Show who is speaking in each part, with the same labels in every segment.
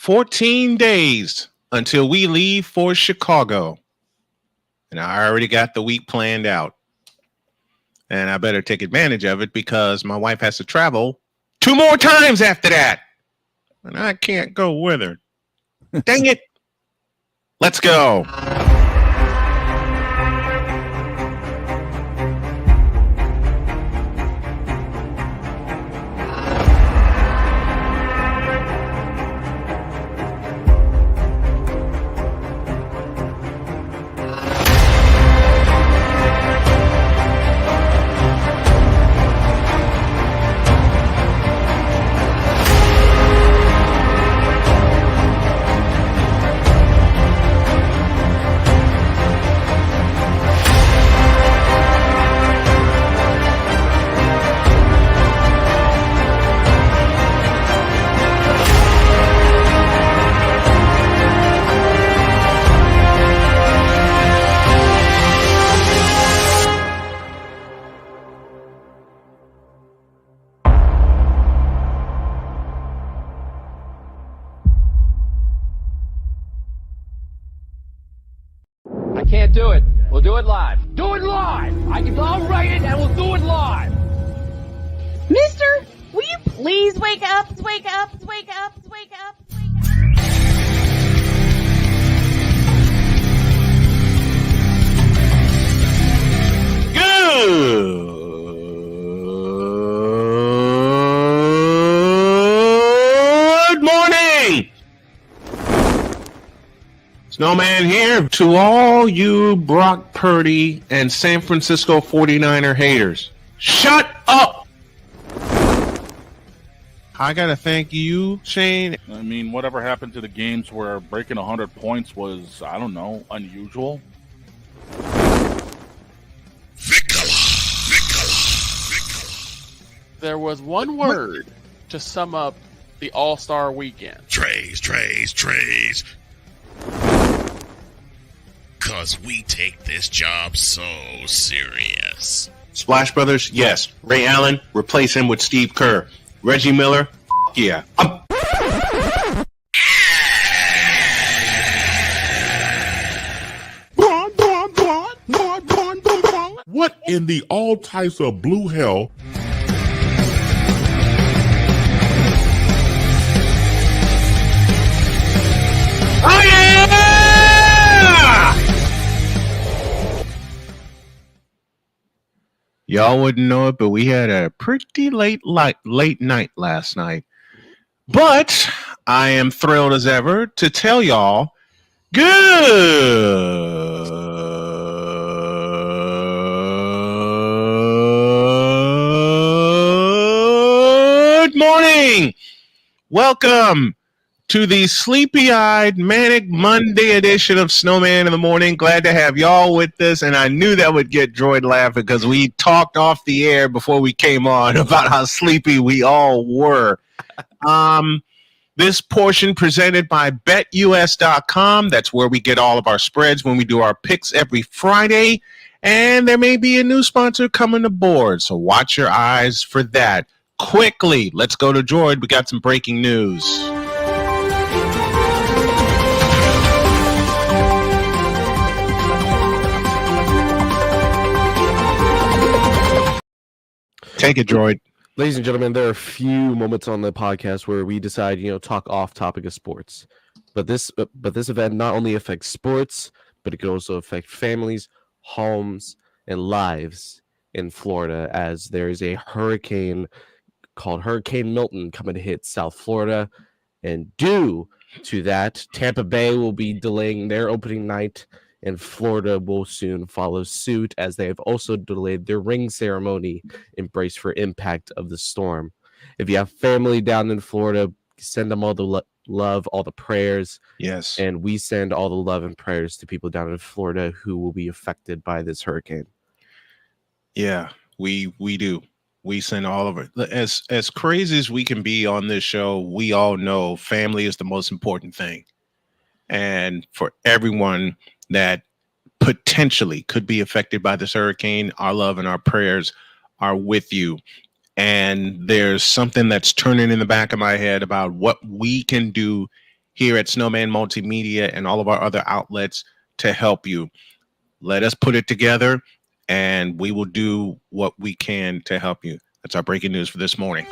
Speaker 1: 14 days until we leave for Chicago. And I already got the week planned out. And I better take advantage of it because my wife has to travel 2 more times after that. And I can't go with her. Dang it. Let's go.
Speaker 2: Can't do it. We'll do it live. Do it live! I'll write it and we'll do it live!
Speaker 3: Mister, will you please wake up, wake up, wake up, wake up, wake up?
Speaker 1: Good morning! Snowman here to all you Brock Purdy and San Francisco 49er haters. Shut up! I gotta thank you, Shane.
Speaker 4: I mean, whatever happened to the games where breaking 100 points was, I don't know, unusual?
Speaker 5: There was one word to sum up the All-Star weekend.
Speaker 6: Trays. Cause we take this job so serious.
Speaker 1: Splash Brothers, yes. Ray Allen, replace him with Steve Kerr. Reggie Miller, yeah.
Speaker 7: What in the all types of blue hell?
Speaker 1: Oh yeah! Y'all wouldn't know it, but we had a pretty late night last night. But I am thrilled as ever to tell y'all good morning. Welcome to the sleepy-eyed, manic Monday edition of Snowman in the Morning. Glad to have y'all with us, and I knew that would get Droid laughing because we talked off the air before we came on about how sleepy we all were. This portion presented by BetUS.com. That's where we get all of our spreads when we do our picks every Friday, and there may be a new sponsor coming aboard, so watch your eyes for that. Quickly, let's go to Droid. We got some breaking news. Take it, Droid.
Speaker 8: Ladies and gentlemen, there are a few moments on the podcast where we decide, talk off topic of sports. But this event not only affects sports, but it could also affect families, homes, and lives in Florida, as there is a hurricane called Hurricane Milton coming to hit South Florida. And due to that, Tampa Bay will be delaying their opening night, and Florida will soon follow suit, as they have also delayed their ring ceremony in brace for impact of the storm. If you have family down in Florida, send them all the love, all the prayers.
Speaker 1: Yes.
Speaker 8: And we send all the love and prayers to people down in Florida who will be affected by this hurricane.
Speaker 1: Yeah, we do. We send all of it. As crazy as we can be on this show, we all know family is the most important thing. And for everyone that potentially could be affected by this hurricane, our love and our prayers are with you. And there's something that's turning in the back of my head about what we can do here at Snowman Multimedia and all of our other outlets to help you. Let us put it together, and we will do what we can to help you. That's our breaking news for this morning.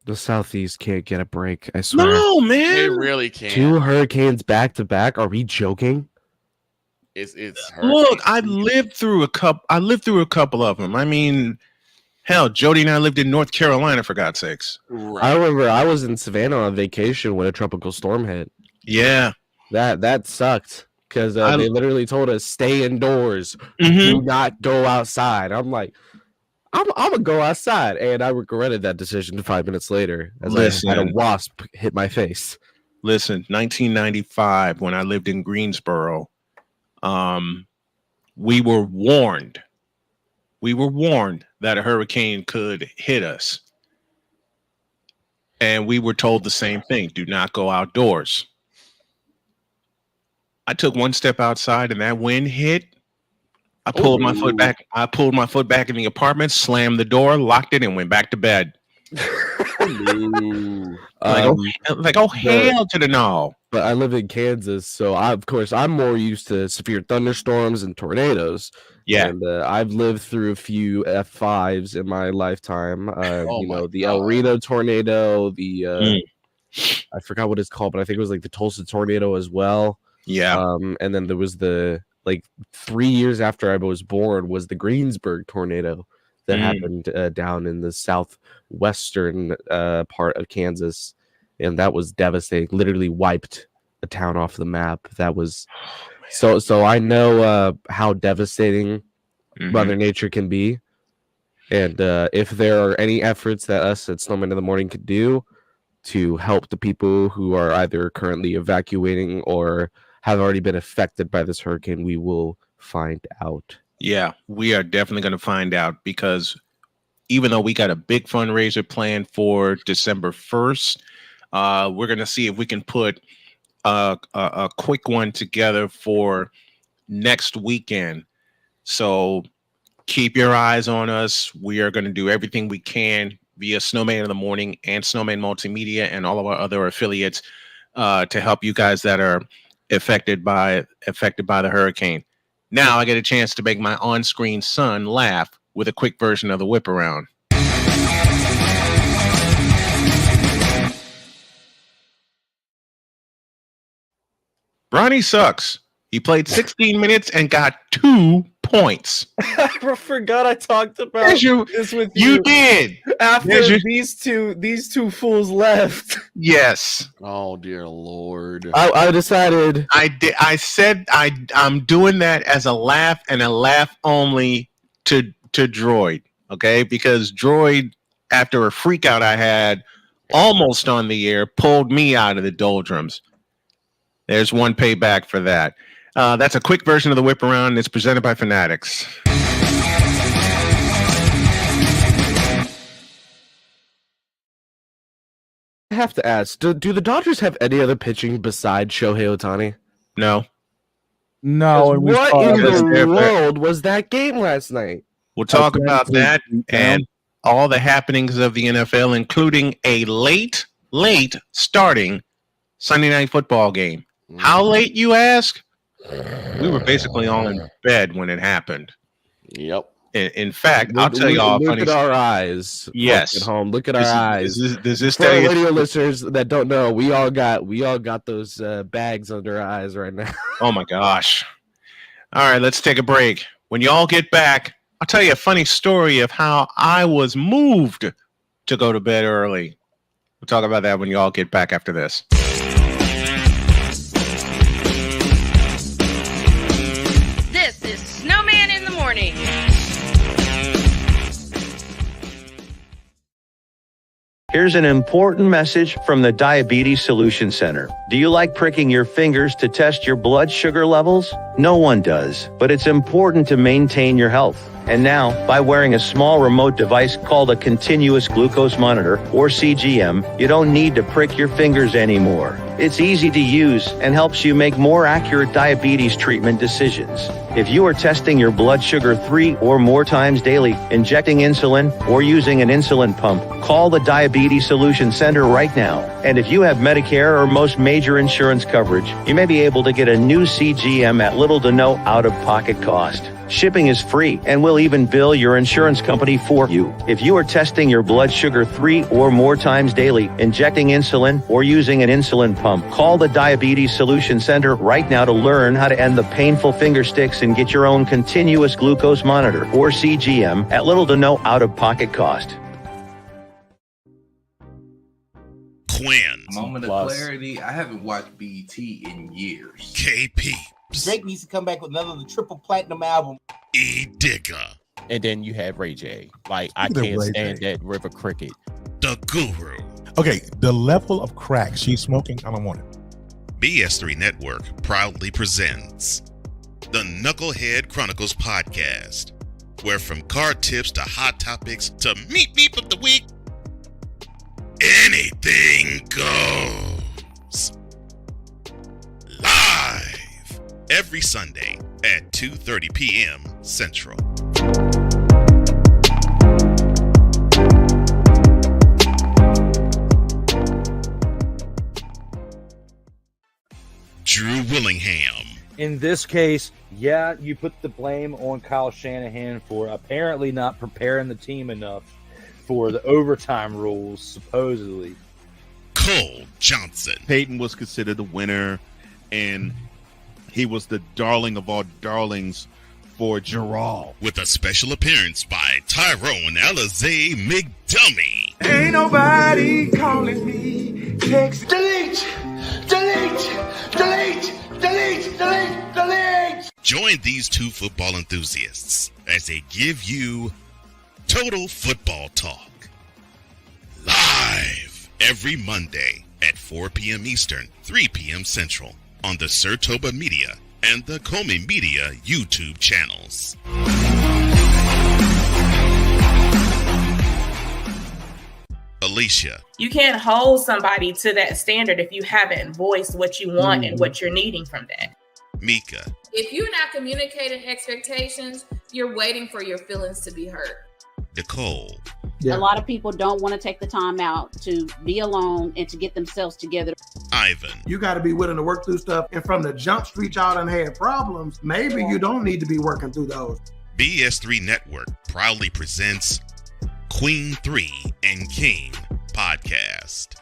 Speaker 8: The Southeast can't get a break, I swear.
Speaker 1: No,
Speaker 5: They
Speaker 1: man.
Speaker 5: really can't.
Speaker 8: 2 hurricanes back to back? Are we joking?
Speaker 5: It's
Speaker 1: Look,
Speaker 5: hurricane
Speaker 1: I
Speaker 5: season.
Speaker 1: lived through a couple of them. I mean, hell, Jody and I lived in North Carolina, for God's sakes.
Speaker 5: Right.
Speaker 8: I remember I was in Savannah on vacation when a tropical storm hit.
Speaker 1: Yeah.
Speaker 8: That sucked because
Speaker 1: I-
Speaker 8: they literally told us stay indoors,
Speaker 1: Mhm.
Speaker 8: do not go outside. I'm like, I'm gonna go outside, and I regretted that decision 5 minutes later as I had a
Speaker 1: Listen.
Speaker 8: wasp hit my face.
Speaker 1: Listen, 1995, when I lived in Greensboro, we were warned. We were warned that a hurricane could hit us. And we were told the same thing. Do not go outdoors. I took one step outside and that wind hit. I pulled my foot back. I pulled my foot back in the apartment, slammed the door, locked it, and went back to bed. Like, oh, hell to the no.
Speaker 8: But I live in Kansas, so of course I'm more used to severe thunderstorms and tornadoes.
Speaker 1: Yeah.
Speaker 8: And I've lived through a few F5s in my lifetime.
Speaker 5: Oh
Speaker 8: you
Speaker 5: my
Speaker 8: know, the
Speaker 5: God.
Speaker 8: El Reno tornado, the
Speaker 1: Mm.
Speaker 8: I forgot what it's called, but I think it was like the Tulsa tornado as well.
Speaker 1: Yeah.
Speaker 8: And then there was the 3 years after I was born was the Greensburg tornado that happened down in the southwestern part of Kansas, and that was devastating. Literally wiped a town off the map. That was so I know how devastating
Speaker 1: Mhm.
Speaker 8: Mother Nature can be, and if there are any efforts that us at Snowman in the Morning could do to help the people who are either currently evacuating or have already been affected by this hurricane, we will find out.
Speaker 1: Yeah, we are definitely going to find out, because even though we got a big fundraiser planned for December 1st, we're going to see if we can put a quick one together for next weekend. So keep your eyes on us. We are going to do everything we can via Snowman in the Morning and Snowman Multimedia and all of our other affiliates to help you guys that are affected by the hurricane. Now I get a chance to make my on-screen son laugh with a quick version of the whip around. Bronny sucks. He played 16 minutes and got 2 points.
Speaker 8: I forgot I talked about
Speaker 1: There's your-
Speaker 8: this with
Speaker 1: You did.
Speaker 8: After
Speaker 1: There's your-
Speaker 8: these two fools left,
Speaker 1: Yes.
Speaker 5: Oh dear Lord.
Speaker 8: I decided
Speaker 1: I did. I said I'm doing that as a laugh and a laugh only to Droid, okay? Because Droid, after a freak out I had almost on the air, pulled me out of the doldrums. There's one payback for that. That's a quick version of the whip around. It's presented by Fanatics.
Speaker 8: I have to ask: do the Dodgers have any other pitching besides Shohei Ohtani?
Speaker 1: No,
Speaker 9: No, and we
Speaker 8: What
Speaker 9: saw
Speaker 8: in
Speaker 1: that's
Speaker 8: the
Speaker 1: fair.
Speaker 8: world was that game last night?
Speaker 1: we'll talk
Speaker 9: Against
Speaker 1: about
Speaker 9: the
Speaker 1: that
Speaker 9: beatdown.
Speaker 1: and all the happenings of the NFL, including a late starting Sunday night football game. How late, you ask? We were basically all in bed when it happened.
Speaker 5: Yep.
Speaker 1: In fact, I'll tell y'all a
Speaker 8: Look
Speaker 1: funny
Speaker 8: at our eyes.
Speaker 1: Yes.
Speaker 8: Folks at home. Look at our eyes.
Speaker 1: Does this
Speaker 8: For
Speaker 1: tell
Speaker 8: our
Speaker 1: you?
Speaker 8: radio listeners that don't know, we all got those bags under our eyes right now.
Speaker 1: Oh my gosh. All right, let's take a break. When y'all get back, I'll tell you a funny story of how I was moved to go to bed early. We'll talk about that when y'all get back after this.
Speaker 3: This is Snowman in the Morning.
Speaker 10: Here's an important message from the Diabetes Solution Center. Do you like pricking your fingers to test your blood sugar levels? No one does, but it's important to maintain your health. And now, by wearing a small remote device called a continuous glucose monitor, or CGM, you don't need to prick your fingers anymore. It's easy to use and helps you make more accurate diabetes treatment decisions. If you are testing your blood sugar 3 or more times daily, injecting insulin, or using an insulin pump, call the Diabetes Solution Center right now. And if you have Medicare or most major insurance coverage, you may be able to get a new CGM at little to no out-of-pocket cost. Shipping is free, and we'll even bill your insurance company for you. If you are testing your blood sugar 3 or more times daily, injecting insulin, or using an insulin pump, call the Diabetes Solution Center right now to learn how to end the painful finger sticks and get your own continuous glucose monitor, or CGM, at little to no out-of-pocket cost.
Speaker 6: Quinn.
Speaker 11: Moment of clarity. I haven't watched BT in years.
Speaker 6: KP.
Speaker 12: Drake needs to come back with another triple platinum album.
Speaker 6: E Digger.
Speaker 13: And then you have Ray J. Like, I can't stand that River Cricket.
Speaker 6: The Guru.
Speaker 14: Okay, the level of crack she's smoking, I don't want it.
Speaker 6: BS3 Network proudly presents the Knucklehead Chronicles podcast, where from card tips to hot topics to meet beep of the week, anything goes. Live every Sunday at 2:30 p.m. Central. Drew Willingham.
Speaker 15: In this case, yeah, you put the blame on Kyle Shanahan for apparently not preparing the team enough for the overtime rules, supposedly.
Speaker 6: Cole Johnson.
Speaker 16: Peyton was considered the winner, and he was the darling of all darlings for Gerald.
Speaker 6: With a special appearance by Tyrone Alizé McDummy.
Speaker 17: Ain't nobody calling me. Text. Delete!
Speaker 6: Join these two football enthusiasts as they give you Total Football Talk. Live every Monday at 4 p.m. Eastern, 3 p.m. Central on the Sertoba Media and the Comey Media YouTube channels. Alicia.
Speaker 18: You can't hold somebody to that standard if you haven't voiced what you want and what you're needing from that.
Speaker 6: Mika.
Speaker 19: If you're not communicating expectations, you're waiting for your feelings to be hurt.
Speaker 6: Nicole.
Speaker 20: A lot of people don't want to take the time out to be alone and to get themselves together.
Speaker 6: Ivan.
Speaker 12: You got to be willing to work through stuff. And from the jump street, y'all done had problems. Maybe you don't need to be working through those.
Speaker 6: BS3 Network proudly presents Queen 3 and King podcast.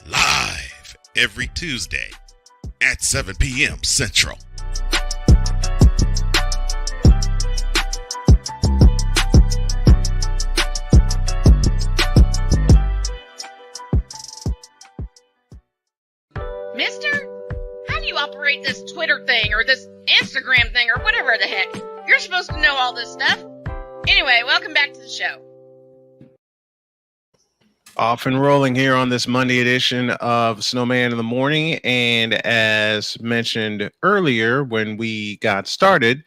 Speaker 6: Live every Tuesday at 7 p.m. Central.
Speaker 3: Mister, how do you operate this Twitter thing or this Instagram thing or whatever the heck? You're supposed to know all this stuff. Anyway, welcome back to the show.
Speaker 1: Off and rolling here on this Monday edition of Snowman in the Morning. And as mentioned earlier, when we got started,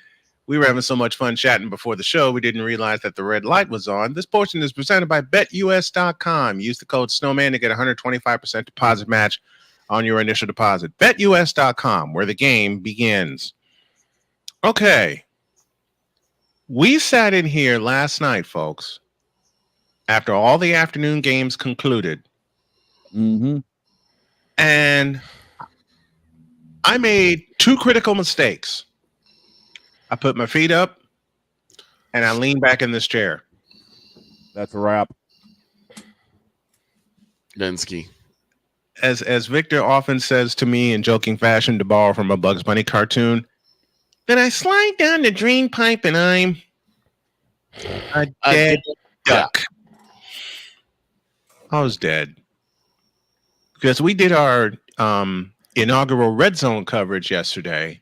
Speaker 1: we were having so much fun chatting before the show, we didn't realize that the red light was on. This portion is presented by BetUS.com. Use the code Snowman to get 125% deposit match on your initial deposit. BetUS.com, where the game begins. Okay. We sat in here last night, folks, after all the afternoon games concluded.
Speaker 9: Mm-hmm.
Speaker 1: And I made two critical mistakes. I put my feet up and I leaned back in this chair.
Speaker 9: That's a wrap.
Speaker 5: Densky.
Speaker 1: As Victor often says to me in joking fashion, to borrow from a Bugs Bunny cartoon, then I slide down the drain pipe and I'm a dead duck. I was dead. Because we did our inaugural Red Zone coverage yesterday.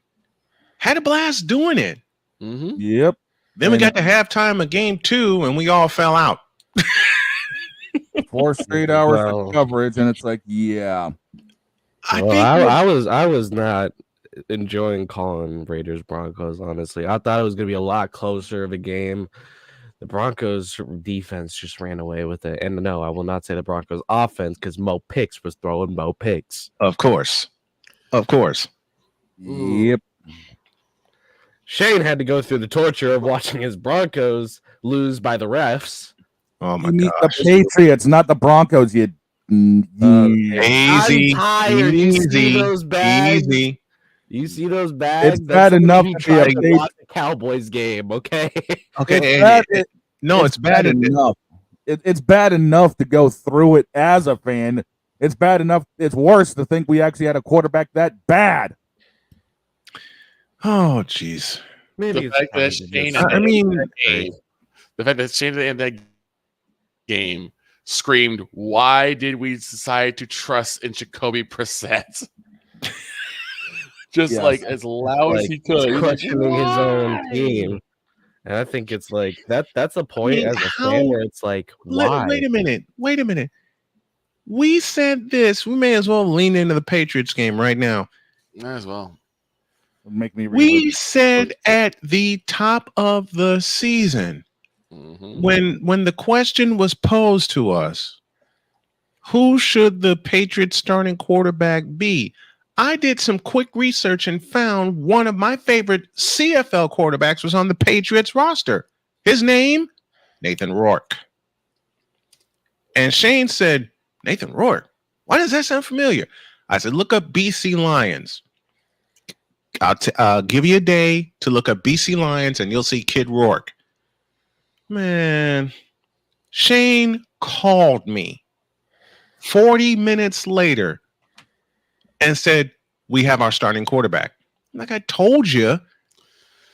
Speaker 1: Had a blast doing it.
Speaker 9: Mm-hmm. Yep.
Speaker 1: Then we got to halftime of game 2 and we all fell out.
Speaker 9: 4 straight hours of coverage, and it's like, yeah.
Speaker 8: I was not enjoying calling Raiders Broncos. Honestly, I thought it was gonna be a lot closer of a game. The Broncos defense just ran away with it. And no, I will not say the Broncos offense because Mo Picks was throwing Mo Picks.
Speaker 1: Of course.
Speaker 9: Yep.
Speaker 8: Shane had to go through the torture of watching his Broncos lose by the refs.
Speaker 1: Oh my
Speaker 9: You need
Speaker 1: gosh.
Speaker 9: the Patriots, not the Broncos. You
Speaker 1: Easy.
Speaker 8: I'm tired. You see
Speaker 1: Easy.
Speaker 8: those bags?
Speaker 1: Easy.
Speaker 8: You see those bags?
Speaker 9: It's bad
Speaker 8: somebody
Speaker 9: enough
Speaker 8: who
Speaker 9: to be
Speaker 8: tried
Speaker 9: a
Speaker 8: to
Speaker 9: Patri-
Speaker 8: watch the Cowboys game, okay?
Speaker 1: Okay.
Speaker 9: It's bad enough. It's bad enough to go through it as a fan. It's bad enough. It's worse to think we actually had a quarterback that bad.
Speaker 1: Oh, jeez.
Speaker 5: The fact that Shane at the end of that game screamed, "Why did we decide to trust in Jacoby Brissett?" Just like as loud as he could,
Speaker 8: questioning his own team. And I think it's like that's a point as a fan where it's like, why?
Speaker 1: Wait a minute. We said this. We may as well lean into the Patriots game right now.
Speaker 5: Might as well.
Speaker 9: Make me.
Speaker 1: We said at the top of the season, when the question was posed to us, who should the Patriots starting quarterback be? I did some quick research and found one of my favorite CFL quarterbacks was on the Patriots roster. His name, Nathan Rourke. And Shane said, Nathan Rourke, why does that sound familiar? I said, look up BC Lions. I'll give you a day to look up BC Lions and you'll see Kid Rourke. Man, Shane called me 40 minutes later and said, we have our starting quarterback. Like I told you.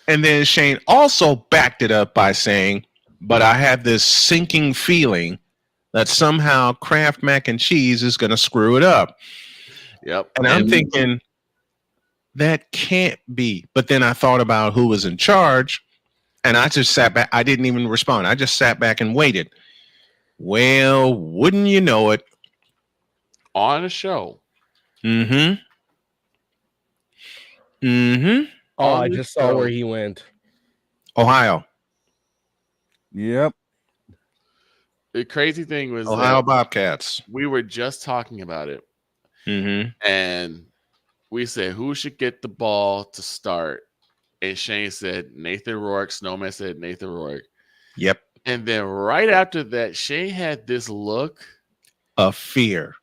Speaker 1: And then Shane also backed it up by saying, but I have this sinking feeling that somehow Kraft mac and cheese is going to screw it up.
Speaker 5: Yep.
Speaker 1: And I'm thinking that can't be. But then I thought about who was in charge and I just sat back. I didn't even respond. I just sat back and waited. Well, wouldn't you know it?
Speaker 5: On a show.
Speaker 8: Oh, I just saw where he went.
Speaker 1: Ohio.
Speaker 9: Yep.
Speaker 5: The crazy thing was
Speaker 1: Ohio Bobcats.
Speaker 5: We were just talking about it. And we said, who should get the ball to start? And Shane said, Nathan Rourke. Snowman said, Nathan Rourke.
Speaker 1: Yep.
Speaker 5: And then right after that, Shane had this look
Speaker 1: of fear.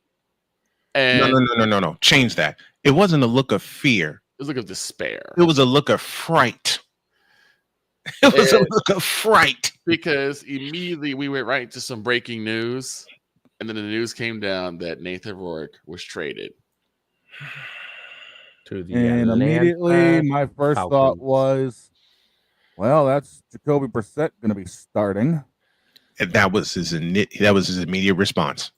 Speaker 5: And
Speaker 1: No. Change that. It wasn't a look of fear.
Speaker 5: It was a look of despair.
Speaker 1: It was a look of fright. It was a look of fright.
Speaker 5: Because immediately we went right into some breaking news. And then the news came down that Nathan Rourke was traded.
Speaker 9: And immediately my first thought was, well, that's Jacoby Brissett going to be starting.
Speaker 1: And that was his immediate response.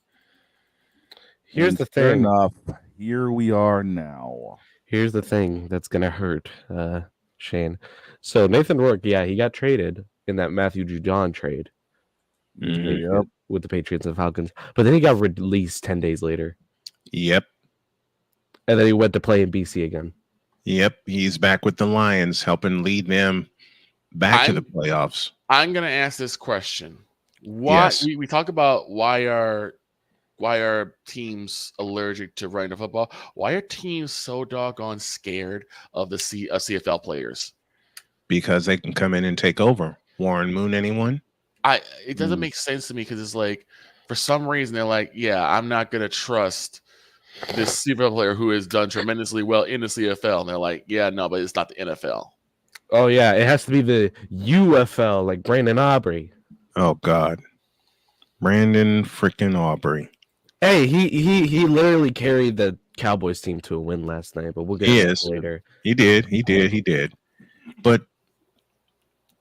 Speaker 8: Here's the thing.
Speaker 9: Enough. Here we are now.
Speaker 8: Here's the thing that's gonna hurt, Shane. So Nathan Rourke, yeah, he got traded in that Matthew Judon trade with the Patriots and Falcons, but then he got released 10 days later.
Speaker 1: Yep.
Speaker 8: And then he went to play in BC again.
Speaker 1: Yep, he's back with the Lions, helping lead them back to the playoffs.
Speaker 5: I'm gonna ask this question: Why we talk about why are teams allergic to running the football? Why are teams so doggone scared of the CFL players?
Speaker 1: Because they can come in and take over. Warren Moon, anyone?
Speaker 5: It doesn't make sense to me because it's like for some reason they're like, yeah, I'm not gonna trust this CFL player who has done tremendously well in the CFL, and they're like, yeah, no, but it's not the NFL.
Speaker 8: Oh yeah, it has to be the UFL, like Brandon Aubrey.
Speaker 1: Oh God, Brandon freaking Aubrey.
Speaker 8: Hey, he literally carried the Cowboys team to a win last night, but we'll get to that later.
Speaker 1: He did. But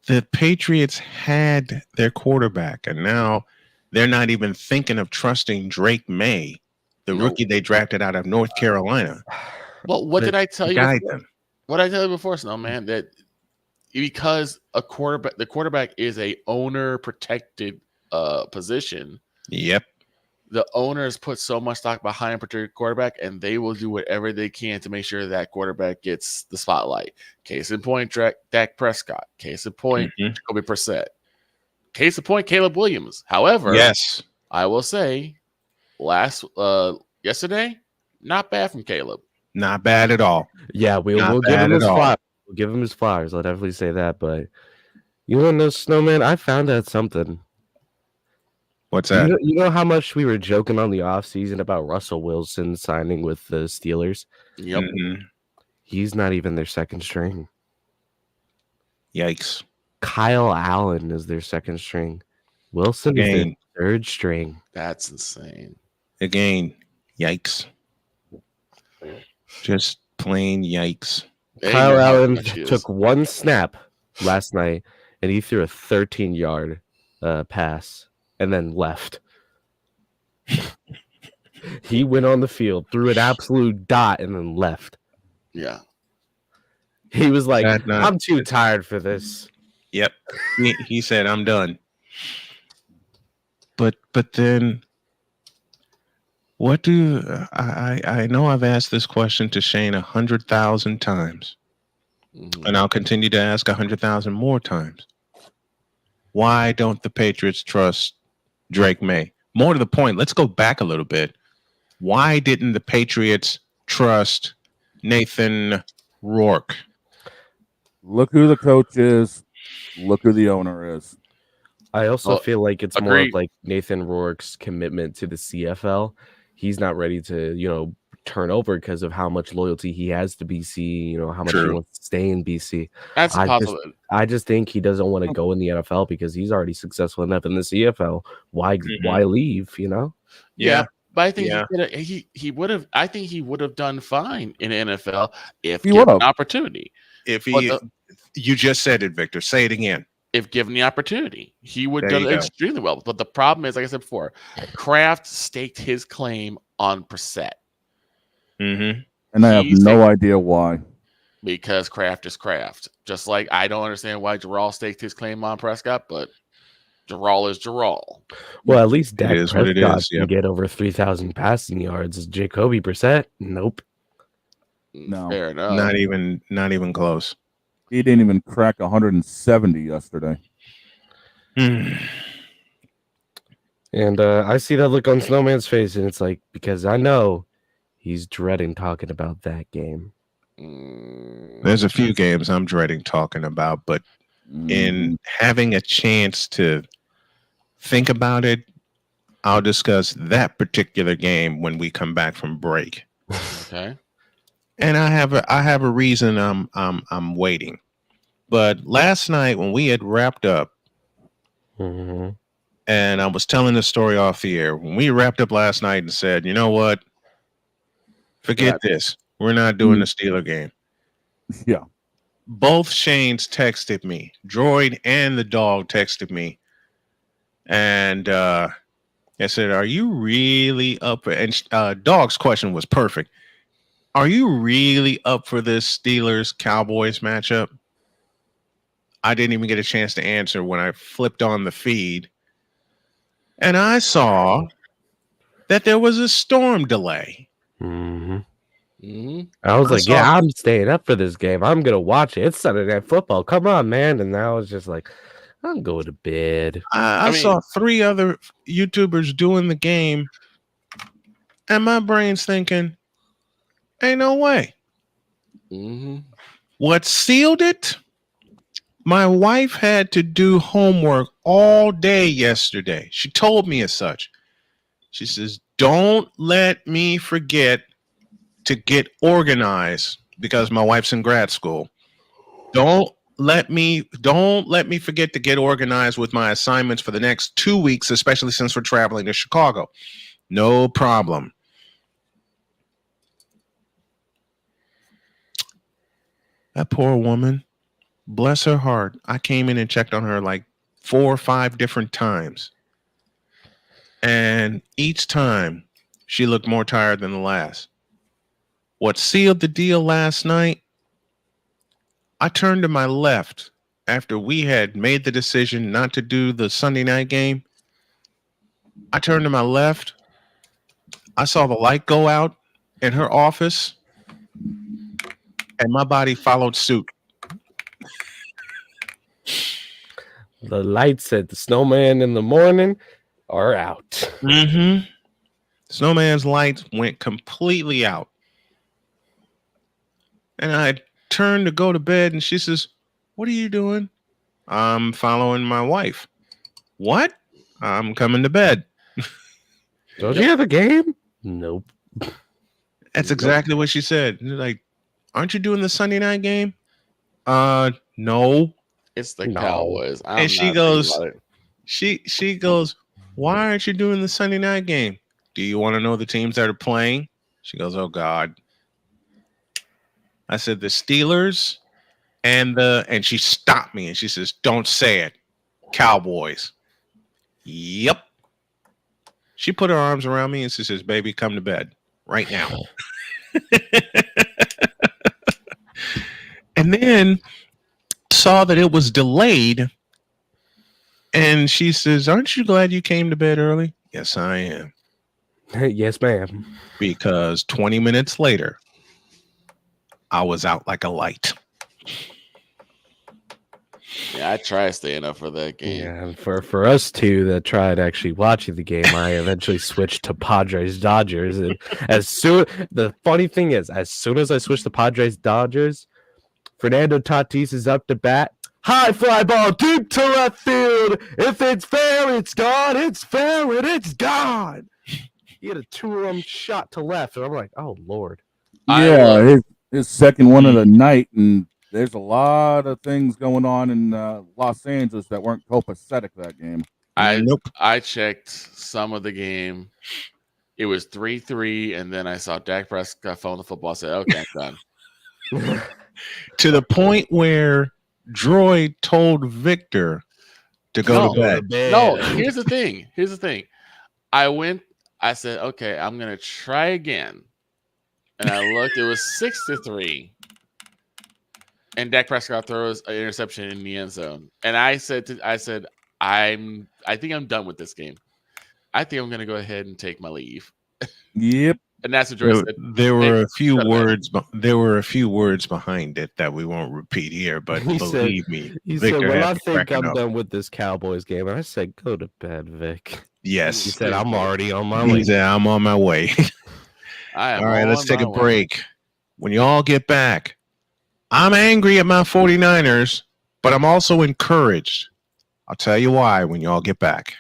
Speaker 1: the Patriots had their quarterback, and now they're not even thinking of trusting Drake May, the rookie they drafted out of North Carolina.
Speaker 5: Well, what did I tell you?
Speaker 1: Them.
Speaker 5: What did I tell you before, Snowman? That because the quarterback is a owner protected position.
Speaker 1: Yep.
Speaker 5: the owners put so much stock behind a particular quarterback, and they will do whatever they can to make sure that quarterback gets the spotlight. Case in point, Dak Prescott. Case in point, Jacoby Brissett. Case in point, Caleb Williams. However,
Speaker 1: yes,
Speaker 5: I will say, yesterday, not bad from Caleb.
Speaker 1: Not bad at all.
Speaker 8: Yeah, we'll give him his flowers. We'll give him his flowers. I'll definitely say that. But you want to know, Snowman? I found out something.
Speaker 1: What's that?
Speaker 8: You know how much we were joking on the offseason about Russell Wilson signing with the Steelers?
Speaker 5: Yep.
Speaker 8: He's not even their second string.
Speaker 1: Yikes.
Speaker 8: Kyle Allen is their second string. Wilson is their third string.
Speaker 5: That's insane.
Speaker 1: Again, yikes. Just plain yikes.
Speaker 8: Kyle Allen took one snap last night, and he threw a 13-yard pass and then left. He went on the field, threw an absolute dot, and then left.
Speaker 5: Yeah.
Speaker 8: He was like, I'm too tired for this.
Speaker 1: Yep. He said, I'm done. But then what do I know I've asked this question to Shane 100,000 times. And I'll continue to ask 100,000 more times. Why don't the Patriots trust Drake May? More to the point, let's go back a little bit. Why didn't the Patriots trust Nathan Rourke?
Speaker 9: Look who the coach is. Look who the owner is.
Speaker 8: I also feel like it's more of like Nathan Rourke's commitment to the CFL. He's not ready to, turn over because of how much loyalty he has to BC, how much he wants to stay in BC.
Speaker 5: That's possible.
Speaker 8: I just think he doesn't want to go in the NFL because he's already successful enough in the CFL. Why leave,
Speaker 5: Yeah. But I think he would have. I think he would have done fine in the NFL if given an opportunity.
Speaker 1: If you just said it, Victor. Say it again.
Speaker 5: If given the opportunity, he would have done extremely well. But the problem is, like I said before, Kraft staked his claim on Brissett.
Speaker 1: Mm-hmm.
Speaker 9: And I have no idea why.
Speaker 5: Because Kraft is Kraft. Just like I don't understand why Jarrell staked his claim on Prescott, but Jarrell is Jarrell.
Speaker 8: Well, at least Dak Prescott can get over 3,000 passing yards. Jacoby Brissett, nope.
Speaker 9: No,
Speaker 5: fair enough.
Speaker 1: Not even close.
Speaker 9: He didn't even crack 170 yesterday.
Speaker 8: And I see that look on Snowman's face, and it's like, because I know he's dreading talking about that game.
Speaker 1: There's a few games I'm dreading talking about, but in having a chance to think about it, I'll discuss that particular game when we come back from break.
Speaker 5: Okay.
Speaker 1: And I have a reason I'm waiting. But last night when we had wrapped up, and I was telling the story off the air, when we wrapped up last night and said, you know what? Forget this. We're not doing the Steeler game.
Speaker 9: Yeah.
Speaker 1: Both Shanes texted me. Droid and the dog texted me. And I said, are you really up for, and dog's question was perfect. Are you really up for this Steelers-Cowboys matchup? I didn't even get a chance to answer when I flipped on the feed. And I saw that there was a storm delay.
Speaker 8: I was like, yeah, I'm staying up for this game. I'm going to watch it. It's Sunday Night Football. Come on, man. And I was just like, I'm going to bed.
Speaker 1: I saw 3 other YouTubers doing the game. And my brain's thinking, ain't no way. What sealed it? My wife had to do homework all day yesterday. She told me as such. She says, don't let me forget to get organized because my wife's in grad school. Don't let me forget to get organized with my assignments for the next 2 weeks, especially since we're traveling to Chicago. No problem. That poor woman, bless her heart. I came in and checked on her like 4 or 5 different times. And each time she looked more tired than the last. What sealed the deal last night, I turned to my left after we had made the decision not to do the Sunday night game. I turned to my left I saw the light go out in her office, and my body followed suit.
Speaker 8: The lights at the snowman in the morning are out.
Speaker 1: Mm-hmm. Snowman's lights went completely out. And I turned to go to bed, and she says, "What are you doing?" "I'm following my wife." "What?" "I'm coming to bed."
Speaker 8: Don't you have a game? Nope.
Speaker 1: That's exactly what she said. Like, "Aren't you doing the Sunday night game?" No.
Speaker 5: It's the Cowboys. I'm
Speaker 1: And she
Speaker 5: not
Speaker 1: goes,
Speaker 5: thinking about it.
Speaker 1: she goes, "Why aren't you doing the Sunday night game? Do you want to know the teams that are playing?" She goes, "Oh God." I said, "The Steelers and she stopped me and she says, "Don't say it. Cowboys." Yep. She put her arms around me and she says, "Baby, come to bed right now." And then saw that it was delayed. And she says, "Aren't you glad you came to bed early?" "Yes, I am."
Speaker 8: Yes, ma'am.
Speaker 1: Because 20 minutes later, I was out like a light.
Speaker 5: Yeah, I tried staying up for that game.
Speaker 8: Yeah, for us two that tried actually watching the game, I eventually switched to Padres Dodgers, and the funny thing is, as soon as I switched to Padres Dodgers, Fernando Tatis is up to bat. High fly ball deep to left field. If it's fair, it's gone. It's fair, and it's gone. He had a 2-run shot to left, and I'm like, oh Lord.
Speaker 9: Yeah, his second one of the night, and there's a lot of things going on in Los Angeles that weren't copacetic that game.
Speaker 5: I checked some of the game. It was 3-3, and then I saw Dak Prescott phone the football. I said, "Okay, I'm done."
Speaker 1: To the point where Droid told Victor to go to bed.
Speaker 5: No, here's the thing. I said, "Okay, I'm gonna try again." And I looked, it was 6-3. And Dak Prescott throws an interception in the end zone. And I said, I think I'm done with this game. I think I'm gonna go ahead and take my leave.
Speaker 9: Yep.
Speaker 5: And that's what Joy said.
Speaker 1: There were a few words. There were a few words behind it that we won't repeat here. But believe me,
Speaker 8: he
Speaker 1: Victor
Speaker 8: said, "Well,
Speaker 1: had
Speaker 8: I
Speaker 1: me
Speaker 8: think
Speaker 1: cracking
Speaker 8: I'm
Speaker 1: up.
Speaker 8: done with this Cowboys game." And I said, "Go to bed, Vic."
Speaker 1: Yes.
Speaker 8: He said, "I'm already on my
Speaker 1: He
Speaker 8: way."
Speaker 1: said, "I'm on my way." All right, let's take a break. When you all get back, I'm angry at my 49ers, but I'm also encouraged. I'll tell you why when you all get back.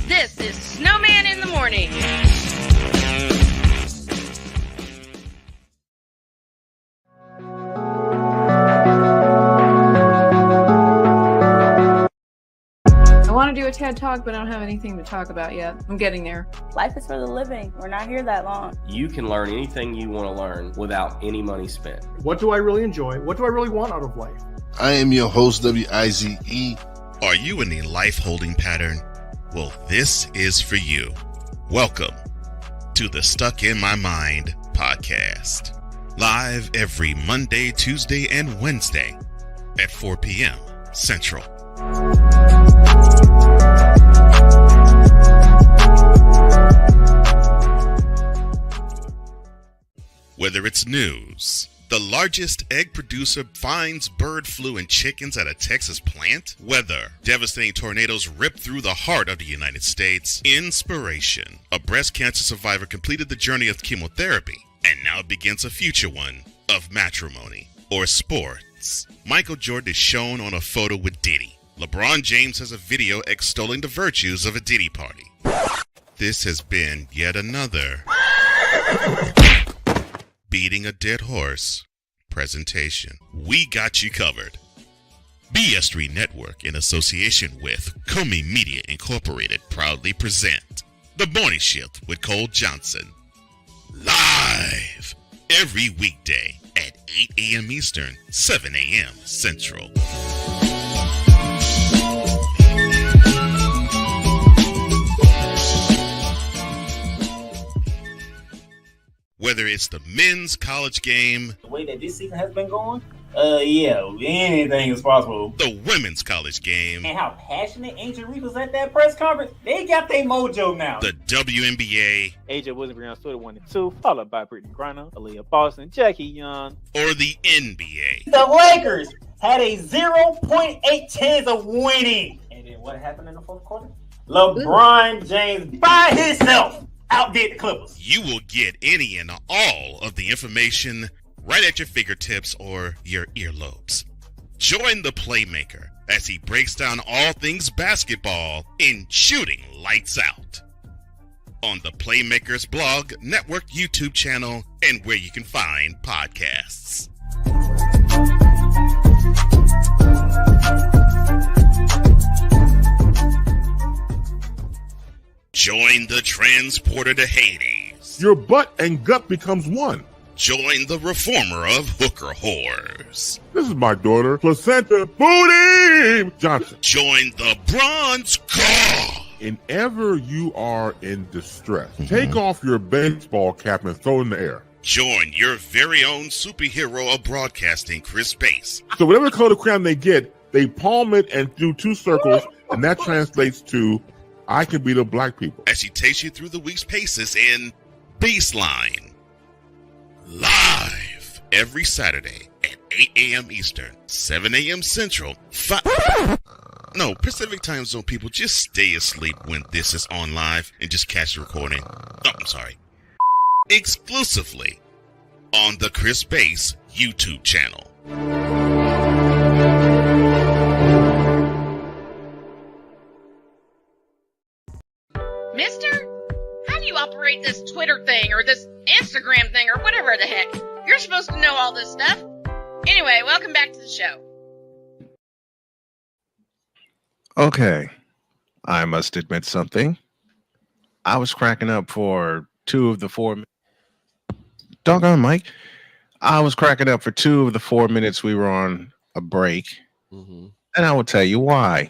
Speaker 3: This is Snowman in the Morning.
Speaker 21: I want to do a TED Talk, but I don't have anything to talk about yet. I'm getting there.
Speaker 22: Life is for the living. We're not here that long.
Speaker 23: You can learn anything you want to learn without any money spent.
Speaker 24: What do I really enjoy? What do I really want out of life?
Speaker 6: I am your host, WIZE. Are you in a life holding pattern? Well, this is for you. Welcome to the Stuck in My Mind podcast. Live every Monday, Tuesday, and Wednesday at 4 p.m. Central. Whether it's news, the largest egg producer finds bird flu in chickens at a Texas plant, weather, devastating tornadoes rip through the heart of the United States, inspiration, a breast cancer survivor completed the journey of chemotherapy, and now begins a future one of matrimony or sports. Michael Jordan is shown on a photo with Diddy. LeBron James has a video extolling the virtues of a Diddy party. This has been yet another Beating a Dead Horse presentation. We got you covered. BS3 Network, in association with Comey Media Incorporated, proudly present The Morning Shift with Cole Johnson. Live every weekday at 8 a.m. Eastern, 7 a.m. Central. Whether it's the men's college game,
Speaker 2: The way that this season has been going, yeah, anything is possible.
Speaker 6: the women's college game,
Speaker 2: And how passionate Angel Reese was at that press conference, they got their mojo now.
Speaker 6: the WNBA,
Speaker 4: AJ Williams stood at 1 and 2, followed by Brittany Griner, Aaliyah Boston, Jackie Young,
Speaker 6: or the NBA.
Speaker 2: The Lakers had a 0.8 chance of winning. And then what happened in the fourth quarter? LeBron James by himself outdid the Clippers.
Speaker 6: You will get any and all of the information right at your fingertips or your earlobes. Join the Playmaker as he breaks down all things basketball in Shooting Lights Out on the Playmaker's blog, network, YouTube channel, and where you can find podcasts. Join the transporter to Hades.
Speaker 7: Your butt and gut becomes one.
Speaker 6: Join the reformer of hooker whores.
Speaker 7: This is my daughter, Placenta Booty Johnson.
Speaker 6: Join the bronze car.
Speaker 7: Whenever you are in distress, take off your baseball cap and throw it in the air.
Speaker 6: Join your very own superhero of broadcasting, Chris Bass.
Speaker 7: So whatever color crayon they get, they palm it and do 2 circles, and that translates to, I can beat up black people.
Speaker 6: As he takes you through the week's paces in Baseline. Live every Saturday at 8 a.m. Eastern, 7 a.m. Central, No, Pacific Time Zone people, just stay asleep when this is on live and just catch the recording. Oh, I'm sorry. Exclusively on the Chris Bass YouTube channel.
Speaker 3: Mister, how do you operate this Twitter thing or this Instagram thing or whatever the heck? You're supposed to know all this stuff. Anyway, welcome back to the show.
Speaker 1: Okay, I must admit something. I was cracking up for 2 of the 4 minutes. Doggone, Mike. I was cracking up for 2 of the 4 minutes we were on a break. And I will tell you why.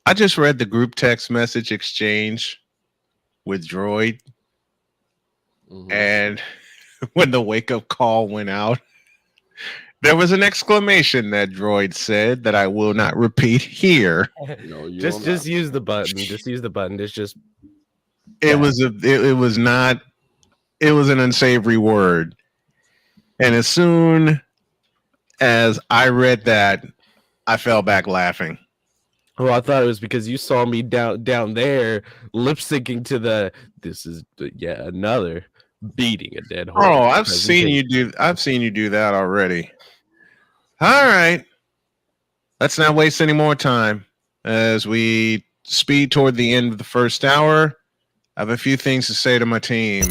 Speaker 1: I just read the group text message exchange with Droid. And when the wake-up call went out, there was an exclamation that Droid said that I will not repeat here.
Speaker 5: No,
Speaker 8: Just use the button. Just use the button. It's just
Speaker 1: it was an unsavory word. And as soon as I read that, I fell back laughing.
Speaker 8: Oh, I thought it was because you saw me down there lip syncing to this is yet another beating a dead horse.
Speaker 1: Oh, I've seen you do that already. All right. Let's not waste any more time as we speed toward the end of the first hour. I have a few things to say to my team.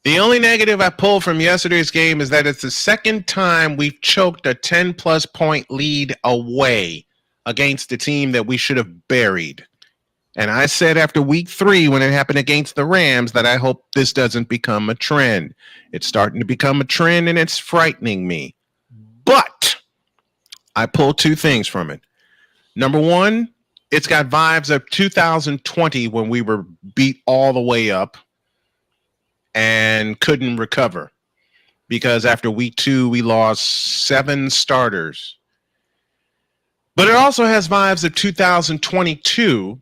Speaker 1: The only negative I pulled from yesterday's game is that it's the second time we've choked a 10-plus point lead away against a team that we should have buried. And I said after week 3 when it happened against the Rams that I hope this doesn't become a trend. It's starting to become a trend and it's frightening me. But I pulled 2 things from it. Number 1, it's got vibes of 2020 when we were beat all the way up and couldn't recover because after week 2 we lost 7 starters. But it also has vibes of 2022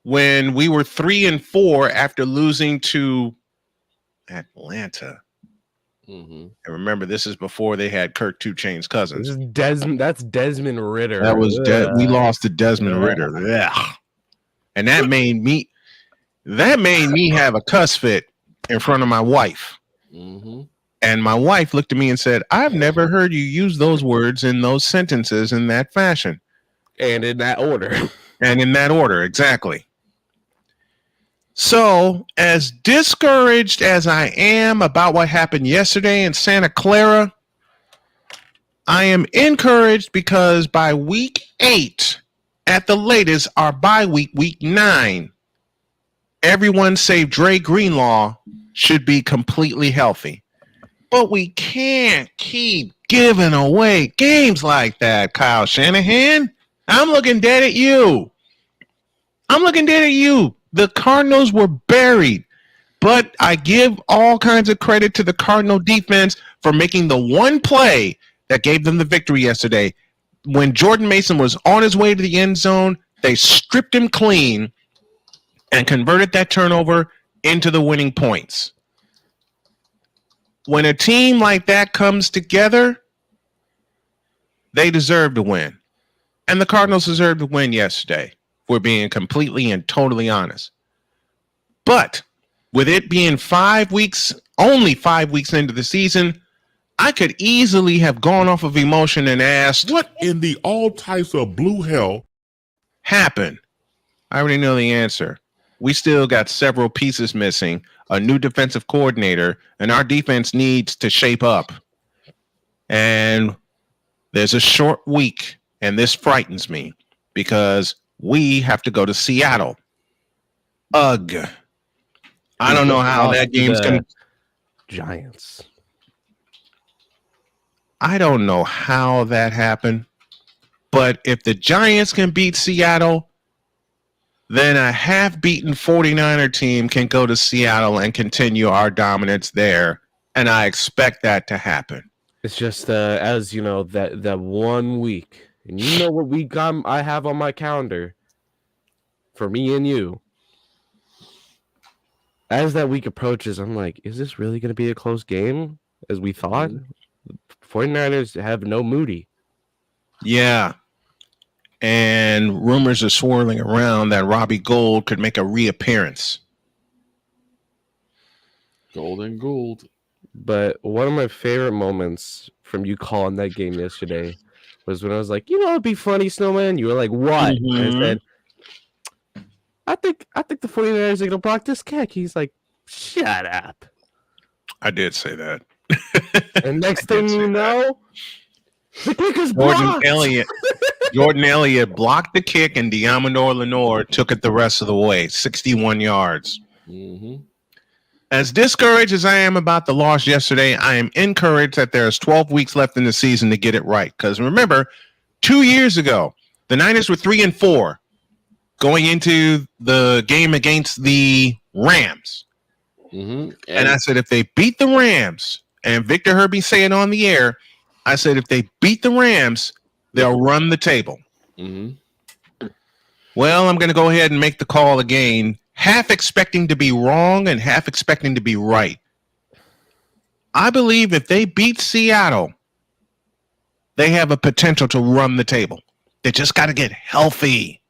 Speaker 1: when we were 3-4 after losing to Atlanta. And remember, this is before they had Kirk 2 Chainz Cousins.
Speaker 8: That's Desmond Ritter.
Speaker 1: That was we lost to Desmond Ritter. Ugh. And that made me have a cuss fit in front of my wife. And my wife looked at me and said, I've never heard you use those words in those sentences in that fashion.
Speaker 8: And in that order.
Speaker 1: And in that order, exactly. So, as discouraged as I am about what happened yesterday in Santa Clara, I am encouraged because by week 8, at the latest, our bye week, week 9, everyone save Dre Greenlaw should be completely healthy. But we can't keep giving away games like that, Kyle Shanahan. I'm looking dead at you. I'm looking dead at you. The Cardinals were buried. But I give all kinds of credit to the Cardinal defense for making the one play that gave them the victory yesterday. When Jordan Mason was on his way to the end zone, they stripped him clean and converted that turnover into the winning points. When a team like that comes together, they deserve to win. And the Cardinals deserved to win yesterday, if we're being completely and totally honest. But with it being only 5 weeks into the season, I could easily have gone off of emotion and asked,
Speaker 7: what in the all types of blue hell
Speaker 1: happened? I already know the answer. We still got several pieces missing, a new defensive coordinator, and our defense needs to shape up. And there's a short week, and this frightens me because we have to go to Seattle. Ugh. I don't know how that game's going to...
Speaker 8: Giants.
Speaker 1: I don't know how that happened, but if the Giants can beat Seattle, then a half-beaten 49er team can go to Seattle and continue our dominance there, and I expect that to happen.
Speaker 8: It's just, as you know, that 1 week, and you know what week I have on my calendar for me and you. As that week approaches, I'm like, is this really going to be a close game as we thought? 49ers have no Moody.
Speaker 1: Yeah. And rumors are swirling around that Robbie Gould could make a reappearance.
Speaker 5: Golden Gould.
Speaker 8: But one of my favorite moments from you calling that game yesterday was when I was like, you know, it'd be funny, Snowman. You were like, what?
Speaker 1: Mm-hmm.
Speaker 8: And I said, I think the 49ers are going to block this kick. He's like, shut up.
Speaker 1: I did say that.
Speaker 8: And next thing you know, the kick is blocked.
Speaker 1: Jordan Elliott blocked the kick, and Diamondor Lenore took it the rest of the way, 61 yards.
Speaker 5: Mm-hmm.
Speaker 1: As discouraged as I am about the loss yesterday, I am encouraged that there's 12 weeks left in the season to get it right. Because remember, 2 years ago, the Niners were 3-4 going into the game against the Rams.
Speaker 5: Mm-hmm.
Speaker 1: And I said, if they beat the Rams, and Victor heard me say it on the air, I said, if they beat the Rams, they'll run the table.
Speaker 5: Mm-hmm.
Speaker 1: Well, I'm going to go ahead and make the call again, half expecting to be wrong and half expecting to be right. I believe if they beat Seattle, they have a potential to run the table. They just got to get healthy.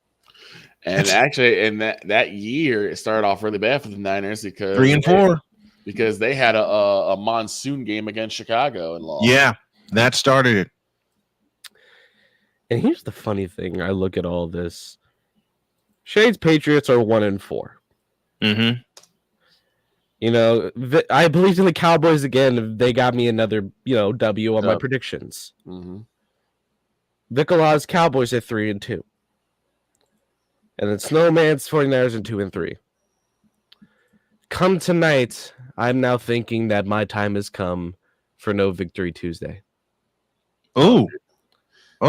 Speaker 5: And actually, in that year, it started off really bad for the Niners because
Speaker 1: 3-4
Speaker 5: because they had a monsoon game against Chicago and lost.
Speaker 1: Yeah, that started it.
Speaker 8: And here's the funny thing: I look at all this. Shade's Patriots are 1-4.
Speaker 1: Mm-hmm.
Speaker 8: You know, I believe in the Cowboys again. They got me another, W on my predictions.
Speaker 5: Mm-hmm.
Speaker 8: Vicolaz Cowboys at 3-2. And then Snowman's 49ers at 2-3. Come tonight, I'm now thinking that my time has come for no Victory Tuesday.
Speaker 1: Oh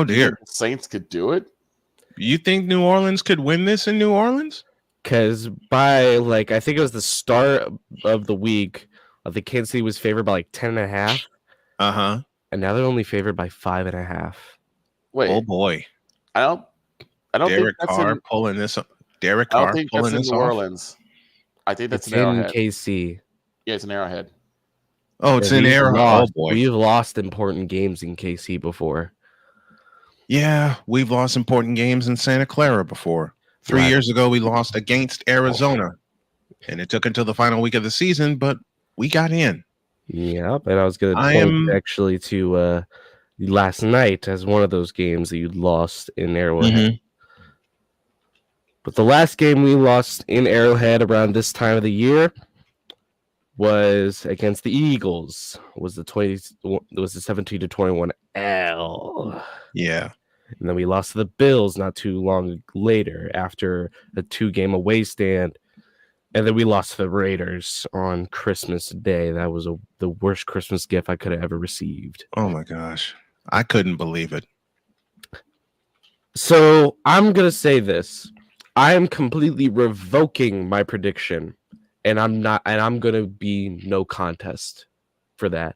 Speaker 1: dear.
Speaker 5: Saints could do it.
Speaker 1: You think New Orleans could win this in New Orleans?
Speaker 8: Because by I think it was the start of the week, I think Kansas City was favored by 10.5.
Speaker 1: Uh-huh.
Speaker 8: And now they're only favored by 5.5.
Speaker 5: Wait.
Speaker 1: Oh boy.
Speaker 5: I don't
Speaker 1: Derek
Speaker 5: think
Speaker 1: Carr pulling this up. Derek
Speaker 5: I
Speaker 1: Carr
Speaker 5: don't think
Speaker 1: pulling
Speaker 5: that's
Speaker 1: this
Speaker 5: in New
Speaker 1: off.
Speaker 5: Orleans. I think that's
Speaker 8: It's
Speaker 5: an
Speaker 8: in
Speaker 5: Arrowhead.
Speaker 8: KC.
Speaker 5: Yeah, it's an Arrowhead.
Speaker 1: Oh, it's in Arrowhead. Oh boy.
Speaker 8: We've lost important games in KC before.
Speaker 1: Yeah, we've lost important games in Santa Clara before. 3 years ago, we lost against Arizona, and it took until the final week of the season, but we got in.
Speaker 8: Yep, and I was going to point actually to last night as one of those games that you lost in Arrowhead.
Speaker 1: Mm-hmm.
Speaker 8: But the last game we lost in Arrowhead around this time of the year was against the Eagles. It was the 17-21 L.
Speaker 1: Yeah.
Speaker 8: And then we lost to the Bills not too long later after a 2-game away stand. And then we lost to the Raiders on Christmas Day. That was the worst Christmas gift I could have ever received.
Speaker 1: Oh, my gosh. I couldn't believe it.
Speaker 8: So I'm going to say this. I am completely revoking my prediction, and I'm gonna be no contest for that.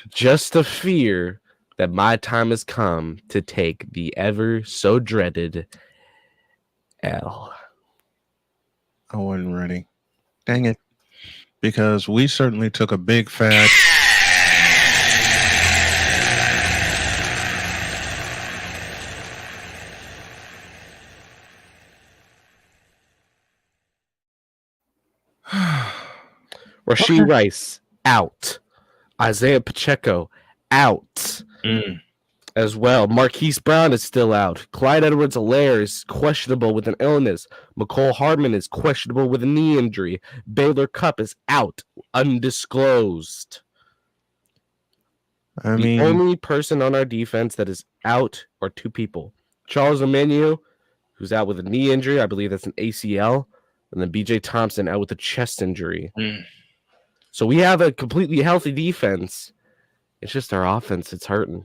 Speaker 8: Just the fear that my time has come to take the ever so dreaded L.
Speaker 1: I wasn't ready. Dang it. Because we certainly took a big fat.
Speaker 8: Rashee Rice out. Isaiah Pacheco out as well. Marquise Brown is still out. Clyde Edwards-Helaire is questionable with an illness. McCole Hardman is questionable with a knee injury. Baylor Cupp is out, undisclosed. The only person on our defense that is out are two people. Charles Omenihu, who's out with a knee injury. I believe that's an ACL. And then B.J. Thompson out with a chest injury. So we have a completely healthy defense. It's just our offense. It's hurting.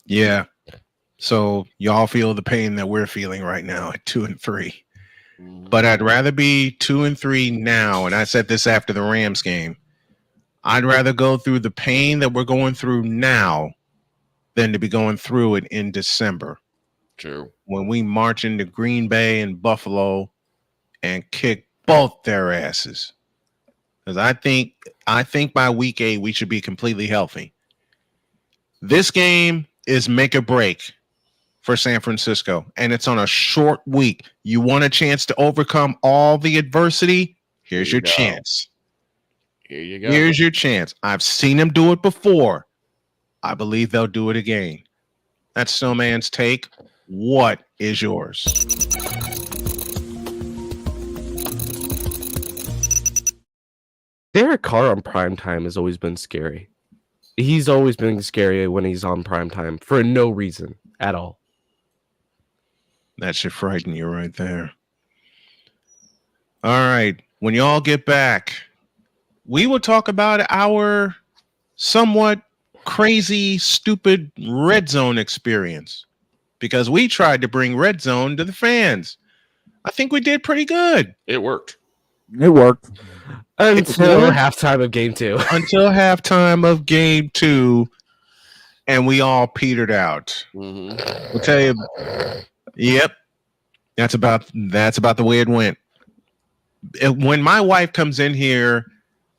Speaker 1: Yeah. So y'all feel the pain that we're feeling right now at 2-3. But I'd rather be 2-3 now. And I said this after the Rams game. I'd rather go through the pain that we're going through now than to be going through it in December.
Speaker 5: True.
Speaker 1: When we march into Green Bay and Buffalo and kick both their asses. Because I think by week 8 we should be completely healthy. This game is make or break for San Francisco, and it's on a short week. You want a chance to overcome all the adversity? Here's your chance.
Speaker 5: Here you go.
Speaker 1: Here's your chance. I've seen them do it before. I believe they'll do it again. That's Snowman's take. What is yours?
Speaker 8: Derek Carr on primetime has always been scary. He's always been scary when he's on primetime for no reason at all.
Speaker 1: That should frighten you right there. All right. When y'all get back, we will talk about our somewhat crazy, stupid red zone experience because we tried to bring red zone to the fans. I think we did pretty good.
Speaker 5: It worked.
Speaker 9: It worked.
Speaker 8: Until halftime of game 2.
Speaker 1: Until halftime of game 2, and we all petered out. We'll tell you. Yep. That's about the way it went. When my wife comes in here,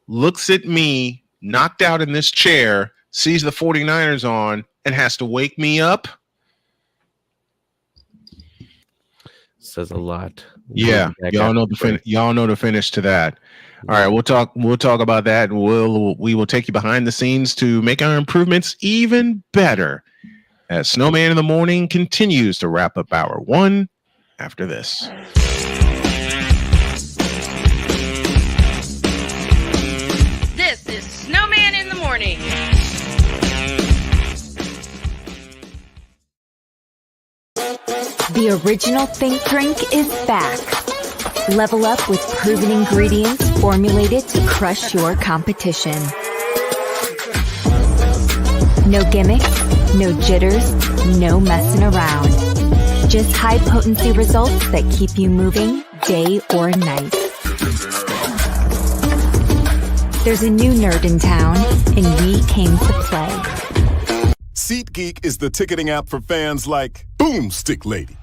Speaker 1: looks at me, knocked out in this chair, sees the 49ers on, and has to wake me up.
Speaker 8: Says a lot.
Speaker 1: Yeah, y'all know the finish to that. All right, we'll talk about that, and we will take you behind the scenes to make our improvements even better as Snowman in the Morning continues to wrap up hour 1 after this.
Speaker 3: This is Snowman in the Morning.
Speaker 10: The original Think Drink is back. Level up with proven ingredients formulated to crush your competition. No gimmicks, no jitters, no messing around. Just high potency results that keep you moving day or night. There's a new nerd in town, and we came to play.
Speaker 11: SeatGeek is the ticketing app for fans like Boomstick Lady.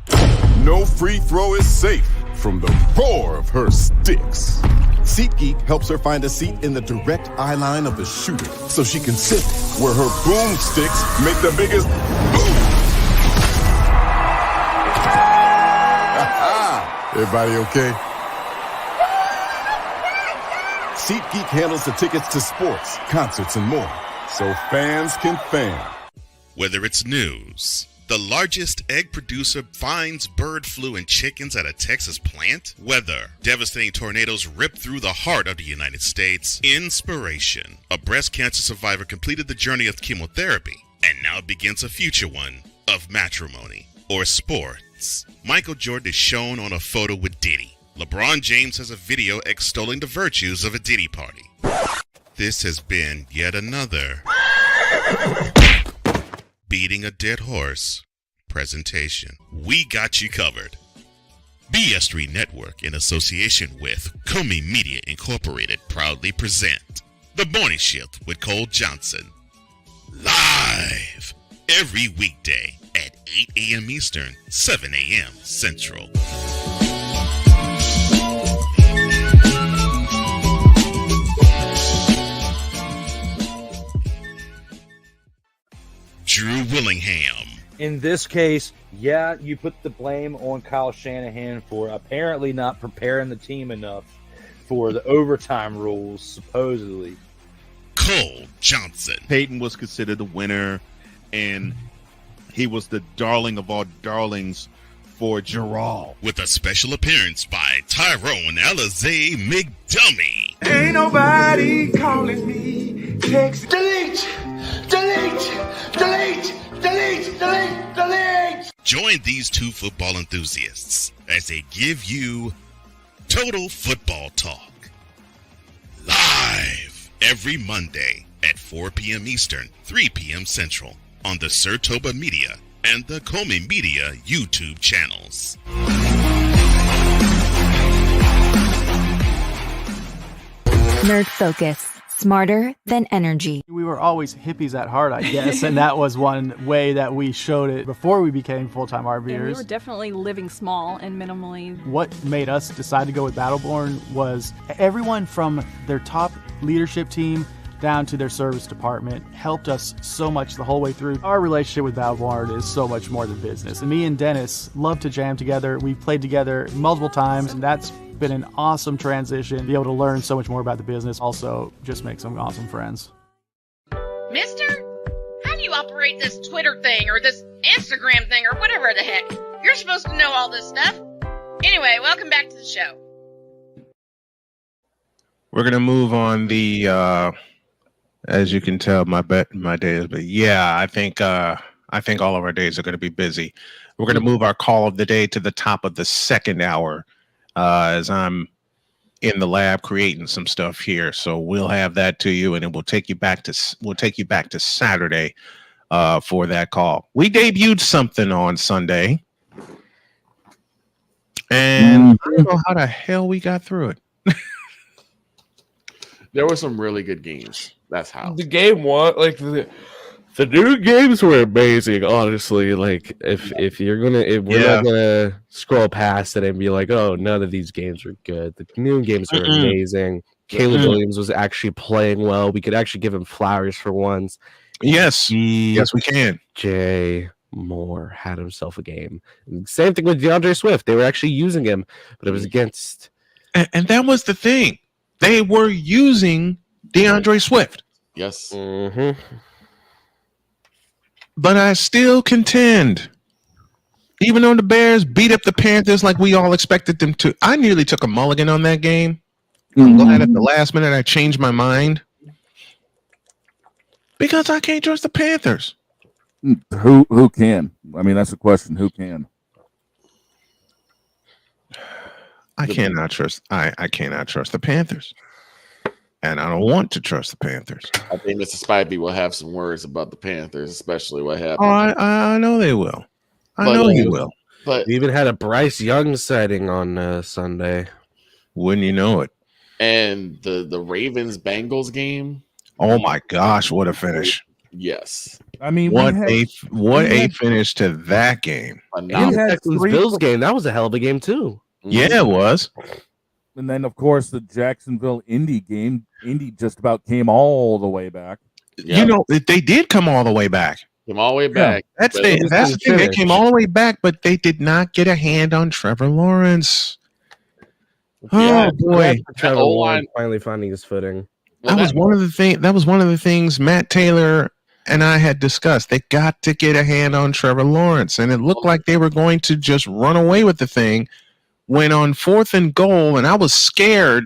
Speaker 11: No free throw is safe from the roar of her sticks. SeatGeek helps her find a seat in the direct eye line of the shooter so she can sit where her boomsticks make the biggest boom. Everybody okay? SeatGeek handles the tickets to sports, concerts, and more, so fans can fan.
Speaker 6: Whether it's news, the largest egg producer finds bird flu in chickens at a Texas plant, weather, devastating tornadoes rip through the heart of the United States, inspiration, a breast cancer survivor completed the journey of chemotherapy, and now begins a future one of matrimony or sports. Michael Jordan is shown on a photo with Diddy. LeBron James has a video extolling the virtues of a Diddy party. This has been yet another beating a dead horse presentation. We got you covered. BS3 Network, in association with Comey Media Incorporated, proudly present The Morning Shift with Cole Johnson. Live every weekday at 8 a.m. Eastern, 7 a.m. Central. Drew Willingham.
Speaker 13: In this case, yeah, you put the blame on Kyle Shanahan for apparently not preparing the team enough for the overtime rules, supposedly.
Speaker 6: Cole Johnson.
Speaker 14: Peyton was considered the winner, and he was the darling of all darlings for Gerald.
Speaker 6: With a special appearance by Tyrone Alizé McDummy.
Speaker 17: Ain't nobody calling me. Text. Delete!
Speaker 6: Join these two football enthusiasts as they give you Total Football Talk. Live every Monday at 4 p.m. Eastern, 3 p.m. Central on the Sertoba Media and the Comey Media YouTube channels.
Speaker 10: Nerd Focus. Smarter than energy.
Speaker 15: We were always hippies at heart, I guess, and that was one way that we showed it before we became full-time RVers.
Speaker 16: And we were definitely living small and minimally.
Speaker 15: What made us decide to go with Battleborn was everyone from their top leadership team down to their service department helped us so much the whole way through. Our relationship with Battleborn is so much more than business. And me and Dennis love to jam together. We've played together multiple times, and that's been an awesome transition. Be able to learn so much more about the business. Also, just make some awesome friends.
Speaker 3: Mister, how do you operate this Twitter thing or this Instagram thing or whatever the heck? You're supposed to know all this stuff. Anyway, welcome back to the show.
Speaker 1: We're gonna move on the as you can tell, my day is, but yeah, I think all of our days are gonna be busy. We're gonna move our call of the day to the top of the second hour. As I'm in the lab creating some stuff here, so we'll have that to you, and it will take you back to Saturday for that call. We debuted something on Sunday, and I don't know how the hell we got through it.
Speaker 5: There were some really good games. That's how
Speaker 8: the game was. Like the new games were amazing, honestly. Like if we're not gonna scroll past it and be like, oh, none of these games are good. The new games are amazing. Caleb Williams was actually playing well. We could actually give him flowers for once.
Speaker 1: Yes, yes, we can.
Speaker 8: Jay Moore had himself a game. Same thing with DeAndre Swift. They were actually using him, but it was against.
Speaker 1: And that was the thing. They were using DeAndre Swift.
Speaker 5: Yes.
Speaker 8: Mm-hmm.
Speaker 1: But I still contend, even though the Bears beat up the Panthers like we all expected them to, I nearly took a mulligan on that game. I'm glad at the last minute I changed my mind because I can't trust the Panthers.
Speaker 9: Who can? I mean, that's the question. Who can?
Speaker 1: I cannot trust. I cannot trust the Panthers. And I don't want to trust the Panthers.
Speaker 5: I think Mr. Spivey will have some words about the Panthers, especially what happened.
Speaker 1: Oh, I know they will. I know he will.
Speaker 5: But
Speaker 8: we even had a Bryce Young sighting on Sunday.
Speaker 1: Wouldn't you know it?
Speaker 5: And the Ravens Bengals game.
Speaker 1: Oh my gosh, what a finish!
Speaker 5: Yes,
Speaker 9: I mean,
Speaker 1: what a finish to that game.
Speaker 8: Bills game. That was a hell of a game too.
Speaker 1: Yeah, it was.
Speaker 9: And then, of course, the Jacksonville Indy game. Indy just about came all the way back.
Speaker 5: Yep.
Speaker 1: You know, they did come all the way back.
Speaker 5: Came all the way back.
Speaker 1: Yeah, that's the thing. They came all the way back, but they did not get a hand on Trevor Lawrence.
Speaker 8: Yeah,
Speaker 1: oh boy!
Speaker 8: Trevor Lawrence finally finding his footing.
Speaker 1: That was one of the things Matt Taylor and I had discussed. They got to get a hand on Trevor Lawrence, and it looked like they were going to just run away with the thing. When on 4th and goal, and I was scared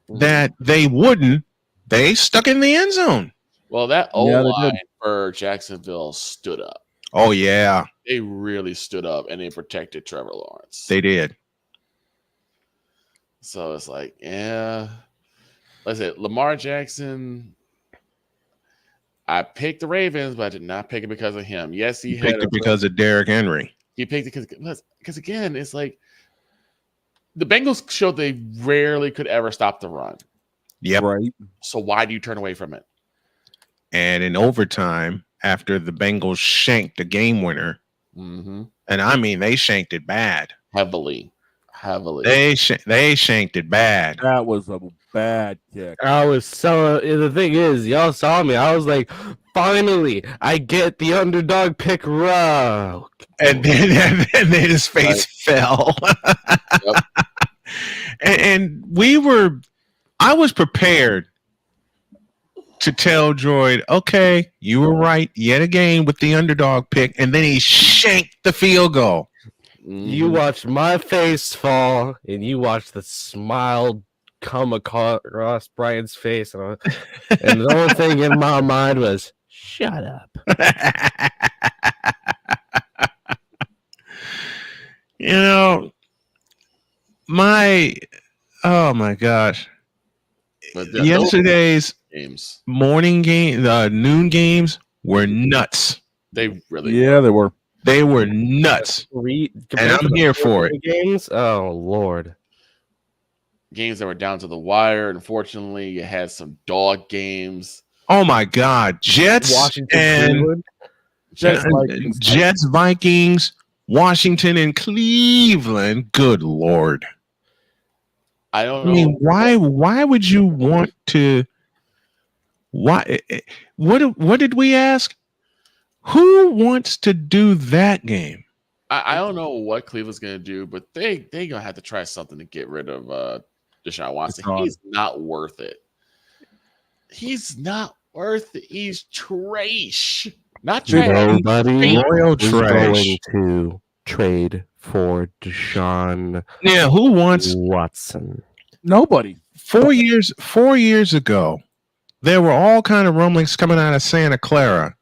Speaker 1: that they wouldn't, they stuck in the end zone.
Speaker 5: Well, that O-line for Jacksonville stood up.
Speaker 1: Oh, yeah.
Speaker 5: They really stood up, and they protected Trevor Lawrence.
Speaker 1: They did.
Speaker 5: So it's like, yeah. Like I said, Lamar Jackson, I picked the Ravens, but I did not pick it because of him. Yes, he
Speaker 1: picked it because of Derrick Henry.
Speaker 5: He picked it because again, it's like, the Bengals showed they rarely could ever stop the run.
Speaker 1: Yep.
Speaker 9: Right.
Speaker 5: So why do you turn away from it?
Speaker 1: And in overtime, after the Bengals shanked the game winner, and I mean they shanked it bad.
Speaker 5: Heavily.
Speaker 1: They shanked it bad.
Speaker 9: That was a bad kick.
Speaker 8: I was so. The thing is, y'all saw me. I was like, finally, I get the underdog pick row.
Speaker 1: And then his face fell. and I was prepared to tell Droid, okay, you were right yet again with the underdog pick, and then he shanked the field goal.
Speaker 8: You watched my face fall, and you watched the smile come across Brian's face, and the only thing in my mind was, shut up.
Speaker 1: You know, oh my gosh. Yesterday's
Speaker 5: games,
Speaker 1: morning game, noon games were nuts.
Speaker 5: They really
Speaker 9: they were.
Speaker 1: They were nuts. And I'm here for it.
Speaker 8: Games? Oh, Lord.
Speaker 5: Games that were down to the wire. Unfortunately, you had some dog games.
Speaker 1: Oh, my God. Jets and Jets, Vikings, Washington, and Cleveland. Good Lord.
Speaker 5: I don't know.
Speaker 1: I mean, why would you want to? Why? What did we ask? Who wants to do that game?
Speaker 5: I don't know what Cleveland's going to do, but they going to have to try something to get rid of Deshaun Watson. He's not worth it. He's not worth it. He's trash. Not trash.
Speaker 8: Nobody
Speaker 1: royal
Speaker 8: is
Speaker 1: trash.
Speaker 8: Going to trade for Deshaun.
Speaker 1: Yeah, who wants
Speaker 8: Watson?
Speaker 9: Nobody.
Speaker 1: 4 years ago, there were all kind of rumblings coming out of Santa Clara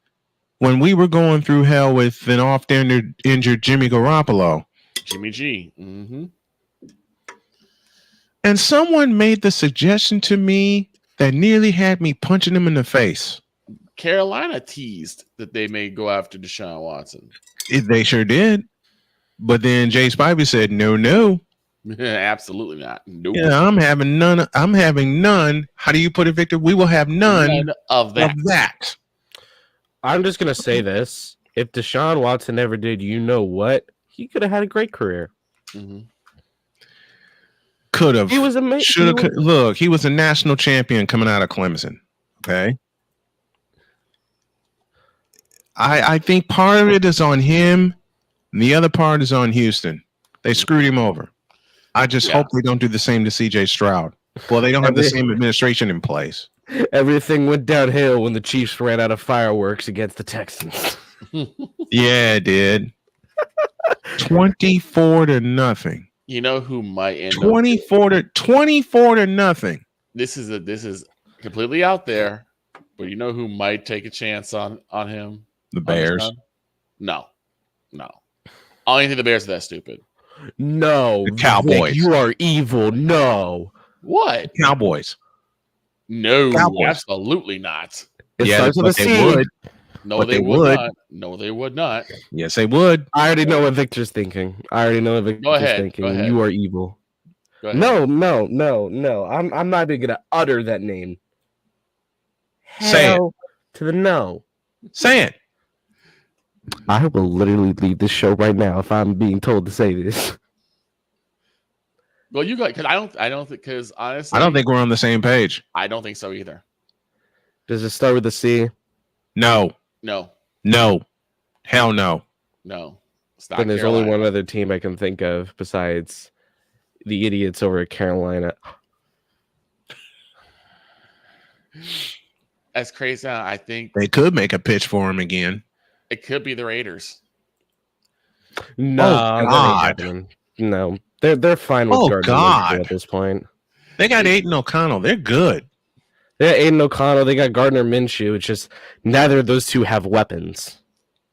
Speaker 1: when we were going through hell with an injured Jimmy Garoppolo.
Speaker 5: Jimmy G. Mm-hmm.
Speaker 1: And someone made the suggestion to me that nearly had me punching him in the face.
Speaker 5: Carolina teased that they may go after Deshaun Watson.
Speaker 1: They sure did. But then Jay Spivey said, no.
Speaker 5: Absolutely not. Nope.
Speaker 1: Yeah, I'm having none. How do you put it, Victor? We will have none
Speaker 5: of that.
Speaker 8: I'm just going to say this. If Deshaun Watson ever did, you know what? He could have had a great career.
Speaker 5: Mm-hmm.
Speaker 1: Could have.
Speaker 8: He was amazing.
Speaker 1: Look, he was a national champion coming out of Clemson. Okay. I think part of it is on him, and the other part is on Houston. They screwed him over. I just hope they don't do the same to CJ Stroud. Well, they don't have the same administration in place.
Speaker 8: Everything went downhill when the Chiefs ran out of fireworks against the Texans.
Speaker 1: Yeah, it did. 24-0.
Speaker 5: You know who might end
Speaker 1: 24 to nothing.
Speaker 5: This is completely out there, but you know who might take a chance on him?
Speaker 1: The Bears.
Speaker 5: No. I don't even think the Bears are that stupid.
Speaker 8: No.
Speaker 1: The Cowboys.
Speaker 8: Vic, you are evil. No.
Speaker 5: What?
Speaker 1: Cowboys.
Speaker 5: No,
Speaker 1: Cowboys.
Speaker 5: Absolutely not.
Speaker 1: But they would.
Speaker 5: No,
Speaker 1: But
Speaker 5: they would not. No, they would not.
Speaker 1: Yes, they would.
Speaker 8: I already know what Victor's thinking.
Speaker 5: Go ahead.
Speaker 8: You are evil.
Speaker 5: Go ahead.
Speaker 8: No. I'm not even gonna utter that name.
Speaker 1: Say it.
Speaker 8: To the no.
Speaker 1: Say it.
Speaker 8: I will literally leave this show right now if I'm being told to say this.
Speaker 5: Well, you got because I don't think because honestly,
Speaker 1: I don't think we're on the same page.
Speaker 5: I don't think so either.
Speaker 8: Does it start with a C?
Speaker 1: No. Hell no.
Speaker 5: No.
Speaker 8: Then there's only one other team I can think of besides the idiots over at Carolina.
Speaker 5: That's crazy. I think
Speaker 1: They could make a pitch for him again.
Speaker 5: it could be the Raiders.
Speaker 8: No, that ain't
Speaker 1: God.
Speaker 8: happening. No, they're fine with Gardner
Speaker 1: God.
Speaker 8: Minshew at this point.
Speaker 1: They got Aiden O'Connell. They're good.
Speaker 8: Yeah, Aiden O'Connell. They got Gardner Minshew. It's just neither of those two have weapons.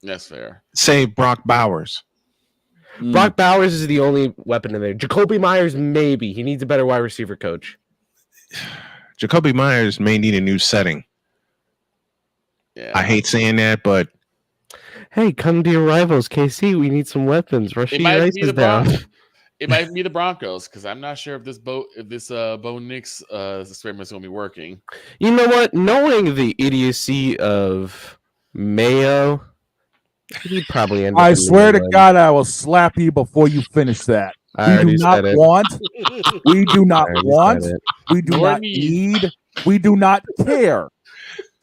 Speaker 5: That's fair.
Speaker 1: Say Brock Bowers.
Speaker 8: Brock Bowers is the only weapon in there. Jacoby Myers, maybe. He needs a better wide receiver coach.
Speaker 1: Jacoby Myers may need a new setting.
Speaker 5: Yeah.
Speaker 1: I hate saying that, but
Speaker 8: Hey, come to your rivals, KC. We need some weapons. Rashid Rice is down.
Speaker 5: It might be the Broncos because I'm not sure if this Bo Nix experiment is going to be working.
Speaker 8: You know what? Knowing the idiocy of Mayo, he'd probably end up.
Speaker 9: I swear to God, I will slap you before you finish that. We do not want. We do not want. We do not need. We do not care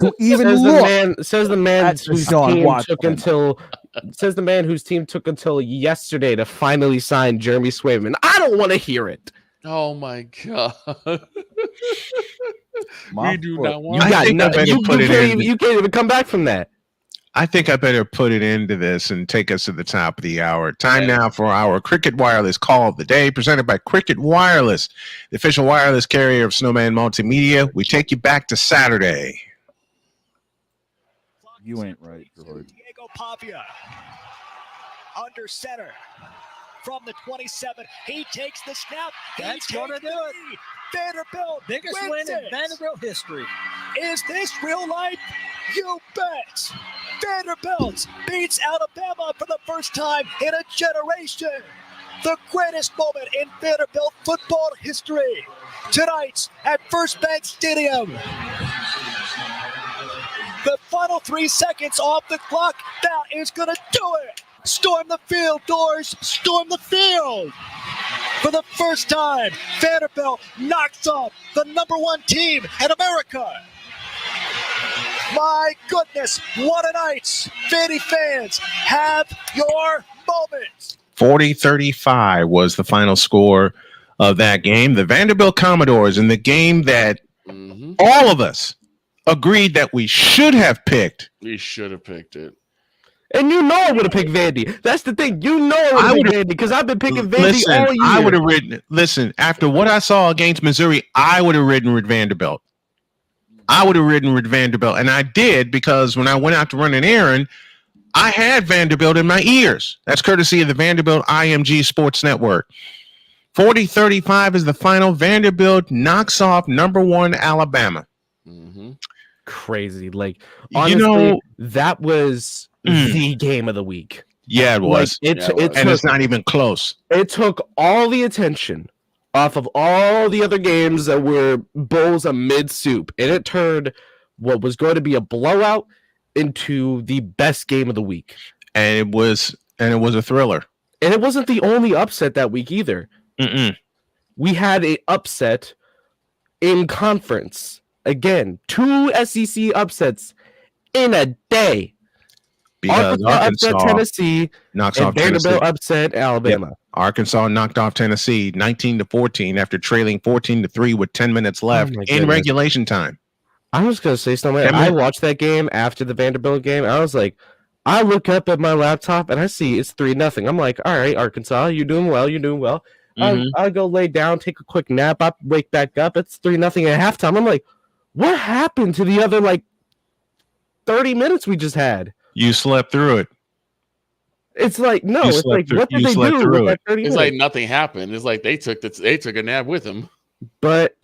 Speaker 9: to even look.
Speaker 8: Says the man whose team took until. Says the man whose team took until yesterday to finally sign Jeremy Swainman. I don't want to hear it.
Speaker 5: Oh my God.
Speaker 8: We
Speaker 5: do not want.
Speaker 8: You can't even come back from that.
Speaker 1: I think I better put it into this and take us to the top of the hour. Time now for our Cricket Wireless Call of the Day, presented by Cricket Wireless, the official wireless carrier of Snowman Multimedia. We take you back to Saturday.
Speaker 9: You ain't right, George.
Speaker 12: Diego Pavia under center from the 27. He takes the snap.
Speaker 18: That's going to do it.
Speaker 12: Vanderbilt,
Speaker 18: biggest win in Vanderbilt history.
Speaker 12: Is this real life? You bet. Vanderbilt beats Alabama for the first time in a generation. The greatest moment in Vanderbilt football history. Tonight at First Bank Stadium. The final 3 seconds off the clock. That is going to do it. Storm the field, doors. Storm the field. For the first time, Vanderbilt knocks off the #1 team in America. My goodness, what a night. Vandy fans, have your moment.
Speaker 1: 40-35 was the final score of that game. The Vanderbilt Commodores, in the game that all of us agreed that we should have picked.
Speaker 5: We should have picked it.
Speaker 8: And you know I would have picked Vandy. That's the thing. You know I would have picked Vandy because I've been picking Vandy all year.
Speaker 1: I would have ridden. Listen, after what I saw against Missouri, I would have ridden with Vanderbilt. And I did because when I went out to run an errand, I had Vanderbilt in my ears. That's courtesy of the Vanderbilt IMG Sports Network. 40-35 is the final. Vanderbilt knocks off #1 Alabama.
Speaker 8: Crazy. Like, honestly, that was the game of the week.
Speaker 1: Yeah, it was.
Speaker 8: And
Speaker 1: it's not even close.
Speaker 8: It took all the attention off of all the other games that were bowls of mid-soup, and it turned what was going to be a blowout into the best game of the week.
Speaker 1: And it was a thriller.
Speaker 8: And it wasn't the only upset that week either. We had an upset in conference. Again, 2 SEC upsets in a day.
Speaker 1: Because Arkansas
Speaker 8: upset Tennessee,
Speaker 1: knocks
Speaker 8: and
Speaker 1: off
Speaker 8: Vanderbilt
Speaker 1: Tennessee.
Speaker 8: upset Alabama.
Speaker 1: Yep. Arkansas knocked off Tennessee 19-14 after trailing 14-3 with 10 minutes left in regulation time.
Speaker 8: I was going to say something. I watched that game after the Vanderbilt game. I was like, I look up at my laptop and I see it's 3-0. I'm like, all right, Arkansas, you're doing well. You're doing well. I'll go lay down, take a quick nap. I wake back up. It's 3-0 at halftime. I'm like, what happened to the other 30 minutes we just had?
Speaker 1: You slept through it.
Speaker 8: It's like, no, it's like, what did they do with that 30 minutes?
Speaker 5: It's like nothing happened. It's like they took a nap with him.
Speaker 8: But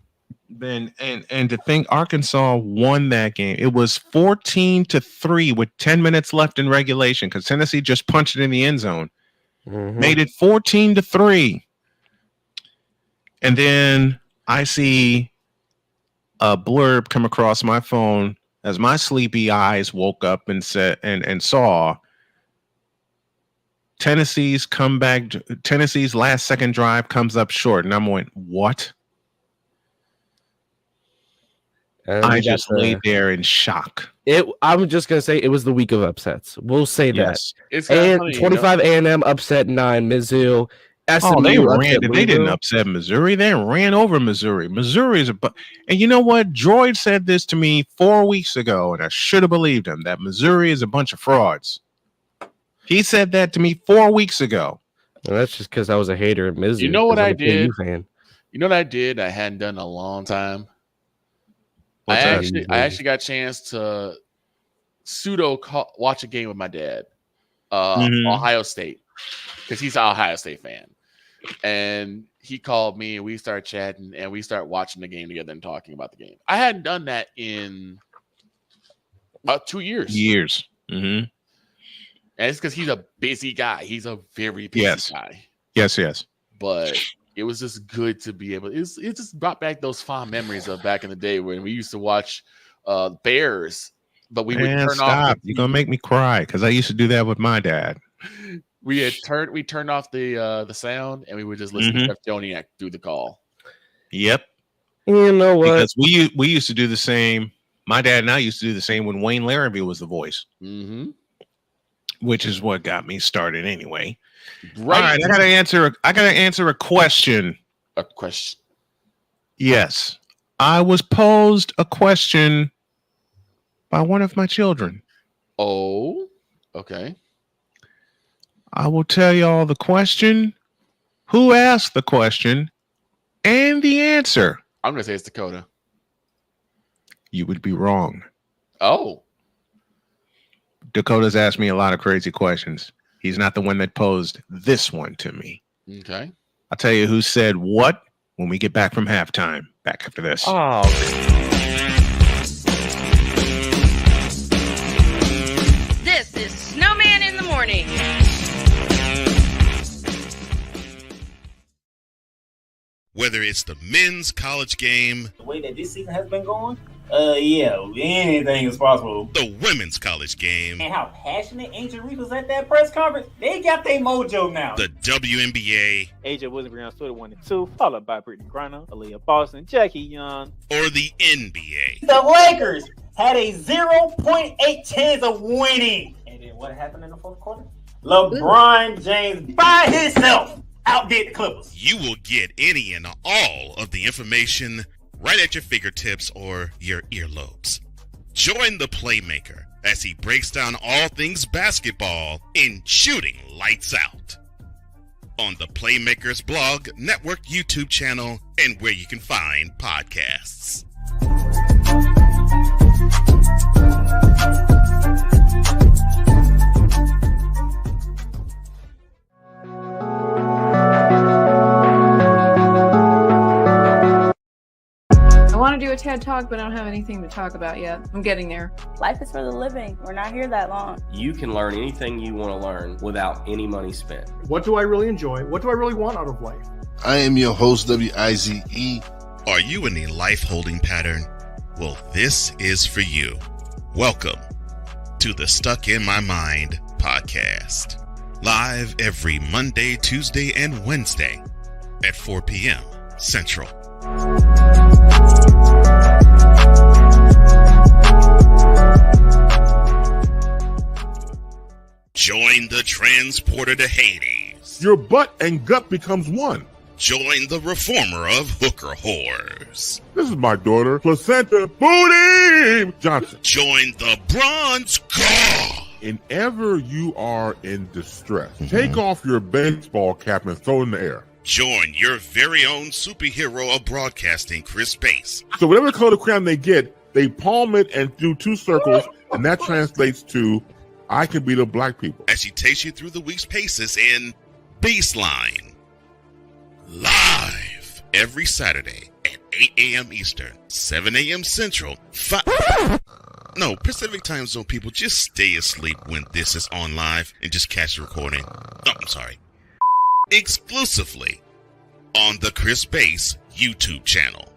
Speaker 1: then and to think Arkansas won that game. It was 14-3 with 10 minutes left in regulation because Tennessee just punched it in the end zone. Made it 14-3. And then I see a blurb come across my phone as my sleepy eyes woke up and said and saw Tennessee's last second drive comes up short. And I'm going, what? I just laid there in shock.
Speaker 8: I'm just gonna say it was the week of upsets. We'll say
Speaker 1: Yes.
Speaker 8: that.
Speaker 5: It's
Speaker 8: and
Speaker 5: funny,
Speaker 8: 25 A&M upset 9 Mizzou.
Speaker 1: Oh, they
Speaker 8: upset
Speaker 1: didn't
Speaker 8: Louisville.
Speaker 1: upset Missouri. They ran over Missouri. Missouri is and you know what? Droid said this to me 4 weeks ago, and I should have believed him that Missouri is a bunch of frauds. He said that to me 4 weeks ago.
Speaker 8: Well, that's just because I was a hater of Mizzou.
Speaker 5: You know what
Speaker 8: 'cause
Speaker 5: I
Speaker 8: I'm a KU
Speaker 5: did?
Speaker 8: fan.
Speaker 5: You know what I did? I hadn't done in a long time. I
Speaker 8: What's that?
Speaker 5: actually got a chance to watch a game with my dad,
Speaker 1: Mhm.
Speaker 5: Ohio State, because he's an Ohio State fan, and he called me and we started chatting and we started watching the game together and talking about the game. I hadn't done that in about 2 years.
Speaker 1: Mm-hmm.
Speaker 5: And it's because he's a busy guy. He's a very busy guy.
Speaker 1: Yes.
Speaker 5: but it was just good to be able. It just brought back those fond memories of back in the day when we used to watch Bears, but we would turn off.
Speaker 1: You're gonna make me cry because I used to do that with my dad.
Speaker 5: We turned off the sound and we would just listen to Jeff Joniak through the call.
Speaker 1: Yep.
Speaker 8: You know what?
Speaker 1: Because we used to do the same. My dad and I used to do the same when Wayne Larrabee was the voice, which is what got me started anyway. Right. All right, I gotta answer a question.
Speaker 5: A question.
Speaker 1: Yes, I was posed a question by one of my children.
Speaker 5: Oh, okay.
Speaker 1: I will tell y'all the question, who asked the question, and the answer.
Speaker 5: I'm gonna say it's Dakota.
Speaker 1: You would be wrong.
Speaker 5: Oh.
Speaker 1: Dakota's asked me a lot of crazy questions. He's not the one that posed this one to me.
Speaker 5: Okay.
Speaker 1: I'll tell you who said what when we get back from halftime. Back after this.
Speaker 8: Oh.
Speaker 3: This is Snowman in the Morning.
Speaker 6: Whether it's the men's college game,
Speaker 2: The way that this season has been going, anything is possible.
Speaker 6: the women's college game,
Speaker 2: And how passionate Angel Reese was at that press conference, they got their mojo now.
Speaker 6: the WNBA,
Speaker 4: AJ Wilson Brown's Twitter 1 and 2, followed by Brittany Griner, Aaliyah Boston, Jackie Young,
Speaker 6: or the NBA.
Speaker 2: The Lakers had a 0.8 chance of winning. And then what happened in the fourth quarter? LeBron James by himself outdid the Clippers.
Speaker 6: You will get any and all of the information right at your fingertips or your earlobes. Join the Playmaker as he breaks down all things basketball in Shooting Lights Out on the Playmaker's blog, network, YouTube channel, and where you can find podcasts.
Speaker 19: I want to do a TED Talk, but I don't have anything to talk about yet. I'm getting there.
Speaker 20: Life is for the living. We're not here that long.
Speaker 23: You can learn anything you want to learn without any money spent.
Speaker 24: What do I really enjoy? What do I really want out of life?
Speaker 21: I am your host, WIZE.
Speaker 6: Are you in a life holding pattern? Well, this is for you. Welcome to the Stuck in My Mind podcast. Live every Monday, Tuesday, and Wednesday at 4 p.m. Central. Join the transporter to Hades.
Speaker 7: Your butt and gut becomes one.
Speaker 6: Join the reformer of hooker whores.
Speaker 7: This is my daughter, Placenta Booty Johnson.
Speaker 6: Join the bronze god.
Speaker 7: And ever you are in distress, take off your baseball cap and throw it in the air.
Speaker 6: Join your very own superhero of broadcasting, Chris Bass.
Speaker 7: So whatever color crown they get, they palm it and do two circles, and that translates to, I can beat up black people.
Speaker 6: As she takes you through the week's paces in Baseline. Live every Saturday at 8 a.m. Eastern, 7 a.m. Central, Pacific Time Zone people, just stay asleep when this is on live and just catch the recording. Oh, I'm sorry. Exclusively on the Chris Bass YouTube channel.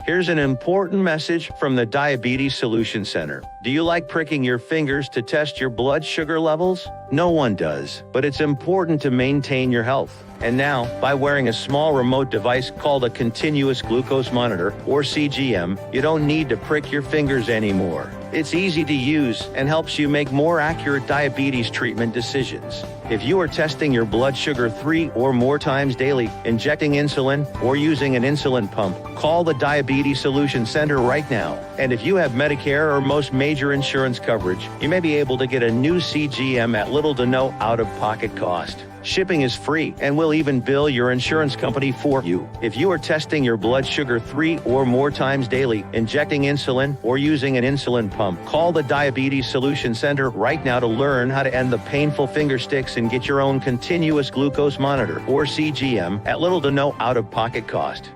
Speaker 22: Here's an important message from the Diabetes Solution Center. Do you like pricking your fingers to test your blood sugar levels? No one does, but it's important to maintain your health. And now, by wearing a small remote device called a continuous glucose monitor, or CGM, you don't need to prick your fingers anymore. It's easy to use and helps you make more accurate diabetes treatment decisions. If you are testing your blood sugar 3 or more times daily, injecting insulin, or using an insulin pump, call the Diabetes Solution Center right now. And if you have Medicare or most major insurance coverage, you may be able to get a new CGM at little to no out-of-pocket cost. Shipping is free, and we'll even bill your insurance company for you. If you are testing your blood sugar 3 or more times daily, injecting insulin, or using an insulin pump, call the Diabetes Solution Center right now to learn how to end the painful finger sticks and get your own continuous glucose monitor, or CGM, at little to no out-of-pocket cost.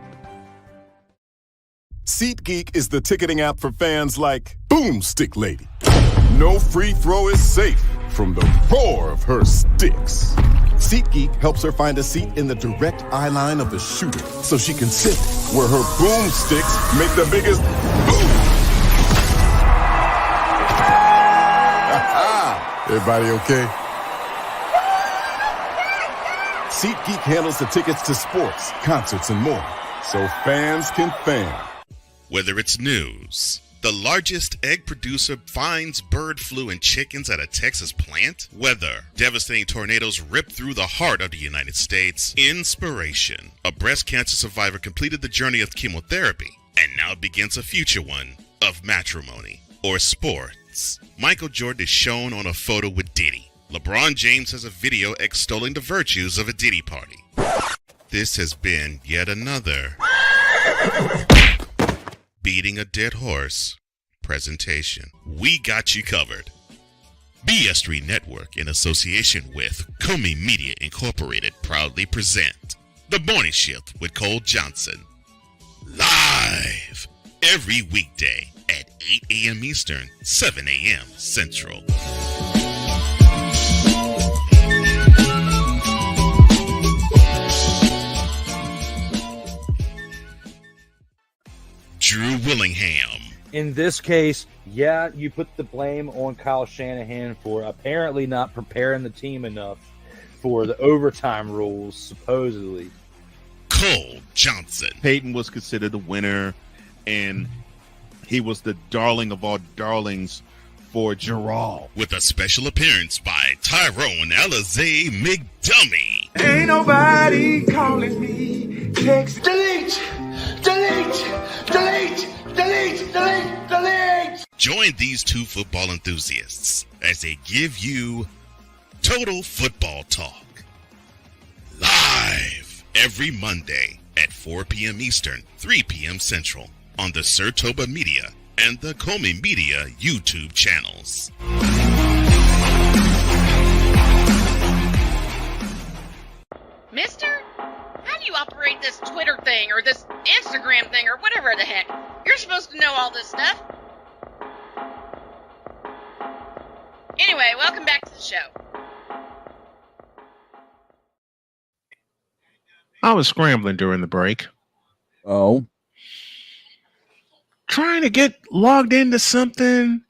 Speaker 11: SeatGeek is the ticketing app for fans like Boomstick Lady. No free throw is safe from the roar of her sticks. SeatGeek helps her find a seat in the direct eye line of the shooter so she can sit where her boom sticks make the biggest boom. Everybody okay? SeatGeek handles the tickets to sports, concerts, and more, so fans can fan.
Speaker 6: Whether it's news, the largest egg producer finds bird flu in chickens at a Texas plant, weather, devastating tornadoes rip through the heart of the United States, inspiration, a breast cancer survivor completed the journey of chemotherapy, and now begins a future one of matrimony or sports. Michael Jordan is shown on a photo with Diddy. LeBron James has a video extolling the virtues of a Diddy party. This has been yet another Beating a Dead Horse presentation. We got you covered. BS3 Network, in association with Comey Media Incorporated, proudly present The Morning Shift with Cole Johnson. Live every weekday at 8 a.m. Eastern, 7 a.m. Central. Drew Willingham.
Speaker 10: In this case, yeah, you put the blame on Kyle Shanahan for apparently not preparing the team enough for the overtime rules, supposedly.
Speaker 6: Cole Johnson.
Speaker 13: Peyton was considered the winner, and he was the darling of all darlings for Gerald.
Speaker 6: With a special appearance by Tyrone Alizé McDummy.
Speaker 14: Ain't nobody calling me. Text delete.
Speaker 6: Join these two football enthusiasts as they give you Total Football Talk. Live every Monday at 4 p.m. Eastern, 3 p.m. Central on the Sertoba Media and the Comey Media YouTube channels.
Speaker 3: Mister? How do you operate this Twitter thing or this Instagram thing or whatever the heck? You're supposed to know all this stuff. Anyway, welcome back to the show.
Speaker 1: I was scrambling during the break.
Speaker 9: Oh.
Speaker 1: Trying to get logged into something,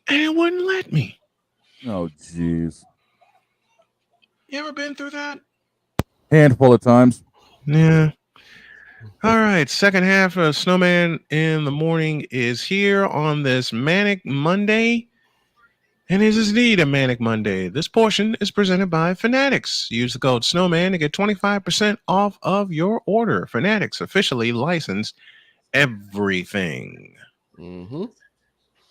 Speaker 1: and it wouldn't let me.
Speaker 9: Oh, jeez.
Speaker 1: You ever been through that?
Speaker 9: Handful of times.
Speaker 1: Yeah. All right. Second half of Snowman in the Morning is here on this Manic Monday. And it is indeed a Manic Monday. This portion is presented by Fanatics. Use the code Snowman to get 25% off of your order. Fanatics officially licensed everything.
Speaker 5: Mm-hmm.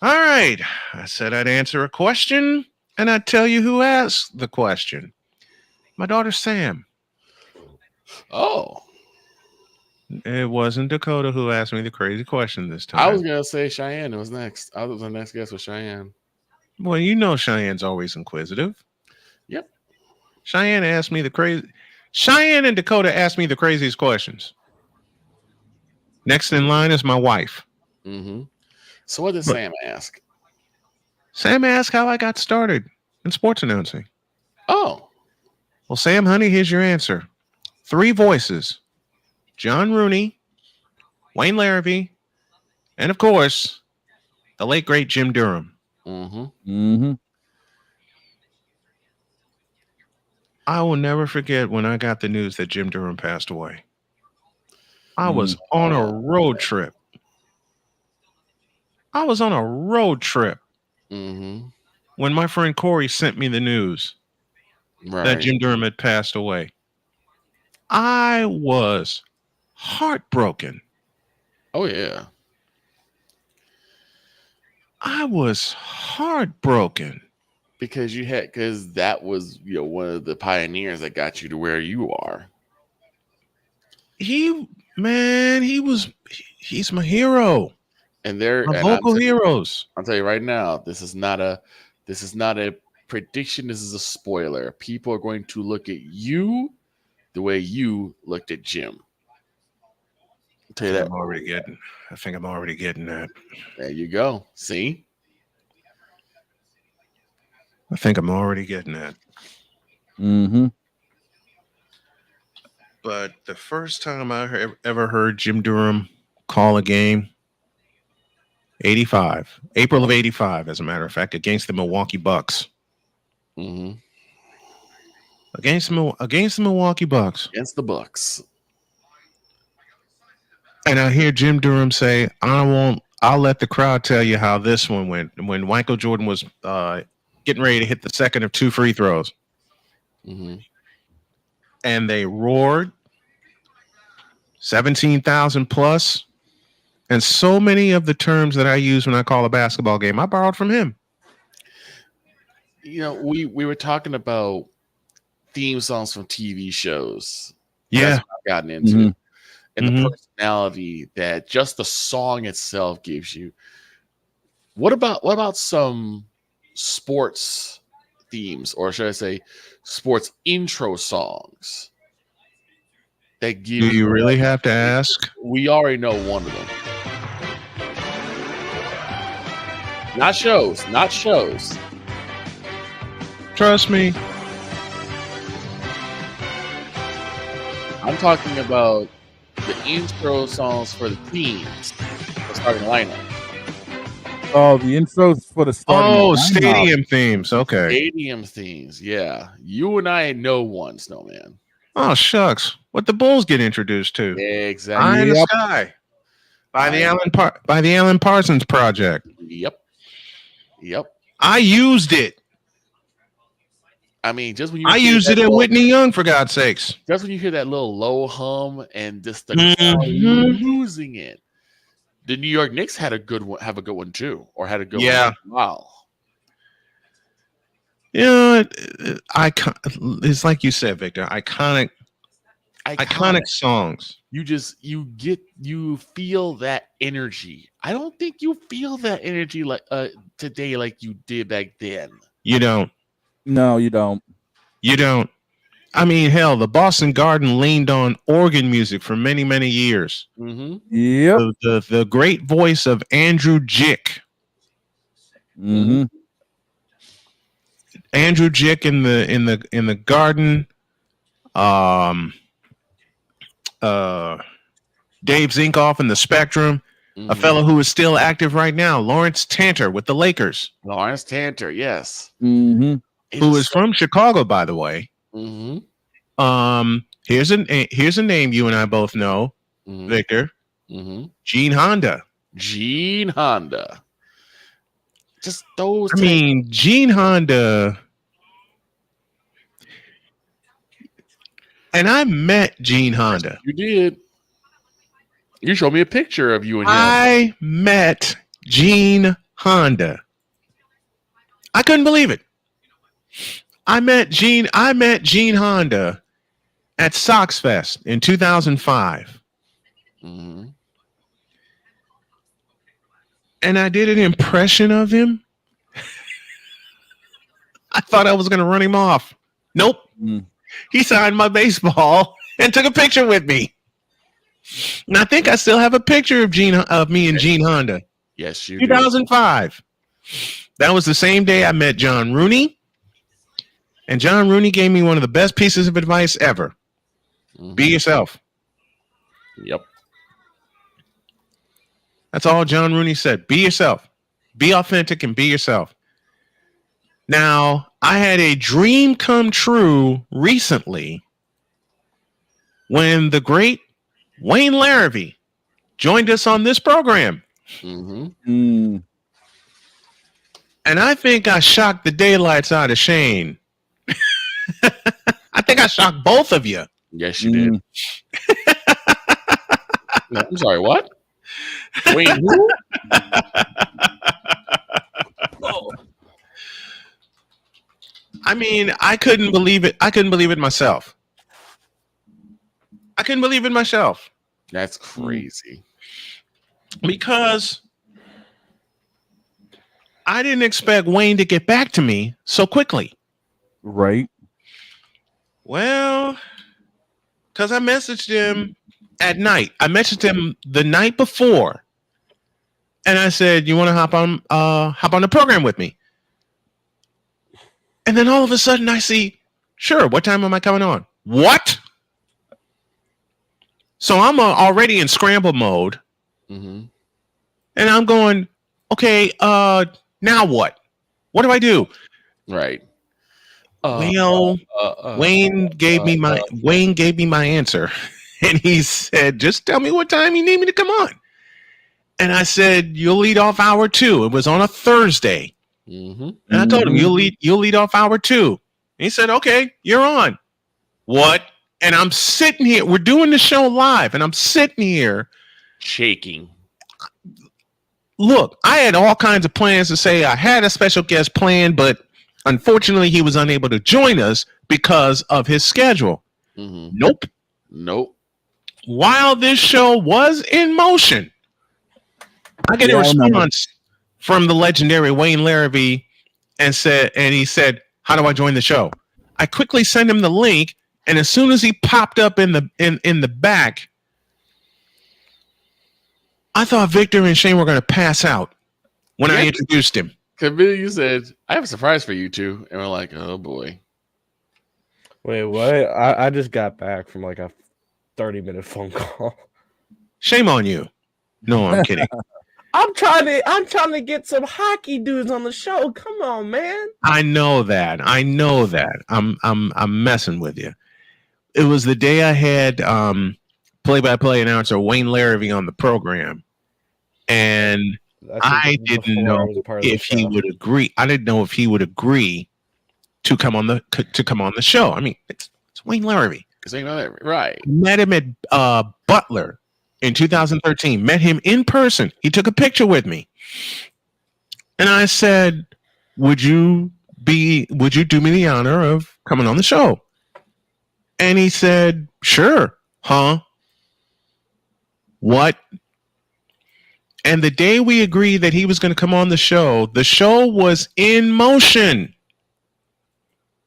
Speaker 1: All right. I said I'd answer a question, and I'd tell you who asked the question. My daughter Sam.
Speaker 5: Oh.
Speaker 1: It wasn't Dakota who asked me the crazy question this time.
Speaker 5: I was going to say Cheyenne. It was next. I was the next guess was Cheyenne.
Speaker 1: Well, you know Cheyenne's always inquisitive.
Speaker 5: Yep.
Speaker 1: Cheyenne asked me the crazy. Cheyenne and Dakota asked me the craziest questions. Next in line is my wife.
Speaker 5: Mm-hmm. So what did Sam ask?
Speaker 1: Sam asked how I got started in sports announcing.
Speaker 5: Oh.
Speaker 1: Well, Sam, honey, here's your answer. 3 voices. John Rooney, Wayne Larrabee, and of course, the late, great Jim Durham.
Speaker 5: Mm-hmm.
Speaker 9: Mm-hmm.
Speaker 1: I will never forget when I got the news that Jim Durham passed away. I was on a road trip.
Speaker 5: Mm-hmm.
Speaker 1: When my friend Corey sent me the news that Jim Durham had passed away. I was heartbroken.
Speaker 5: Oh, yeah.
Speaker 1: I was heartbroken.
Speaker 5: Because that was, one of the pioneers that got you to where you are.
Speaker 1: He's my hero.
Speaker 5: And they're
Speaker 1: my local heroes.
Speaker 5: I'll tell you right now, this is not a prediction. This is a spoiler. People are going to look at you the way you looked at Jim. I'll tell you that.
Speaker 1: I think I'm already getting that.
Speaker 5: There you go. See?
Speaker 1: I think I'm already getting that.
Speaker 9: Mm-hmm.
Speaker 1: But the first time I ever heard Jim Durham call a game, 85, April of 85, as a matter of fact, against the Milwaukee Bucks.
Speaker 5: Mm-hmm.
Speaker 1: Against the Milwaukee Bucks.
Speaker 5: Against the Bucks.
Speaker 1: And I hear Jim Durham say, I'll let the crowd tell you how this one went. When Michael Jordan was getting ready to hit the second of 2 free throws.
Speaker 5: Mm-hmm.
Speaker 1: And they roared, 17,000 plus. And so many of the terms that I use when I call a basketball game, I borrowed from him.
Speaker 5: You know, we were talking about theme songs from TV shows.
Speaker 1: Yeah.
Speaker 5: That's what I've gotten into.
Speaker 9: Mm-hmm.
Speaker 5: And the personality that just the song itself gives you. What about some sports themes, or should I say sports intro songs that give
Speaker 1: Do you really have to ask?
Speaker 5: We already know one of them. Not shows.
Speaker 1: Trust me.
Speaker 5: I'm talking about the intro songs for the teams, the starting lineup.
Speaker 9: Oh, the intros for the starting.
Speaker 1: Oh, stadium themes. Okay.
Speaker 5: Stadium themes. Yeah. You and I know one, Snowman.
Speaker 1: Oh, shucks. What the Bulls get introduced to?
Speaker 5: Exactly.
Speaker 1: Eye in the Sky. By the Alan Parsons Project.
Speaker 5: Yep.
Speaker 1: I used it.
Speaker 5: I mean, just when you
Speaker 1: used it at Whitney Young, for God's sakes.
Speaker 5: Just when you hear that little low hum and just the crowd losing it. The New York Knicks had a good one too, or had a good one. Wow.
Speaker 1: Yeah, it's like you said, Victor. Iconic songs.
Speaker 5: You feel that energy. I don't think you feel that energy like today like you did back then.
Speaker 1: You don't.
Speaker 9: No, you don't.
Speaker 1: You don't. I mean, hell, the Boston Garden leaned on organ music for many, many years.
Speaker 5: Mm-hmm.
Speaker 9: Yep.
Speaker 1: The great voice of Andrew Jick.
Speaker 9: Mm-hmm.
Speaker 1: Andrew Jick in the Garden. Dave Zinkoff in the Spectrum.
Speaker 5: Mm-hmm.
Speaker 1: A fellow who is still active right now, Lawrence Tanter with the Lakers.
Speaker 5: Lawrence Tanter, yes.
Speaker 9: Mm-hmm.
Speaker 1: Who is from Chicago, by the way.
Speaker 5: Mm-hmm.
Speaker 1: Here's a name you and I both know, Victor.
Speaker 5: Mm-hmm.
Speaker 1: Gene Honda.
Speaker 5: Just those.
Speaker 1: I mean, Gene Honda. And I met Gene Honda.
Speaker 5: You did. You showed me a picture of you and him.
Speaker 1: I met Gene Honda. I couldn't believe it. I met Gene Honda at Sox Fest in 2005.
Speaker 5: Mm-hmm.
Speaker 1: And I did an impression of him. I thought I was going to run him off. Nope. He signed my baseball and took a picture with me. And I think I still have a picture of me and Gene Honda.
Speaker 5: Yes, you
Speaker 1: 2005. That was the same day I met John Rooney. And John Rooney gave me one of the best pieces of advice ever.
Speaker 5: Mm-hmm.
Speaker 1: Be yourself.
Speaker 5: Yep.
Speaker 1: That's all John Rooney said. Be yourself. Be authentic and be yourself. Now, I had a dream come true recently when the great Wayne Larrivee joined us on this program.
Speaker 5: Mm-hmm.
Speaker 1: And I think I shocked the daylights out of Shane. I think I shocked both of you.
Speaker 5: Yes, you did. No, I'm sorry, what? Wait, who?
Speaker 1: I mean, I couldn't believe it. I couldn't believe it myself.
Speaker 5: That's crazy.
Speaker 1: Because I didn't expect Wayne to get back to me so quickly.
Speaker 9: Right.
Speaker 1: Well, because I messaged him at night. I messaged him the night before. And I said, you want to hop on the program with me? And then all of a sudden I see, sure, what time am I coming on? What? So I'm already in scramble mode.
Speaker 5: Mm-hmm.
Speaker 1: And I'm going, okay, now what? What do I do?
Speaker 5: Right.
Speaker 1: Wayne gave me my answer. And he said, just tell me what time you need me to come on. And I said, you'll lead off hour 2. It was on a Thursday.
Speaker 5: Mm-hmm.
Speaker 1: And I told him, you'll lead off hour 2. And he said, okay, you're on. What? And I'm sitting here. We're doing the show live, and I'm sitting here
Speaker 5: shaking.
Speaker 1: Look, I had all kinds of plans to say I had a special guest planned, but unfortunately he was unable to join us because of his schedule.
Speaker 5: Mm-hmm.
Speaker 1: Nope. While this show was in motion, I get a response from the legendary Wayne Larrabee and he said, how do I join the show? I quickly sent him the link, and as soon as he popped up in the back, I thought Victor and Shane were going to pass out when I introduced him.
Speaker 5: You said, I have a surprise for you two. And we're like, oh boy.
Speaker 8: Wait, what? I just got back from like a 30-minute phone call.
Speaker 1: Shame on you. No, I'm kidding.
Speaker 8: I'm trying to get some hockey dudes on the show. Come on, man.
Speaker 1: I know that. I'm messing with you. It was the day I had play-by-play announcer Wayne Larrabee on the program, and I didn't know if he would agree. I didn't know if he would agree to come on the show. I mean, it's Wayne Larrabee.
Speaker 5: Right.
Speaker 1: Met him at Butler in 2013. Met him in person. He took a picture with me, and I said, "Would you do me the honor of coming on the show?" And he said, "Sure." Huh? What? And the day we agreed that he was going to come on the show was in motion.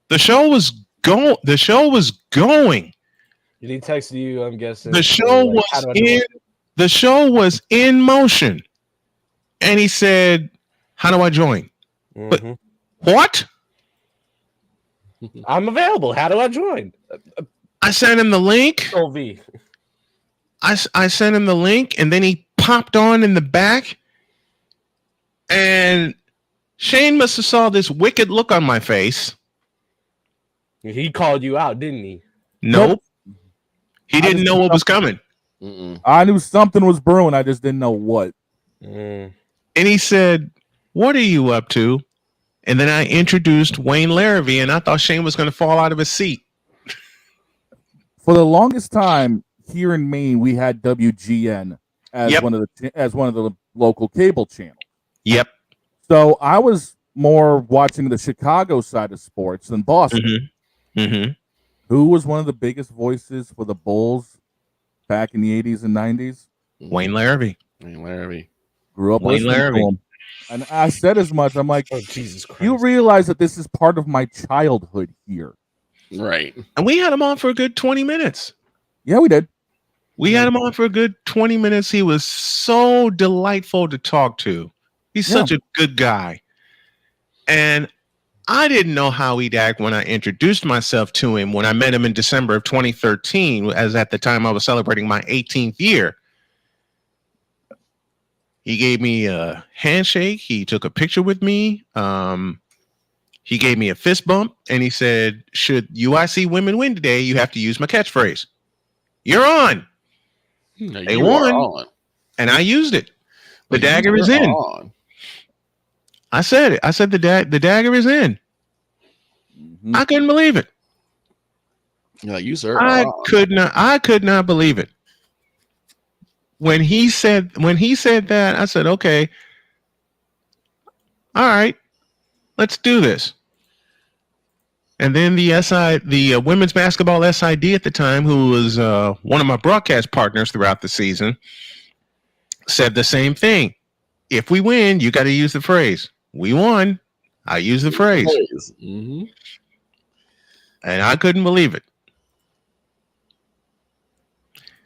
Speaker 1: The show was going.
Speaker 8: Did he text you? I'm guessing
Speaker 1: the show was in motion, and he said, "How do I join?"
Speaker 8: Mm-hmm.
Speaker 1: But what?
Speaker 8: I'm available. How do I join?
Speaker 1: I sent him the link.
Speaker 8: OV.
Speaker 1: I sent him the link, and then he popped on in the back, and Shane must have saw this wicked look on my face.
Speaker 8: He called you out, didn't he?
Speaker 1: Nope. He didn't know what was coming.
Speaker 9: I knew something was brewing. I just didn't know what.
Speaker 1: And he said, "What are you up to?" And then I introduced Wayne Larrabee, and I thought Shane was going to fall out of his seat.
Speaker 9: For the longest time here in Maine, we had WGN as one of the local cable channels.
Speaker 1: Yep.
Speaker 9: So I was more watching the Chicago side of sports than Boston.
Speaker 1: Mm-hmm.
Speaker 9: Who was one of the biggest voices for the Bulls back in the 80s and 90s?
Speaker 1: Wayne Larrabee.
Speaker 9: Grew up
Speaker 1: Wayne Larrabee.
Speaker 9: to him. And I said as much. I'm like,
Speaker 8: oh, Jesus Christ.
Speaker 9: You realize that this is part of my childhood here.
Speaker 5: Right.
Speaker 1: And we had him on for a good 20 minutes.
Speaker 9: Yeah, we did.
Speaker 1: We had him on for a good 20 minutes. He was so delightful to talk to. He's such a good guy. And I didn't know how he'd act when I introduced myself to him when I met him in December of 2013, as at the time I was celebrating my 18th year. He gave me a handshake. He took a picture with me. He gave me a fist bump, and he said, "Should UIC women win today, you have to use my catchphrase. You're on." They won, and I used it. The dagger is in. I said it. I said the dagger is in. Mm-hmm. I couldn't believe it.
Speaker 5: Yeah, you sir.
Speaker 1: I could not believe it. When he said that, I said, "Okay, all right, let's do this." And then the women's basketball SID at the time, who was one of my broadcast partners throughout the season, said the same thing. If we win, you got to use the phrase. We won. I used the phrase.
Speaker 5: Mm-hmm.
Speaker 1: And I couldn't believe it.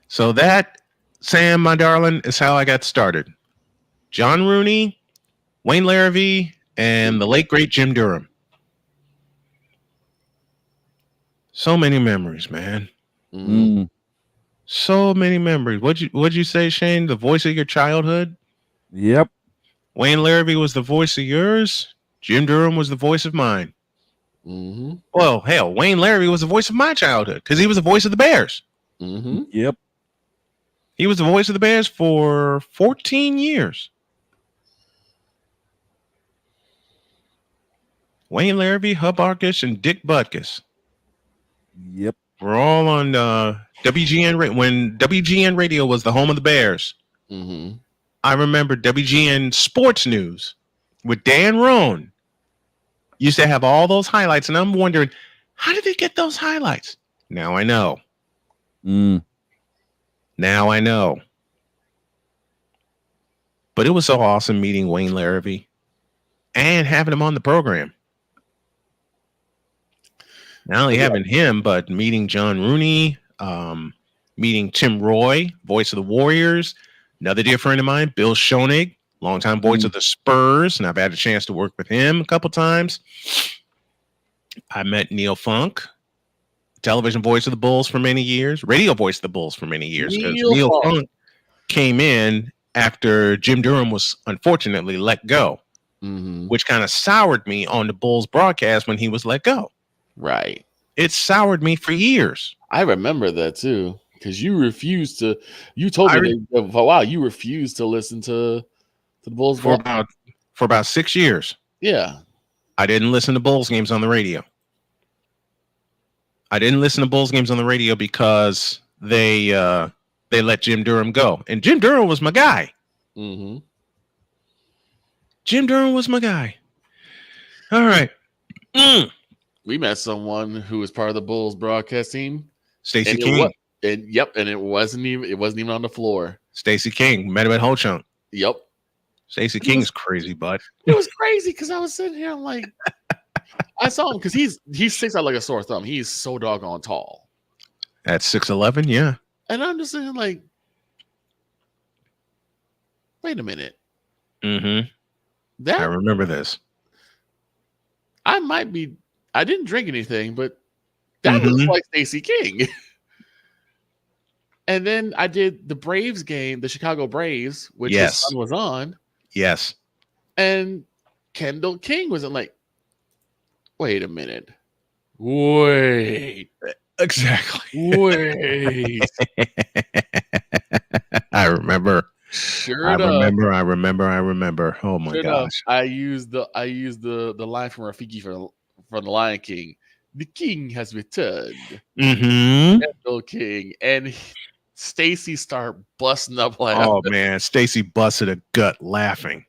Speaker 1: So that, Sam, my darling, is how I got started. John Rooney, Wayne Larrabee, and the late, great Jim Durham. So many memories, man. So many memories. What'd you say, Shane? The voice of your childhood?
Speaker 9: Yep.
Speaker 1: Wayne Larrabee was the voice of yours. Jim Durham was the voice of mine. Well, hell, Wayne Larrabee was the voice of my childhood because he was the voice of the Bears.
Speaker 9: Yep.
Speaker 1: He was the voice of the Bears for 14 years. Wayne Larrabee, Hub Arkush, and Dick Butkus.
Speaker 9: Yep.
Speaker 1: We're all on WGN when WGN Radio was the home of the Bears. I remember WGN Sports News with Dan Roan used to have all those highlights, and I'm wondering, how did they get those highlights? Now I know. Now I know. But it was so awesome meeting Wayne Larrabee and having him on the program. Not only having him, but meeting John Rooney, meeting Tim Roy, voice of the Warriors, another dear friend of mine, Bill Schoenig, longtime voice of the Spurs, and I've had a chance to work with him a couple times. I met Neil Funk, television voice of the Bulls for many years, radio voice of the Bulls for many years, because Neil Funk came in after Jim Durham was unfortunately let go, which kind of soured me on the Bulls broadcast when he was let go.
Speaker 5: Right.
Speaker 1: It soured me for years.
Speaker 5: I remember that too, because you refused to. You told me that for a while you refused to listen to the Bulls
Speaker 1: for about 6 years.
Speaker 5: Yeah,
Speaker 1: I didn't listen to Bulls games on the radio. I didn't listen to Bulls games on the radio because they let Jim Durham go, and Jim Durham was my guy. Jim Durham was my guy. All right.
Speaker 5: We met someone who was part of the Bulls broadcast team,
Speaker 1: Stacey King.
Speaker 5: And it wasn't even on the floor.
Speaker 1: Stacey King, met him at Ho Chunk.
Speaker 5: Yep.
Speaker 1: Stacey King's crazy, bud.
Speaker 5: It was crazy because I was sitting here, I'm like, I saw him because he sticks out like a sore thumb. He's so doggone tall.
Speaker 1: At 6'11", yeah.
Speaker 5: And I'm just sitting like, wait a minute.
Speaker 1: I remember this.
Speaker 5: I didn't drink anything, but that looks like Stacey King. And then I did the Braves game, the Chicago Braves, which his son was on.
Speaker 1: Yes.
Speaker 5: And Kendall King wasn't like, wait a minute. Wait.
Speaker 1: Exactly.
Speaker 5: Wait.
Speaker 1: I remember.
Speaker 5: Sure
Speaker 1: I
Speaker 5: enough.
Speaker 1: remember. Oh my gosh.
Speaker 5: I used the line from Rafiki from The Lion King. The king has returned. Kendall King. And Stacy started busting up laughing.
Speaker 1: Oh man, Stacy busted a gut laughing.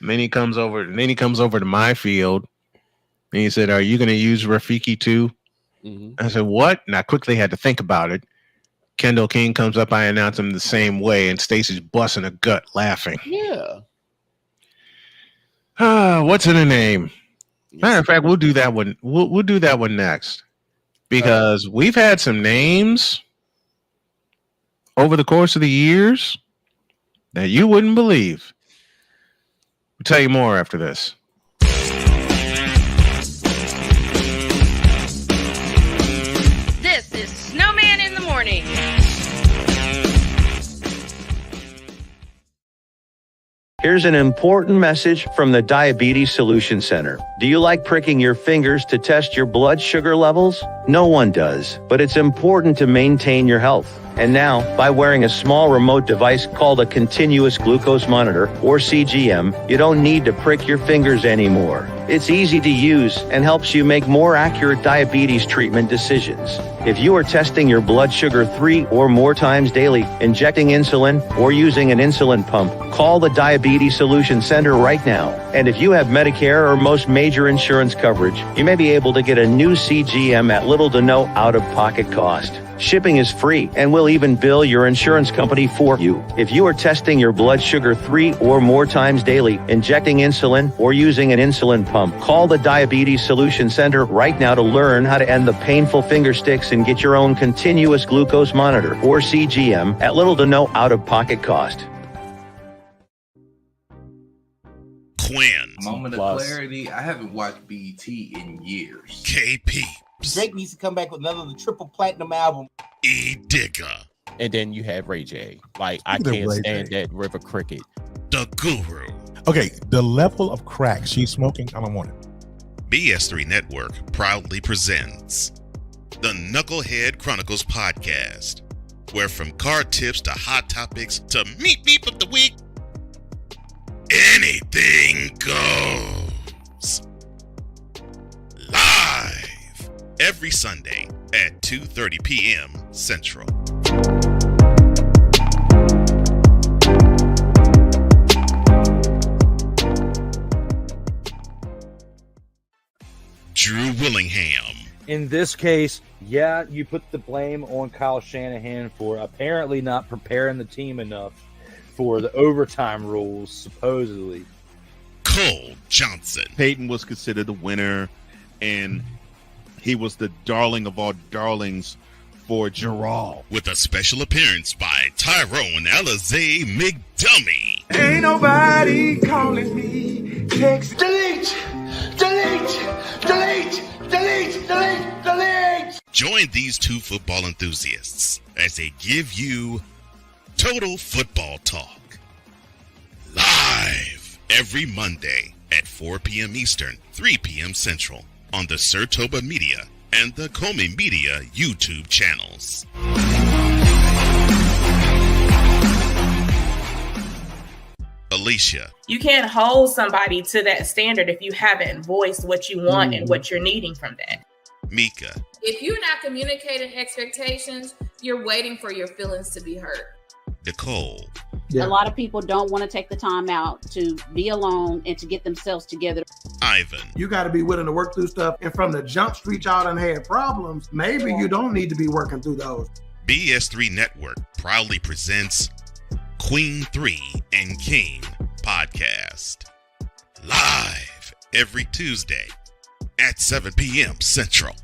Speaker 1: And then he comes over to my field and he said, "Are you going to use Rafiki too?" I said, "What?" And I quickly had to think about it. Kendall King comes up, I announce him the same way, and Stacy's busting a gut laughing.
Speaker 5: Yeah.
Speaker 1: What's in the name? Matter of fact, we'll do that one. We'll do that one next. Because we've had some names over the course of the years that you wouldn't believe. We'll tell you more after this.
Speaker 3: This is Snowman in the Morning.
Speaker 22: Here's an important message from the Diabetes Solution Center. Do you like pricking your fingers to test your blood sugar levels? No one does, but it's important to maintain your health. And now, by wearing a small remote device called a continuous glucose monitor, or CGM, you don't need to prick your fingers anymore. It's easy to use and helps you make more accurate diabetes treatment decisions. If you are testing your blood sugar 3 or more times daily, injecting insulin, or using an insulin pump, call the Diabetes Solution Center right now. And if you have Medicare or most major insurance coverage, you may be able to get a new CGM at little to no out-of-pocket cost. Shipping is free, and we'll even bill your insurance company for you. If you are testing your blood sugar 3 or more times daily, injecting insulin, or using an insulin pump, call the Diabetes Solution Center right now to learn how to end the painful finger sticks and get your own continuous glucose monitor, or CGM, at little to no out-of-pocket cost.
Speaker 6: Quinn.
Speaker 15: Moment of clarity. I haven't watched BT in years.
Speaker 6: KP.
Speaker 16: Drake needs to come back with another triple platinum album.
Speaker 6: E Digger.
Speaker 17: And then you have Ray J. Like, I can't stand that River Cricket.
Speaker 6: The Guru.
Speaker 18: Okay, the level of crack she's smoking, I don't want it.
Speaker 6: BS3 Network proudly presents the Knucklehead Chronicles podcast, where from card tips to hot topics to meat beef of the week, anything goes. Live every Sunday at 2:30 p.m. Central. Drew Willingham.
Speaker 10: In this case, yeah, you put the blame on Kyle Shanahan for apparently not preparing the team enough for the overtime rules, supposedly.
Speaker 6: Cole Johnson.
Speaker 13: Peyton was considered the winner, and he was the darling of all darlings for Gerald.
Speaker 6: With a special appearance by Tyrone Alizé McDummy.
Speaker 14: Ain't nobody calling me. Text. Delete.
Speaker 6: Join these two football enthusiasts as they give you Total Football Talk. Live every Monday at 4 p.m. Eastern, 3 p.m. Central on the Sertoba Media and the Comey Media YouTube channels. Alicia.
Speaker 25: You can't hold somebody to that standard if you haven't voiced what you want and what you're needing from that.
Speaker 6: Mika.
Speaker 19: If you're not communicating expectations, you're waiting for your feelings to be hurt.
Speaker 6: Nicole.
Speaker 26: A lot of people don't want to take the time out to be alone and to get themselves together.
Speaker 6: Ivan.
Speaker 24: You got to be willing to work through stuff. And from the jump street, y'all done had problems. Maybe you don't need to be working through those.
Speaker 6: BS3 Network proudly presents Queen 3 and King podcast. Live every Tuesday at 7 p.m. Central.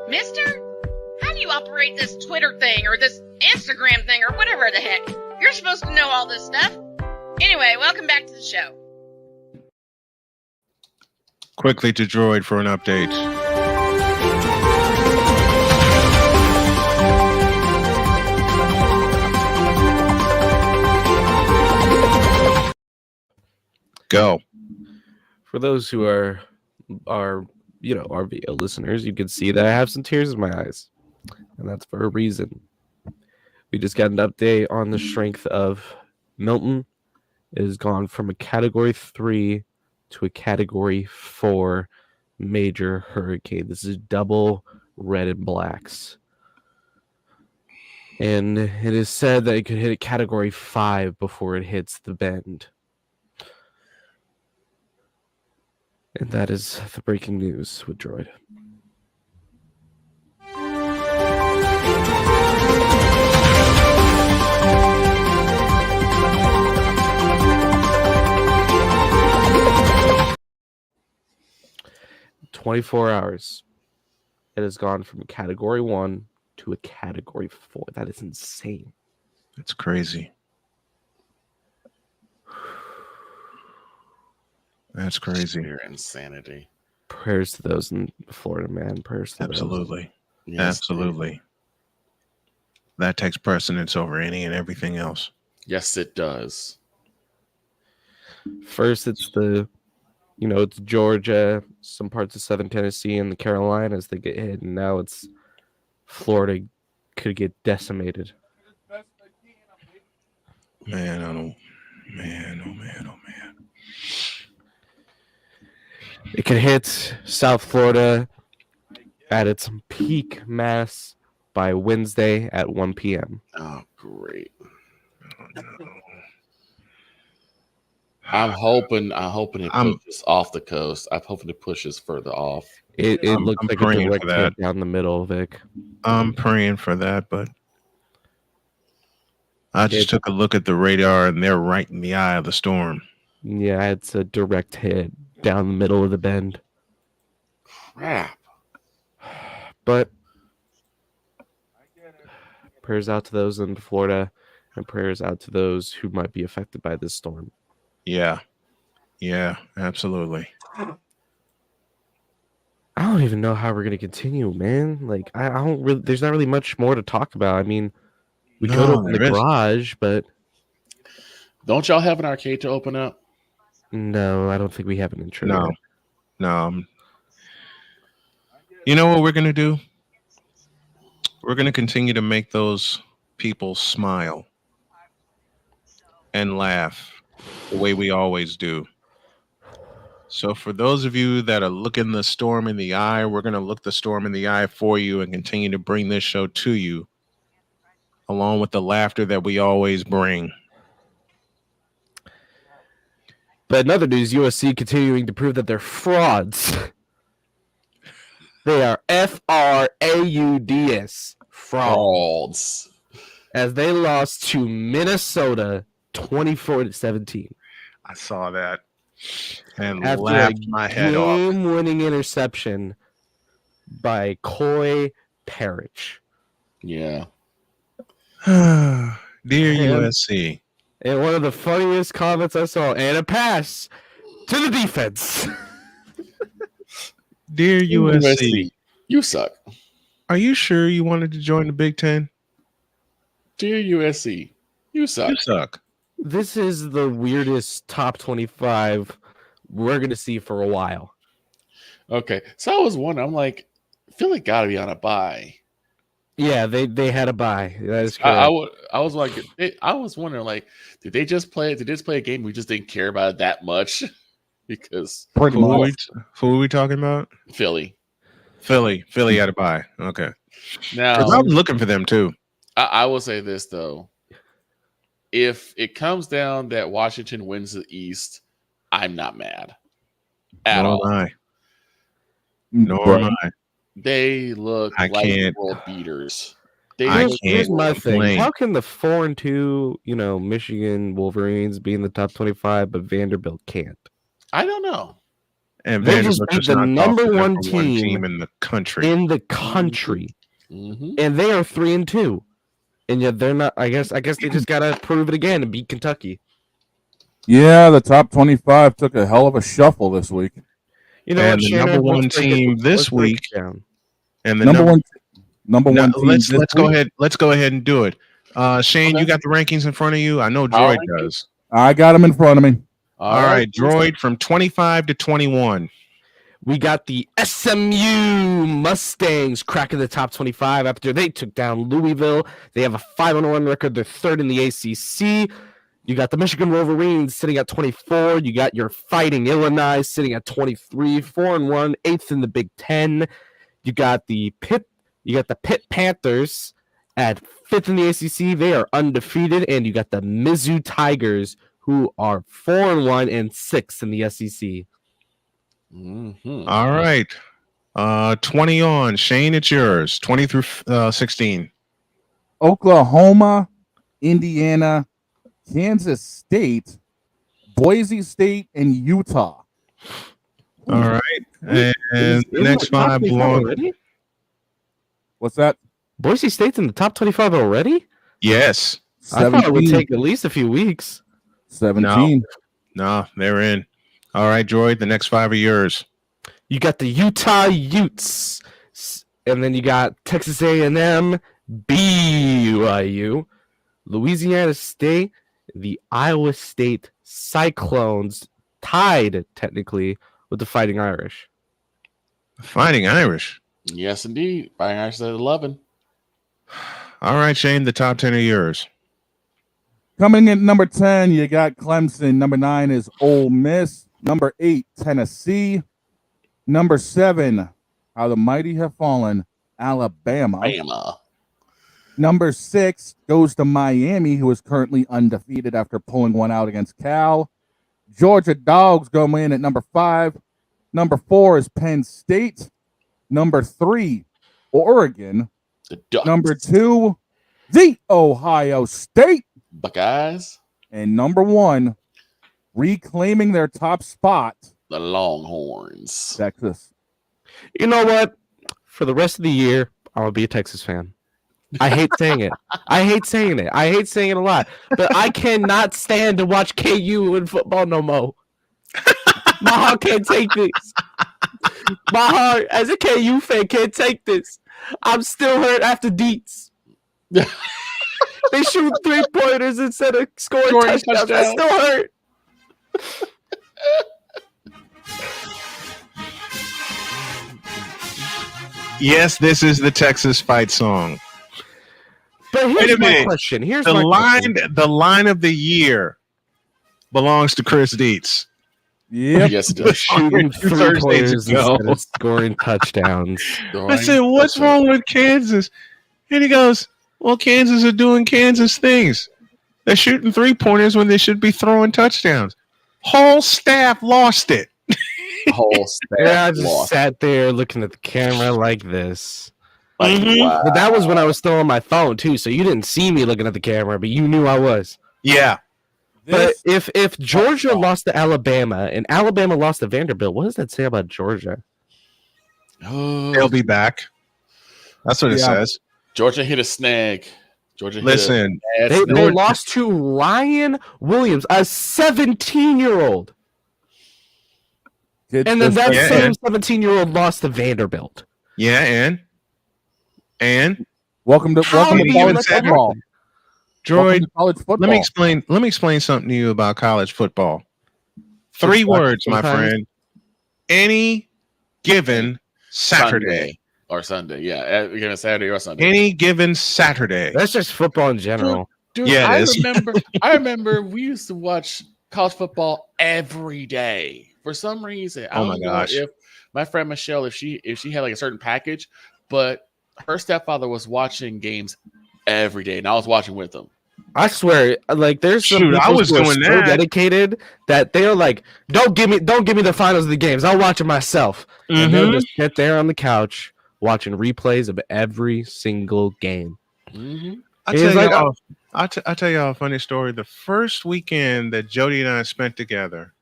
Speaker 3: Mister, how do you operate this Twitter thing or this Instagram thing or whatever the heck? You're supposed to know all this stuff. Anyway, welcome back to the show.
Speaker 1: Quickly to Droid for an update. Go.
Speaker 8: For those who are our VO listeners, you can see that I have some tears in my eyes, and that's for a reason. We just got an update on the strength of Milton. It has gone from a Category 3 to a Category 4 major hurricane. This is double red and blacks. And it is said that it could hit a Category 5 before it hits the bend. And that is the breaking news with Droid. In 24 hours, it has gone from Category 1 to a Category 4. That is insane.
Speaker 1: It's crazy. That's crazy.
Speaker 5: Sheer insanity.
Speaker 8: Prayers to those in Florida, man. Prayers to
Speaker 1: Absolutely.
Speaker 8: those.
Speaker 5: Yes,
Speaker 1: Absolutely. That takes precedence over any and everything else.
Speaker 5: Yes, it does.
Speaker 8: First, it's it's Georgia, some parts of Southern Tennessee, and the Carolinas that get hit, and now it's Florida could get decimated.
Speaker 1: Man, oh man.
Speaker 8: It could hit South Florida at its peak mass by Wednesday at 1 p.m.
Speaker 5: Oh, great. I'm hoping it pushes off the coast. I'm hoping it pushes further off.
Speaker 8: It looks like a direct hit down the middle, Vic.
Speaker 1: I'm praying for that, but I just took a look at the radar and they're right in the eye of the storm.
Speaker 8: Yeah, it's a direct hit down the middle of the bend.
Speaker 5: crap.
Speaker 8: But prayers out to those in Florida, and prayers out to those who might be affected by this storm.
Speaker 1: Yeah, absolutely.
Speaker 8: I don't even know how we're gonna continue, man. Like, I don't really. There's not really much more to talk about. I mean, we could open the garage, but
Speaker 5: don't y'all have an arcade to open up?
Speaker 8: No, I don't think we have an intro.
Speaker 1: No. You know what we're gonna do? We're gonna continue to make those people smile and laugh the way we always do. So for those of you that are looking the storm in the eye, we're going to look the storm in the eye for you and continue to bring this show to you, along with the laughter that we always bring.
Speaker 8: But in other news, USC continuing to prove that they're frauds. They are FRAUDS. Frauds. As they lost to Minnesota 24-17.
Speaker 1: I saw that and
Speaker 8: after
Speaker 1: laughed my head off.
Speaker 8: Game-winning interception by Coy Parrish.
Speaker 5: Yeah.
Speaker 1: Dear USC.
Speaker 8: And one of the funniest comments I saw, and a pass to the defense.
Speaker 1: Dear USC,
Speaker 5: you suck.
Speaker 1: Are you sure you wanted to join the Big Ten?
Speaker 5: Dear USC, you suck.
Speaker 1: You suck.
Speaker 8: This is the weirdest top 25 we're going to see for a while.
Speaker 5: Okay. So I was wondering, I'm like, Philly got to be on a bye.
Speaker 8: Yeah, they had a bye. That is correct.
Speaker 5: I was like, I was wondering, like, did they just play a game we just didn't care about it that much? Because
Speaker 1: who are we talking about?
Speaker 5: Philly
Speaker 1: had a bye. Okay.
Speaker 5: Now
Speaker 1: I was looking for them too.
Speaker 5: I will say this though. If it comes down that Washington wins the East, I'm not mad at all.
Speaker 1: Nor am I.
Speaker 5: They look like world beaters.
Speaker 8: Here's my thing. How can the 4-2, Michigan Wolverines be in the top 25, but Vanderbilt can't?
Speaker 5: I don't know.
Speaker 1: And
Speaker 8: they just beat the number one
Speaker 1: team in the country.
Speaker 8: Mm-hmm. And they are 3-2. And yet they're not. I guess they just gotta prove it again and beat Kentucky.
Speaker 9: Yeah, the top 25 took a hell of a shuffle this week.
Speaker 1: You know, and the number one team this week, and the
Speaker 9: number one team.
Speaker 1: Let's go ahead. Let's go ahead and do it. Shane, you got the rankings in front of you. I know Droid does.
Speaker 9: I got them in front of me.
Speaker 1: All right, Droid, from 25 to 21.
Speaker 8: We got the SMU Mustangs cracking the top 25 after they took down Louisville. They have a 5-1 record. They're third in the ACC. You got the Michigan Wolverines sitting at 24. You got your Fighting Illinois sitting at 23, 4-1, 8th in the Big Ten. You got the Pitt Panthers at 5th in the ACC. They are undefeated, and you got the Mizzou Tigers, who are 4-1 and 6th in the SEC.
Speaker 5: Mm-hmm.
Speaker 1: All right. 20 on. Shane, it's yours. 20 through 16.
Speaker 9: Oklahoma, Indiana, Kansas State, Boise State, and Utah.
Speaker 1: All right. And the next 5 belong.
Speaker 9: What's that?
Speaker 8: Boise State's in the top 25 already?
Speaker 1: Yes.
Speaker 9: 17.
Speaker 8: I thought it would take at least a few weeks.
Speaker 9: 17.
Speaker 1: No, they're in. All right, Droid, the next 5 are yours.
Speaker 8: You got the Utah Utes, and then you got Texas A&M, BYU, Louisiana State, the Iowa State Cyclones, tied technically with the Fighting Irish.
Speaker 1: Fighting Irish?
Speaker 5: Yes, indeed. Fighting Irish at 11.
Speaker 1: All right, Shane, the top 10 are yours.
Speaker 9: Coming in number 10, you got Clemson. Number 9 is Ole Miss. Number 8, Tennessee. Number 7, how the mighty have fallen, Alabama. Number 6 goes to Miami, who is currently undefeated after pulling one out against Cal. Georgia Dogs go in at number 5. Number 4 is Penn State. Number 3, Oregon. Number 2, the Ohio State
Speaker 5: Buckeyes.
Speaker 9: And number 1, reclaiming their top spot,
Speaker 5: the Longhorns.
Speaker 9: Texas.
Speaker 8: You know what? For the rest of the year, I will be a Texas fan. I hate saying it. I hate saying it a lot. But I cannot stand to watch KU in football no more. My heart can't take this. My heart, as a KU fan, can't take this. I'm still hurt after Deets. They shoot 3-pointers instead of scoring touchdowns. I still hurt.
Speaker 1: Yes, this is the Texas fight song.
Speaker 8: But here's my question.
Speaker 1: The line of the year belongs to Chris Dietz.
Speaker 9: Yep.
Speaker 5: Yes, it does.
Speaker 8: Shooting 3-pointers instead of scoring touchdowns.
Speaker 1: I said, what's wrong with Kansas? And he goes, well, Kansas are doing Kansas things. They're shooting 3-pointers when they should be throwing touchdowns. Whole staff lost it.
Speaker 5: Whole staff
Speaker 8: I just sat there looking at the camera like this.
Speaker 5: Wow.
Speaker 8: But that was when I was still on my phone, too, so you didn't see me looking at the camera, but you knew I was.
Speaker 1: Yeah.
Speaker 8: But if Georgia lost to Alabama and Alabama lost to Vanderbilt, what does that say about Georgia?
Speaker 1: They'll be back. That's what it says.
Speaker 5: Georgia hit a snag.
Speaker 1: Listen,
Speaker 8: they lost to Ryan Williams, a 17-year-old. And then that same 17-year-old lost to Vanderbilt.
Speaker 1: Yeah, and
Speaker 9: welcome to college football.
Speaker 1: Droid,
Speaker 9: college football.
Speaker 1: Let me explain something to you about college football. 3 words, my friend. Any given Saturday.
Speaker 5: Or Sunday, yeah. Given Saturday or Sunday.
Speaker 1: Any given Saturday.
Speaker 8: That's just football in general.
Speaker 5: Dude,
Speaker 1: yeah,
Speaker 5: I remember we used to watch college football every day. For some reason. I don't know if my friend Michelle, if she had like a certain package, but her stepfather was watching games every day, and I was watching with them.
Speaker 8: I swear, like there's some people
Speaker 1: I was
Speaker 8: who are
Speaker 1: doing
Speaker 8: so
Speaker 1: that.
Speaker 8: dedicated that they're like, don't give me the finals of the games. I'll watch it myself. And they'll just sit there on the couch watching replays of every single game.
Speaker 1: I'll tell y'all a funny story. The first weekend that Jody and I spent together,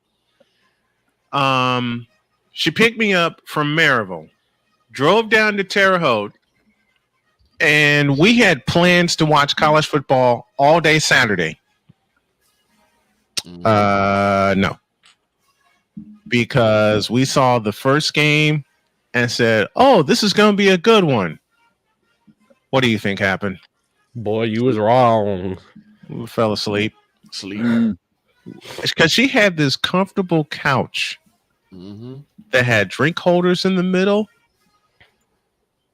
Speaker 1: she picked me up from Maryville, drove down to Terre Haute, and we had plans to watch college football all day Saturday. No. Because we saw the first game and said, oh, this is going to be a good one. What do you think happened?
Speaker 8: Boy, you was wrong.
Speaker 1: We fell asleep. It's because she had this comfortable couch that had drink holders in the middle.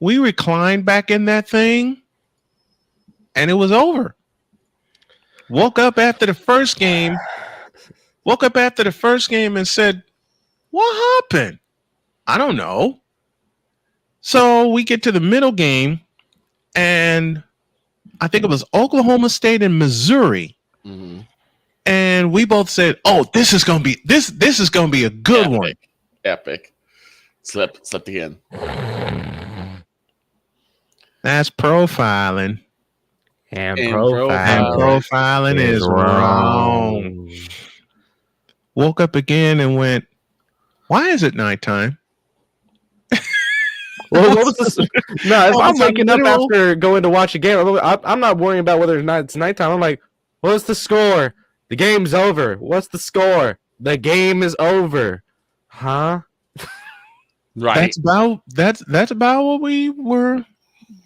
Speaker 1: We reclined back in that thing, and it was over. Woke up after the first game and said, what happened? I don't know. So we get to the middle game, and I think it was Oklahoma State and Missouri. And we both said, oh, this is gonna be a good one.
Speaker 5: Epic. Slept again.
Speaker 1: That's profiling.
Speaker 8: And
Speaker 1: profiling is wrong. Woke up again and went, why is it nighttime?
Speaker 8: Well, if I'm waking up after going to watch a game, I'm not worrying about whether or not it's nighttime. I'm like, what's the score? The game's over. What's the score? The game is over. Huh?
Speaker 5: Right.
Speaker 1: That's about what we were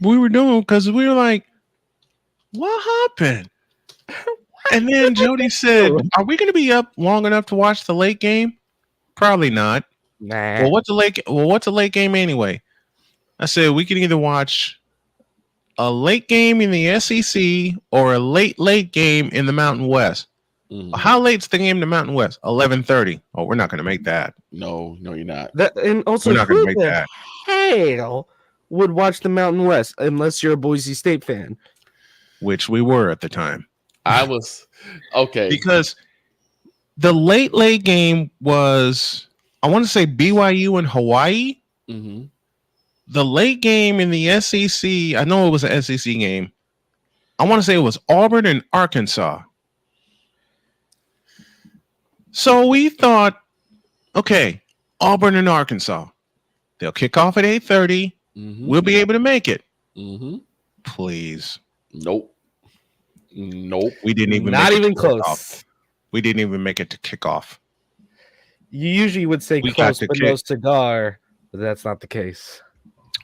Speaker 1: doing, because we were like, what happened? And then Jody said, are we going to be up long enough to watch the late game? Probably not.
Speaker 8: Nah.
Speaker 1: Well, what's a late game anyway? I said we can either watch a late game in the SEC or a late game in the Mountain West. How late's the game in the Mountain West? 11:30. Oh, we're not going to make that.
Speaker 5: No, you're not.
Speaker 8: And also,
Speaker 1: we're not going to make that.
Speaker 8: Hell would watch the Mountain West unless you're a Boise State fan,
Speaker 1: which we were at the time.
Speaker 5: I was okay
Speaker 1: because the late game was, I want to say, BYU and Hawaii. The late game in the SEC, I know it was an SEC game. I want to say it was Auburn and Arkansas. So we thought, okay, Auburn and Arkansas. They'll kick off at 8:30.
Speaker 5: Mm-hmm.
Speaker 1: We'll be able to make it.
Speaker 5: Mm-hmm.
Speaker 1: Please.
Speaker 5: Nope.
Speaker 1: We didn't even
Speaker 8: Not
Speaker 1: make
Speaker 8: even
Speaker 1: it to
Speaker 8: close.
Speaker 1: kickoff. We didn't even make it to kickoff.
Speaker 8: You usually would say
Speaker 1: We
Speaker 8: close,
Speaker 1: got to
Speaker 8: but no
Speaker 1: kick.
Speaker 8: cigar. But that's not the case.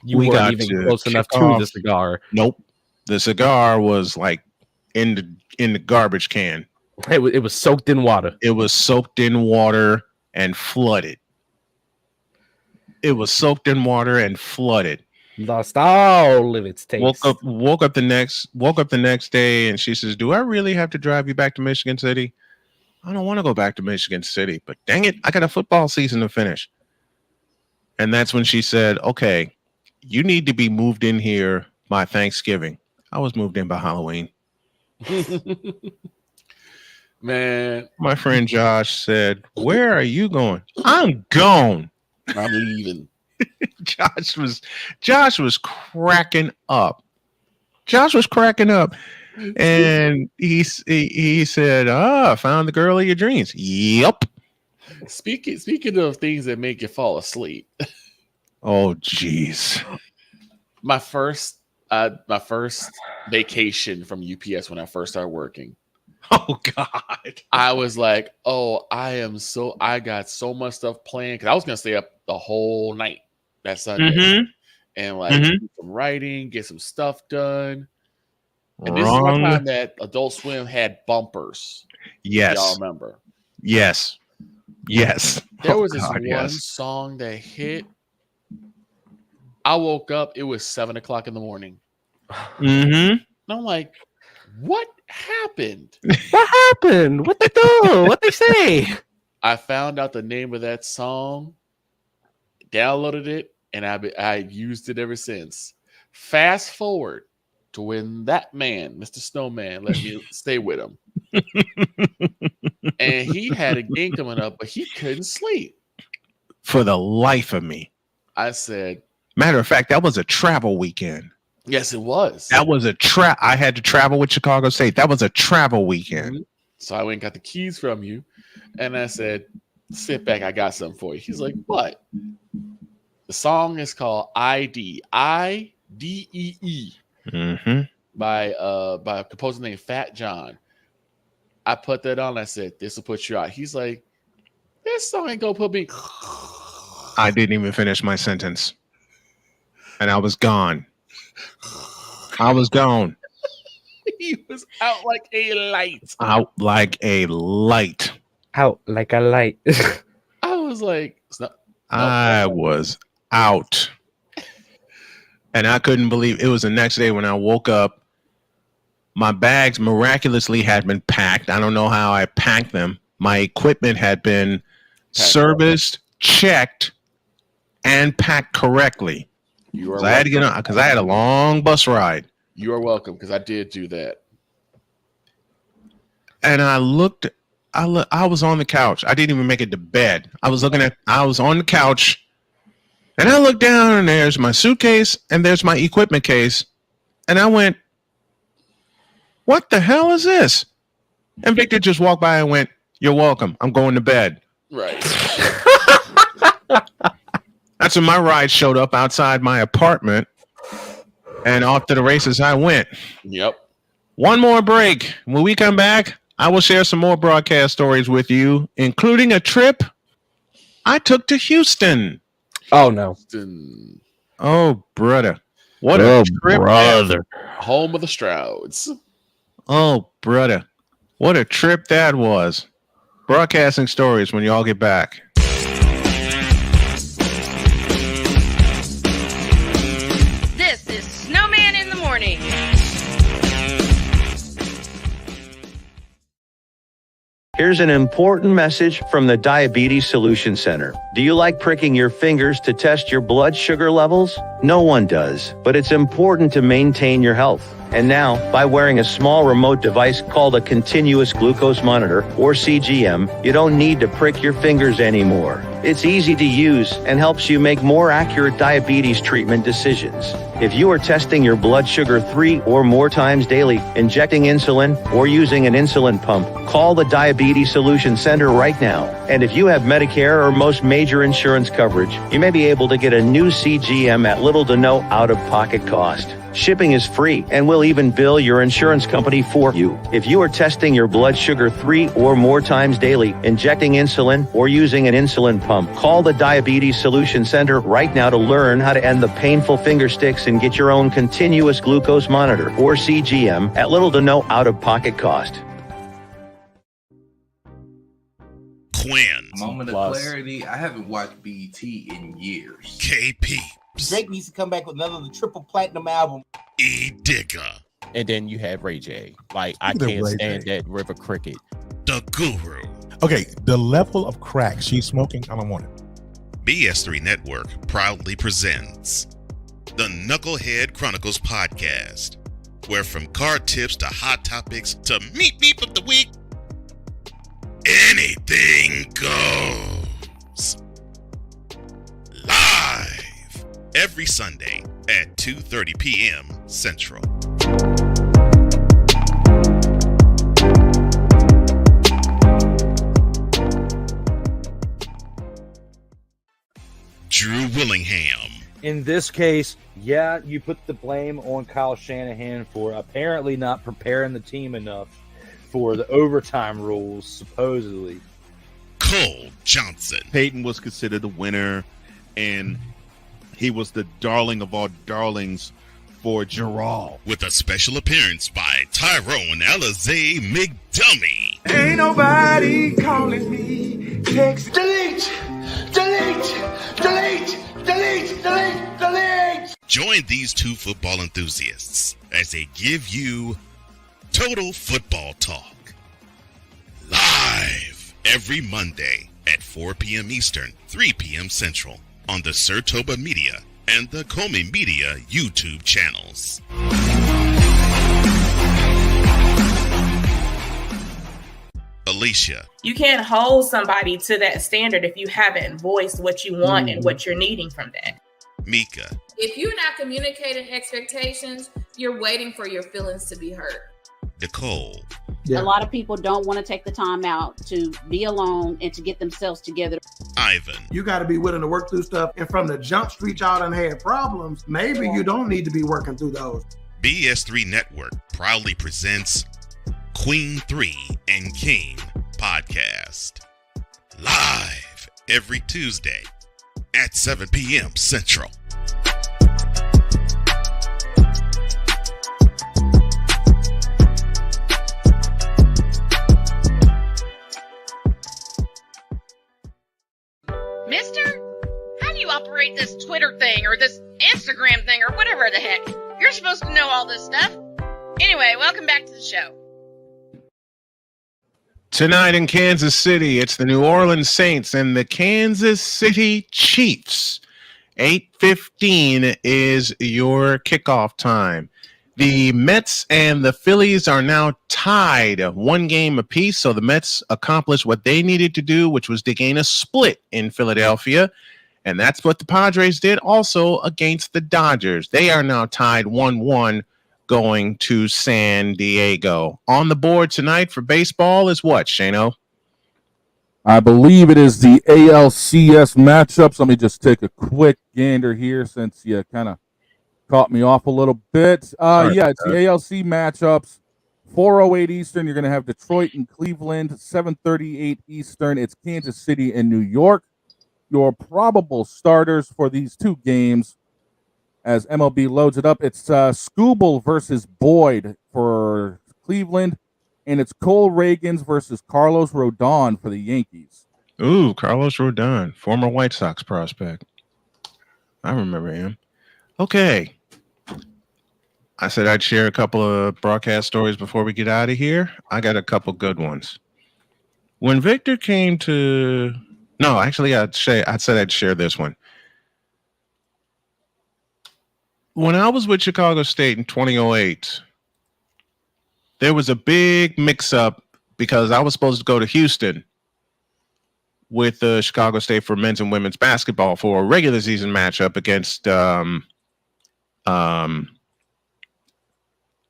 Speaker 8: You
Speaker 1: We
Speaker 8: weren't
Speaker 1: got
Speaker 8: even
Speaker 1: to
Speaker 8: close enough
Speaker 1: kick
Speaker 8: to
Speaker 1: off.
Speaker 8: the cigar.
Speaker 1: Nope. The cigar was like in the garbage can.
Speaker 8: It was soaked in water.
Speaker 1: It was soaked in water and flooded. It was soaked in water and flooded.
Speaker 8: Lost all of its taste.
Speaker 1: Woke up the next day, and she says, "Do I really have to drive you back to Michigan City? I don't want to go back to Michigan City, but dang it, I got a football season to finish." And that's when she said, "Okay, you need to be moved in here by Thanksgiving." I was moved in by Halloween.
Speaker 5: Man,
Speaker 1: my friend Josh said, "Where are you going?" I'm gone.
Speaker 5: I'm leaving.
Speaker 1: Josh was cracking up. Josh was cracking up, and he said, I found the girl of your dreams." Yep.
Speaker 5: Speaking of things that make you fall asleep.
Speaker 1: Oh, jeez.
Speaker 5: My first vacation from UPS when I first started working.
Speaker 1: Oh God.
Speaker 5: I was like, oh, I got so much stuff planned because I was gonna stay up the whole night that Sunday and do some writing, get some stuff done. And this is my time that Adult Swim had bumpers.
Speaker 1: Yes.
Speaker 5: Y'all remember?
Speaker 1: Yes.
Speaker 5: There was this one song that hit. I woke up, it was 7:00 in the morning. And I'm like, what happened?
Speaker 8: What happened? What they do? What they say?
Speaker 5: I found out the name of that song, downloaded it, and I've used it ever since. Fast forward to when that man, Mr. Snowman, let me stay with him. And he had a game coming up, but he couldn't sleep.
Speaker 1: For the life of me.
Speaker 5: I said,
Speaker 1: matter of fact, that was a travel weekend.
Speaker 5: Yes, it was.
Speaker 1: That was a I had to travel with Chicago State. That was a travel weekend.
Speaker 5: So I went and got the keys from you, and I said, sit back, I got something for you. He's like, what? The song is called ID, I-D-E-E, by a composer named Fat John. I put that on, I said, this will put you out. He's like, this song ain't gonna put me.
Speaker 1: I didn't even finish my sentence. And I was gone. I was gone.
Speaker 5: He was out like a light.
Speaker 1: Out like a light.
Speaker 8: Out like a light.
Speaker 5: I was like,
Speaker 1: I was out. And I couldn't believe it was the next day when I woke up. My bags miraculously had been packed. I don't know how I packed them. My equipment had been serviced, checked, and packed correctly. I had to get on because I had a long bus ride.
Speaker 5: You are welcome, because I did do that.
Speaker 1: And I was on the couch. I didn't even make it to bed. I was on the couch, and I looked down, and there's my suitcase, and there's my equipment case. And I went, what the hell is this? And Victor just walked by and went, you're welcome. I'm going to bed.
Speaker 5: Right.
Speaker 1: That's when my ride showed up outside my apartment, and off to the races I went.
Speaker 5: Yep.
Speaker 1: One more break. When we come back, I will share some more broadcast stories with you, including a trip I took to Houston.
Speaker 8: Oh, no.
Speaker 1: Oh, brother. What a trip.
Speaker 8: Brother.
Speaker 5: Home of the Strouds.
Speaker 1: Oh, brother. What a trip that was. Broadcasting stories when y'all get back.
Speaker 3: This is Snowman in the Morning.
Speaker 22: Here's an important message from the Diabetes Solution Center. Do you like pricking your fingers to test your blood sugar levels? No one does, but it's important to maintain your health. And now, by wearing a small remote device called a continuous glucose monitor, or CGM, you don't need to prick your fingers anymore. It's easy to use and helps you make more accurate diabetes treatment decisions. If you are testing your blood sugar 3 or more times daily, injecting insulin, or using an insulin pump, call the Diabetes Solution Center right now. And if you have Medicare or most major insurance coverage, you may be able to get a new CGM at little to no out-of-pocket cost. Shipping is free and we'll even bill your insurance company for you. If you are testing your blood sugar 3 or more times daily, injecting insulin, or using an insulin pump, call the Diabetes Solution Center right now to learn how to end the painful finger sticks and get your own continuous glucose monitor, or CGM, at little to no out-of-pocket cost.
Speaker 6: Quinn.
Speaker 15: Moment of clarity. I haven't watched BET in years.
Speaker 6: KP.
Speaker 16: Drake needs to come back with another triple platinum album.
Speaker 6: E Digger.
Speaker 17: And then you have Ray J. Like, I can't stand that River Cricket.
Speaker 6: The Guru.
Speaker 18: Okay, the level of crack she's smoking, I don't want it.
Speaker 6: BS3 Network proudly presents the Knucklehead Chronicles podcast, where from card tips to hot topics to meep of the week, anything goes. Live every Sunday at 2:30 p.m. Central. Drew Willingham.
Speaker 10: In this case, yeah, you put the blame on Kyle Shanahan for apparently not preparing the team enough for the overtime rules, supposedly.
Speaker 6: Cole Johnson.
Speaker 13: Peyton was considered the winner, and he was the darling of all darlings for Gerald.
Speaker 6: With a special appearance by Tyrone Alizé McDummy.
Speaker 14: Ain't nobody calling me. Text. Delete!
Speaker 6: Join these two football enthusiasts as they give you Total Football Talk. Live every Monday at 4 p.m. Eastern, 3 p.m. Central on the Sertoba Media and the Comey Media YouTube channels. Alicia.
Speaker 25: You can't hold somebody to that standard if you haven't voiced what you want and what you're needing from that.
Speaker 6: Mika.
Speaker 19: If you're not communicating expectations, you're waiting for your feelings to be hurt.
Speaker 6: Nicole.
Speaker 26: A lot of people don't want to take the time out to be alone and to get themselves together.
Speaker 6: Ivan.
Speaker 24: You got to be willing to work through stuff. And from the jump street y'all done had problems, maybe you don't need to be working through those.
Speaker 6: BS3 Network proudly presents Queen 3 and King podcast. Live every Tuesday at 7 p.m. Central.
Speaker 3: Mister, how do you operate this Twitter thing or this Instagram thing or whatever the heck? You're supposed to know all this stuff. Anyway, welcome back to the show.
Speaker 1: Tonight in Kansas City, it's the New Orleans Saints and the Kansas City Chiefs. 8:15 is your kickoff time. The Mets and the Phillies are now tied 1 game apiece, so the Mets accomplished what they needed to do, which was to gain a split in Philadelphia, and that's what the Padres did also against the Dodgers. They are now tied 1-1 going to San Diego. On the board tonight for baseball is what, Shano?
Speaker 9: I believe it is the ALCS matchups. Let me just take a quick gander here since you kind of caught me off a little bit. It's the ALC matchups. 4:08 Eastern, you're going to have Detroit and Cleveland. 7:38 Eastern, it's Kansas City and New York. Your probable starters for these two games, as MLB loads it up, it's Skubal versus Boyd for Cleveland, and it's Cole Reagans versus Carlos Rodon for the Yankees.
Speaker 1: Ooh, Carlos Rodon, former White Sox prospect. I remember him. Okay. I said I'd share a couple of broadcast stories before we get out of here. I got a couple good ones. When Victor came to... No, actually, I said I'd share this one. when I was with Chicago State in 2008, there was a big mix-up because I was supposed to go to Houston with the Chicago State for men's and women's basketball for a regular season matchup against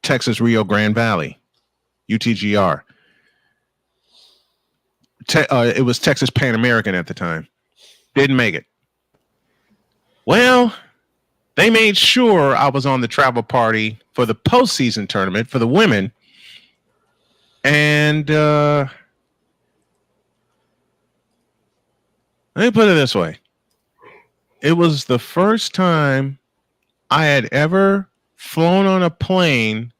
Speaker 1: Texas Rio Grande Valley, UTGR. It was Texas Pan American at the time. Didn't make it. Well, they made sure I was on the travel party for the postseason tournament for the women. And let me put it this way. It was the first time I had ever flown on a plane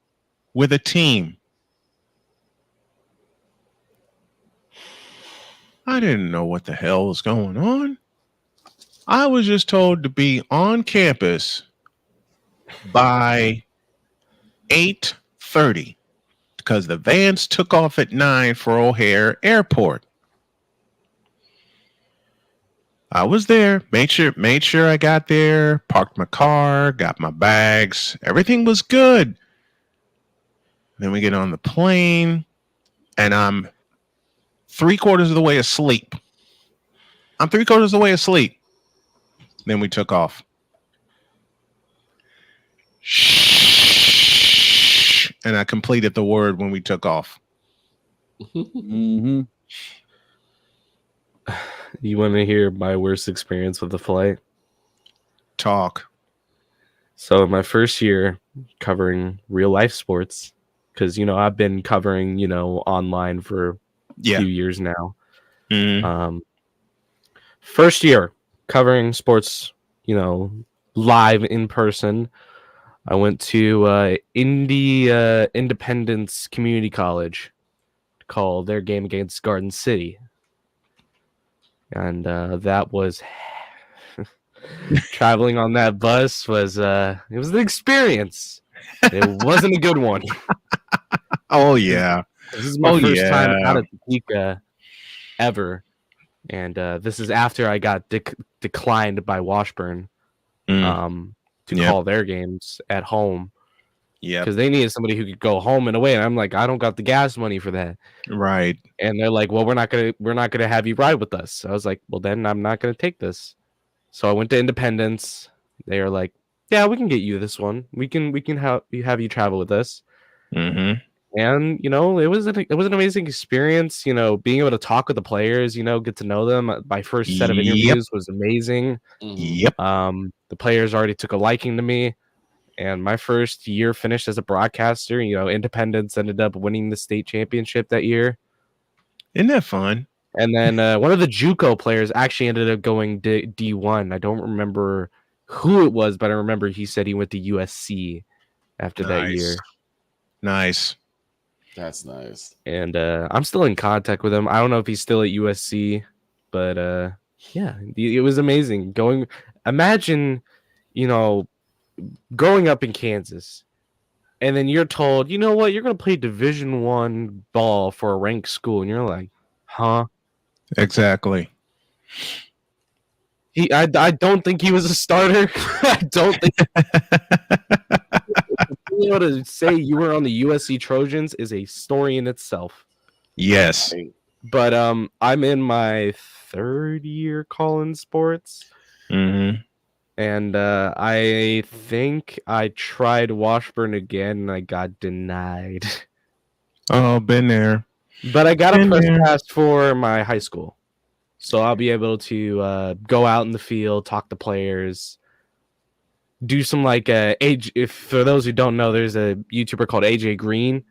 Speaker 1: with a team. I didn't know what the hell was going on. I was just told to be on campus by 8:30 because the vans took off at 9 for O'Hare Airport. I was there, made sure I got there, parked my car, got my bags. Everything was good. Then we get on the plane, and I'm 3/4 of the way asleep. Then we took off. Shh. And I completed the word when we took off.
Speaker 8: Mm-hmm. You want to hear my worst experience with the flight?
Speaker 1: Talk.
Speaker 8: So my first year covering real life sports, because I've been covering online for a few years now.
Speaker 1: Mm-hmm.
Speaker 8: First year covering sports, live in person. I went to Independence Community College to call their game against Garden City. And that was traveling on that bus was it was an experience. It wasn't a good one.
Speaker 1: Oh yeah.
Speaker 8: This is my first time out of Topeka ever. And this is after I got declined by Washburn to call their games at home. Yeah, because they needed somebody who could go home and away, and I'm like, I don't got the gas money for that.
Speaker 1: Right.
Speaker 8: And they're like, well, we're not gonna have you ride with us. So I was like, well, then I'm not gonna take this. So I went to Independence. They are like, yeah, we can get you this one. We can have you travel with us.
Speaker 1: Mm-hmm.
Speaker 8: And it was an amazing experience. Being able to talk with the players, get to know them. My first set of interviews was amazing.
Speaker 1: Yep.
Speaker 8: The players already took a liking to me. And my first year finished as a broadcaster. Independence ended up winning the state championship that year.
Speaker 1: Isn't that fun?
Speaker 8: And then one of the JUCO players actually ended up going D1. I don't remember who it was, but I remember he said he went to USC after that year.
Speaker 1: Nice.
Speaker 5: That's nice.
Speaker 8: And I'm still in contact with him. I don't know if he's still at USC, but yeah, it was amazing. Imagine, growing up in Kansas, and then you're told, you know what, you're going to play Division I ball for a ranked school, and you're like, huh?
Speaker 1: Exactly.
Speaker 8: I don't think he was a starter. I don't think. Being able to say you were on the USC Trojans is a story in itself.
Speaker 1: Yes.
Speaker 8: But I'm in my third year calling sports.
Speaker 1: Mm-hmm.
Speaker 8: And I think I tried Washburn again and I got denied.
Speaker 1: Oh, been there.
Speaker 8: But I got a press pass for my high school. So I'll be able to go out in the field, talk to players, do some if for those who don't know, there's a YouTuber called AJ Green.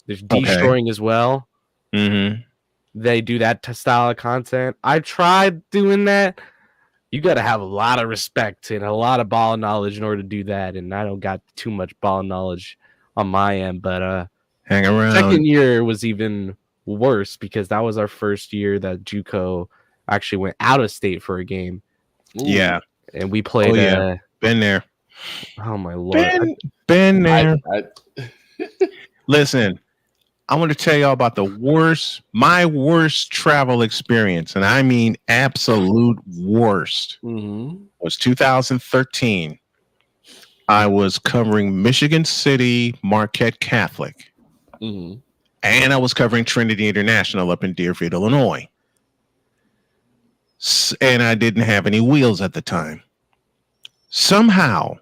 Speaker 8: There's D-Shoring as well.
Speaker 1: Mm-hmm.
Speaker 8: They do that style of content. I tried doing that. You got to have a lot of respect and a lot of ball knowledge in order to do that. And I don't got too much ball knowledge on my end. But
Speaker 1: hang around.
Speaker 8: Second year was even worse because that was our first year that JUCO actually went out of state for a game.
Speaker 1: Ooh. Yeah.
Speaker 8: And we played.
Speaker 1: Been there.
Speaker 8: Oh, my Lord.
Speaker 1: Been there. Listen, I want to tell y'all about my worst travel experience, and I mean absolute worst, was 2013. I was covering Michigan City Marquette Catholic.
Speaker 5: Mm-hmm.
Speaker 1: And I was covering Trinity International up in Deerfield, Illinois. And I didn't have any wheels at the time. Somehow,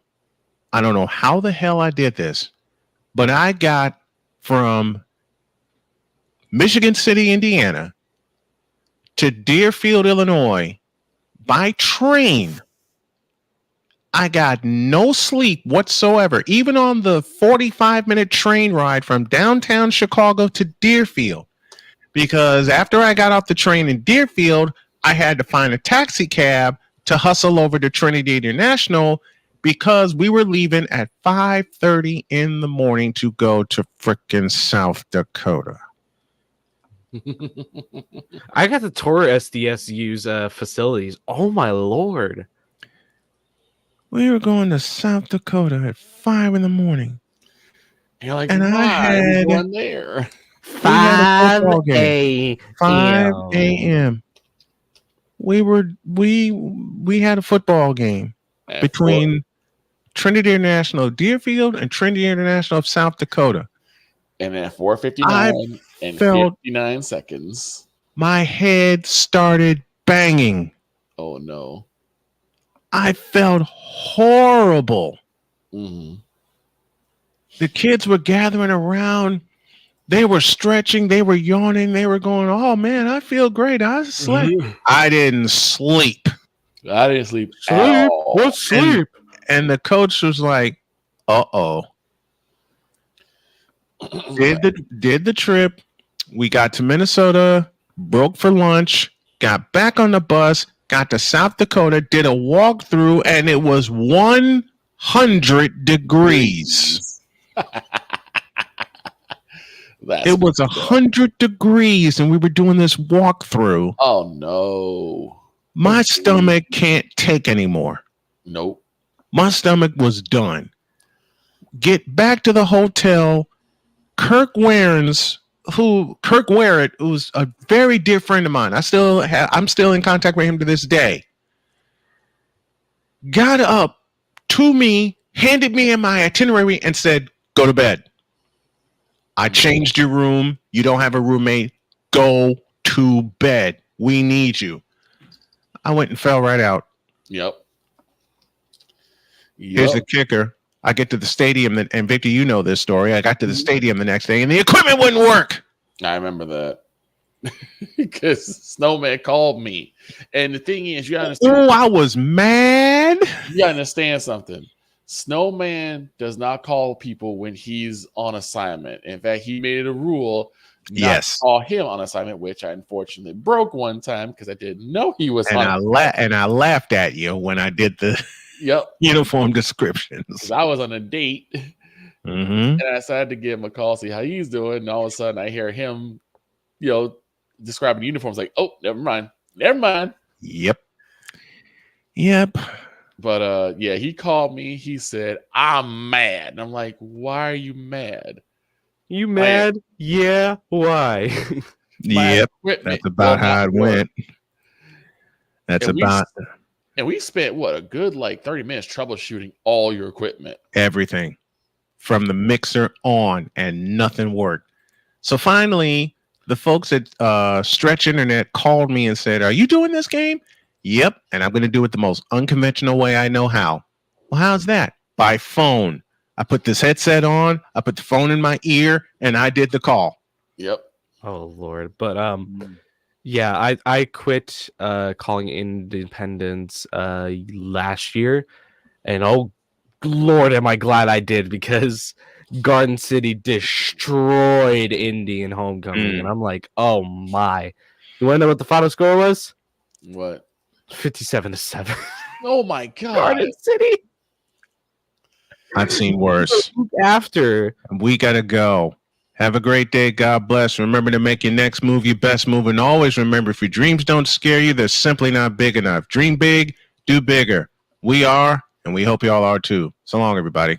Speaker 1: I don't know how the hell I did this, but I got from Michigan City, Indiana to Deerfield, Illinois by train. I got no sleep whatsoever, even on the 45-minute train ride from downtown Chicago to Deerfield. Because after I got off the train in Deerfield, I had to find a taxi cab to hustle over to Trinity International because we were leaving at 5:30 in the morning to go to frickin' South Dakota.
Speaker 8: I got to tour SDSU's facilities. Oh my lord.
Speaker 1: We were going to South Dakota at 5 in the morning.
Speaker 5: You're like,
Speaker 1: and I had
Speaker 5: one there.
Speaker 8: 5
Speaker 1: a.m. 5 a.m. We had a football game between Trinity International of Deerfield and Trinity International of South Dakota.
Speaker 5: And at 4:59 and 59 seconds,
Speaker 1: my head started banging.
Speaker 5: Oh no.
Speaker 1: I felt horrible.
Speaker 5: Mm-hmm.
Speaker 1: The kids were gathering around. They were stretching. They were yawning. They were going, "Oh man, I feel great. I slept."
Speaker 5: Mm-hmm.
Speaker 1: I didn't sleep.
Speaker 5: I didn't sleep. At all.
Speaker 1: What sleep? And the coach was like, "Uh-oh." Did the trip. We got to Minnesota, broke for lunch, got back on the bus, got to South Dakota, did a walkthrough, and it was 100 degrees. It was 100 degrees, and we were doing this walkthrough.
Speaker 5: Oh no.
Speaker 1: My stomach can't take anymore.
Speaker 5: Nope.
Speaker 1: My stomach was done. Get back to the hotel. Kirk Warrett, who's a very dear friend of mine. I'm still in contact with him to this day. Got up to me, handed me in my itinerary, and said, "Go to bed. I changed your room. You don't have a roommate. Go to bed. We need you." I went and fell right out.
Speaker 5: Yep.
Speaker 1: Here's the kicker. I get to the stadium, and Victor, you know this story. I got to the stadium the next day, and the equipment wouldn't work.
Speaker 5: I remember that. Because Snowman called me. And the thing is, you understand.
Speaker 1: Oh, I was mad.
Speaker 5: You understand something. Snowman does not call people when he's on assignment. In fact, he made it a rule not to call him on assignment, which I unfortunately broke one time because I didn't know he was
Speaker 1: and
Speaker 5: on
Speaker 1: assignment. And I laughed at you when I did the uniform descriptions.
Speaker 5: I was on a date.
Speaker 1: Mm-hmm.
Speaker 5: And I decided to give him a call, see how he's doing. And all of a sudden I hear him, describing the uniforms like, "Oh, never mind.
Speaker 1: Yep.
Speaker 5: But he called me. He said, "I'm mad." And I'm like, "Why are you mad?"
Speaker 8: You mad? Yeah. Why?
Speaker 1: Yep. That's about how it went.
Speaker 5: And we spent a good 30 minutes troubleshooting all your equipment.
Speaker 1: Everything from the mixer on, and nothing worked. So finally, the folks at Stretch Internet called me and said, "Are you doing this game?" "Yep. And I'm going to do it the most unconventional way I know how." "Well, how's that?" "By phone. I put this headset on, I put the phone in my ear, and I did the call."
Speaker 5: Yep.
Speaker 8: Oh Lord. But yeah, I quit calling independents last year, and oh Lord, am I glad I did, because Garden City destroyed Indy in homecoming, and I'm like, oh my. You want to know what the final score was?
Speaker 5: What?
Speaker 8: 57-7.
Speaker 5: Oh my God.
Speaker 8: Garden City.
Speaker 1: I've seen worse.
Speaker 8: After
Speaker 1: we gotta go. Have a great day. God bless. Remember to make your next move your best move. And always remember, if your dreams don't scare you, they're simply not big enough. Dream big, do bigger. We are, and we hope you all are too. So long, everybody.